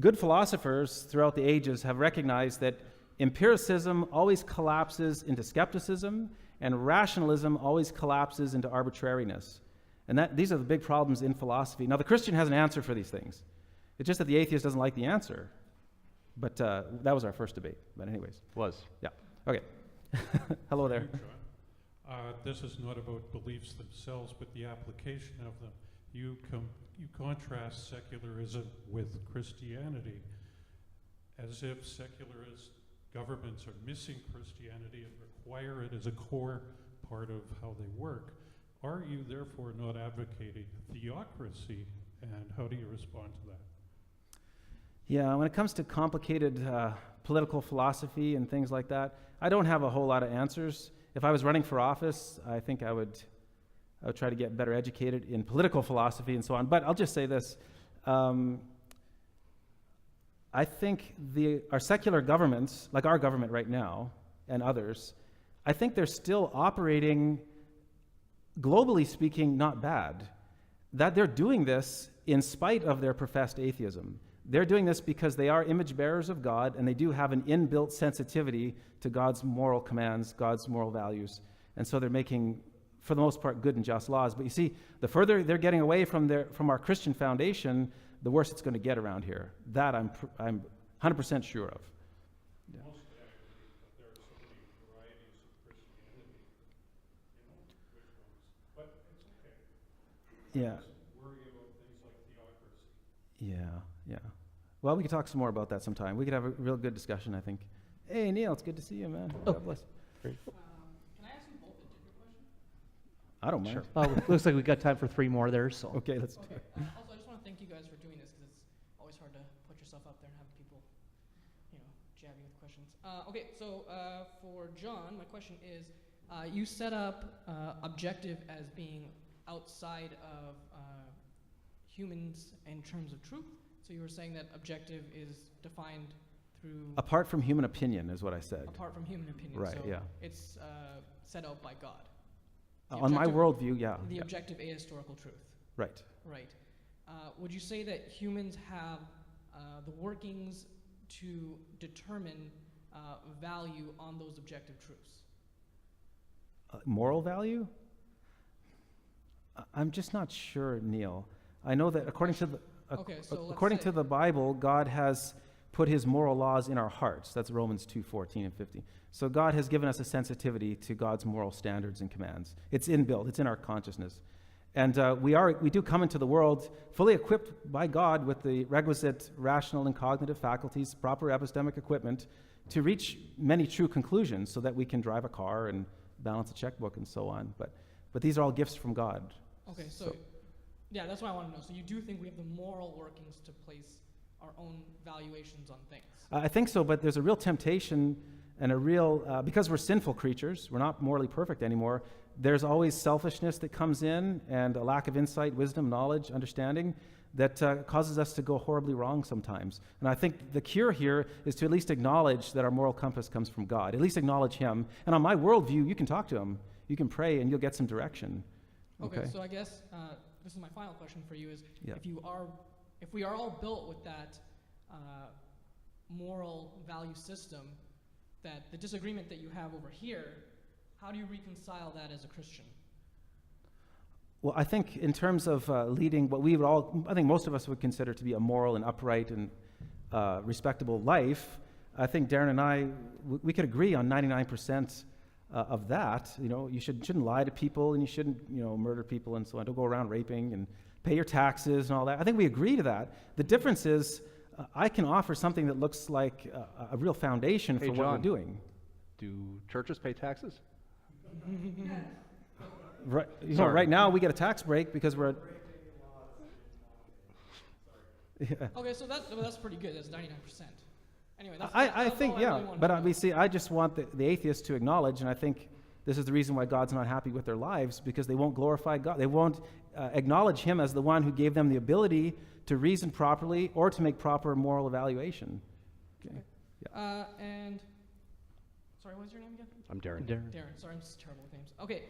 Good philosophers throughout the ages have recognized that empiricism always collapses into skepticism and rationalism always collapses into arbitrariness. And these are the big problems in philosophy. Now, the Christian has an answer for these things. It's just that the atheist doesn't like the answer. But that was our first debate. But anyways. Was. Yeah. Okay. Hello there. This is not about beliefs themselves, but the application of them. You contrast secularism with Christianity as if secularist governments are missing Christianity and require it as a core part of how they work. Are you therefore not advocating theocracy, and how do you respond to that? Yeah, when it comes to complicated political philosophy and things like that, I don't have a whole lot of answers. If I was running for office, I think I would try to get better educated in political philosophy and so on. But I'll just say this. I think our secular governments, like our government right now and others, I think they're still operating, globally speaking, not bad. That they're doing this in spite of their professed atheism. They're doing this because they are image bearers of God, and they do have an inbuilt sensitivity to God's moral commands, God's moral values. And so they're making, for the most part, good and just laws. But you see, the further they're getting away from our Christian foundation, the worse it's going to get around here. That I'm 100% sure of. Yeah. Mostly I believe that there are so many varieties of Christianity, which ones. But it's okay. Yeah. Just worry about things like theocracy. Yeah. Well, we could talk some more about that sometime. We could have a real good discussion, I think. Hey, Neil, it's good to see you, man. God bless. Can I ask you both a different question? I don't mind. Sure. Looks like we've got time for 3 more there, so. Okay, let's do it. Also, I just want to thank you guys for doing this because it's always hard to put yourself up there and have people, jab you with questions. Okay, so for John, my question is, you set up objective as being outside of humans in terms of truth. So you were saying that objective is defined through... Apart from human opinion is what I said. Apart from human opinion. Right, so yeah. It's set out by God. On my worldview, yeah. The objective ahistorical truth. Right. Right. Would you say that humans have the workings to determine value on those objective truths? Moral value? I'm just not sure, Neil. I know that according to the Bible, God has put his moral laws in our hearts. That's Romans 2:14 and 15. So God has given us a sensitivity to God's moral standards and commands. It's inbuilt. It's in our consciousness. And we do come into the world fully equipped by God with the requisite rational and cognitive faculties, proper epistemic equipment, to reach many true conclusions so that we can drive a car and balance a checkbook and so on. But these are all gifts from God. Okay, so yeah, that's what I want to know. So you do think we have the moral workings to place our own valuations on things? I think so, but there's a real temptation and a real, because we're sinful creatures, we're not morally perfect anymore, there's always selfishness that comes in and a lack of insight, wisdom, knowledge, understanding that causes us to go horribly wrong sometimes. And I think the cure here is to at least acknowledge that our moral compass comes from God. At least acknowledge Him. And on my worldview, you can talk to Him. You can pray and you'll get some direction. Okay, so I guess this is my final question for you is, Yeah. if we are all built with that moral value system, that the disagreement that you have over here, how do you reconcile that as a Christian? Well, I think in terms of leading what we would all, I think most of us would consider to be a moral and upright and respectable life, I think Darren and I, we could agree on 99% of that. You know, you shouldn't lie to people and you shouldn't, murder people and so on. Don't go around raping and pay your taxes and all that. I think we agree to that. The difference is I can offer something that looks like a real foundation for what we're doing. Do churches pay taxes? Right, right now we get a tax break because we're. Yeah. Okay, so that's pretty good. That's 99%. Anyway, I think, all I really but wanted to know. see, I just want the atheists to acknowledge, and I think this is the reason why God's not happy with their lives, because they won't glorify God. They won't acknowledge Him as the one who gave them the ability to reason properly or to make proper moral evaluation. Okay. Yeah. And sorry, what was your name again? I'm Darren. Darren. Sorry, I'm just terrible with names. Okay,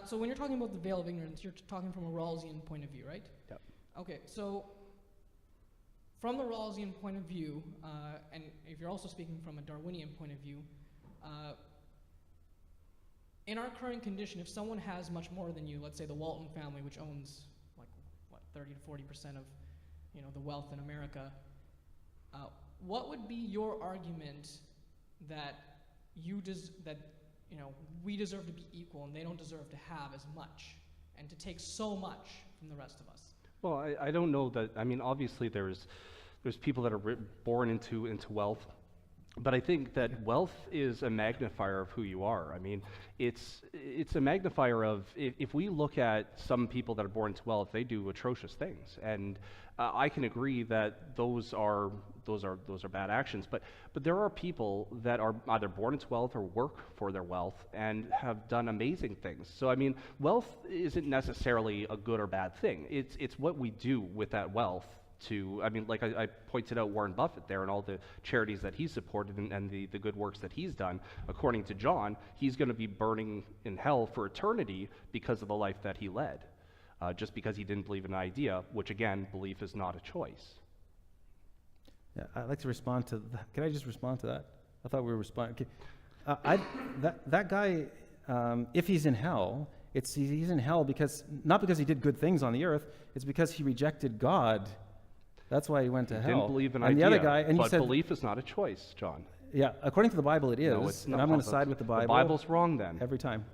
so when you're talking about the veil of ignorance, you're talking from a Rawlsian point of view, right? Yep. Okay, so from the Rawlsian point of view, and if you're also speaking from a Darwinian point of view, in our current condition, if someone has much more than you, let's say the Walton family, which owns 30 to 40% of the wealth in America, what would be your argument that we deserve to be equal and they don't deserve to have as much and to take so much from the rest of us? Well, I don't know that. I mean, obviously there's people that are born into wealth, but I think that wealth is a magnifier of who you are. I mean, it's a magnifier of if we look at some people that are born into wealth, they do atrocious things, and I can agree that those are bad actions. But there are people that are either born into wealth or work for their wealth and have done amazing things. So I mean, wealth isn't necessarily a good or bad thing. It's what we do with that wealth. Like I pointed out Warren Buffett there and all the charities that he's supported and the good works that he's done. According to John, he's going to be burning in hell for eternity because of the life that he led, just because he didn't believe in an idea, which again, belief is not a choice. Yeah, I'd like to respond to that. Can I just respond to that? I thought we were responding. Okay. That guy, if he's in hell, he's in hell not because he did good things on the earth, it's because he rejected God. That's why he went to hell. Didn't believe in and idea, the other guy, and but you said, belief is not a choice, John. Yeah, according to the Bible it is, No, it's and not. I'm going to side with the Bible. The Bible's wrong then. Every time.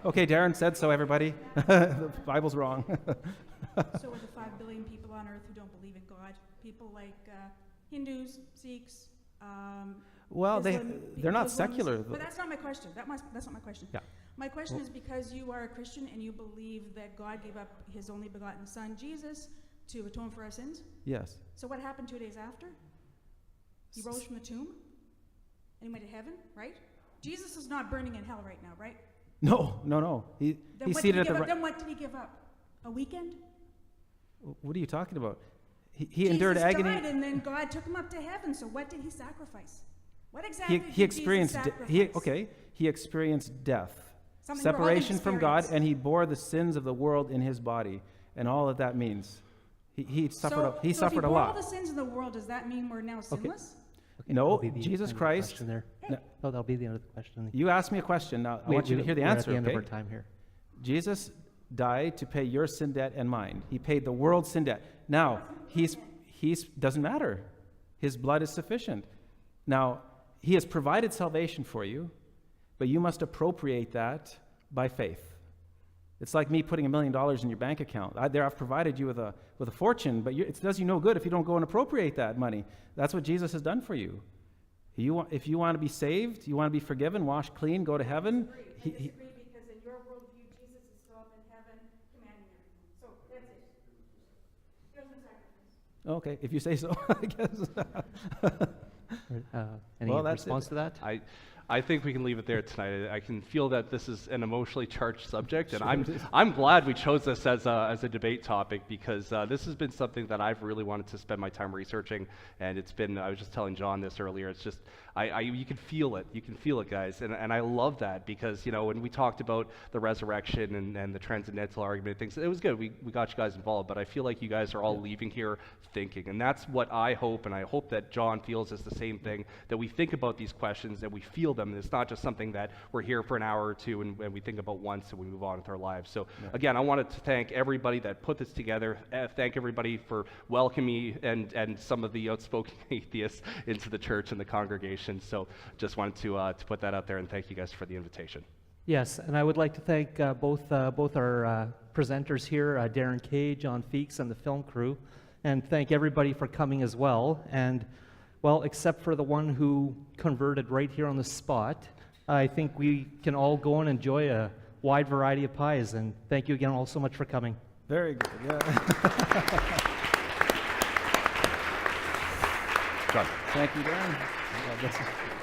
Okay, Darren said so, everybody. The Bible's wrong. So are the 5 billion people on earth who don't believe in God? People like Hindus, Sikhs, Well, Islam, they're not Muslims. secular. But that's not my question. That's not my question. Yeah. My question is because you are a Christian and you believe that God gave up His only begotten Son, Jesus, to atone for our sins. Yes. So what happened 2 days after? He rose from the tomb and he went to heaven, right? Jesus is not burning in hell right now, right? No. He's seated at the right. Then what did He give up? A weekend? What are you talking about? He endured Jesus agony. died and then God took Him up to heaven. So what did He sacrifice? What exactly did He experienced Jesus sacrifice? He experienced death, Something we're all gonna separation from God, experience. and He bore the sins of the world in His body, and all that means. He suffered. He so suffered if a He bore all lot. the sins in the world, does that mean we're now sinless? No, That'll be the Jesus end of the Christ. question there. No, No, that'll be the end of the question. you asked me a question. Now I want you to hear the answer. We're at the Okay? end of our time here. Jesus died to pay your sin debt and mine. He paid the world's sin debt. Now he's doesn't matter. His blood is sufficient. Now He has provided salvation for you, but you must appropriate that by faith. It's like me putting $1 million in your bank account. I've provided you with a fortune, but it does you no good if you don't go and appropriate that money. That's what Jesus has done for you. If you want to be saved, you want to be forgiven, washed clean, go to heaven. I disagree because in your worldview, Jesus is still up in heaven commanding everything. So that's it. He doesn't sacrifice. Okay, if you say so, I guess. Any Well, that's response it. to that? I think we can leave it there tonight. I can feel that this is an emotionally charged subject, and I'm glad we chose this as a debate topic, because this has been something that I've really wanted to spend my time researching, and it's been, I was just telling John this earlier, it's just, you can feel it, guys, and I love that, because, you know, when we talked about the resurrection and the transcendental argument, things, it was good, we got you guys involved, but I feel like you guys are all leaving here thinking, and that's what I hope, and I hope that John feels is the same thing, that we think about these questions, that we feel them, and it's not just something that we're here for an hour or two and we think about once and we move on with our lives. So again, I wanted to thank everybody that put this together, thank everybody for welcoming me and some of the outspoken atheists into the church and the congregation. So just wanted to put that out there, and thank you guys for the invitation. Yes, and I would like to thank both our presenters here, Darren Kay, John Feakes, and the film crew, and thank everybody for coming as well. And well, except for the one who converted right here on the spot, I think we can all go and enjoy a wide variety of pies. And thank you again all so much for coming. Very good, yeah. John. Thank you, Darren.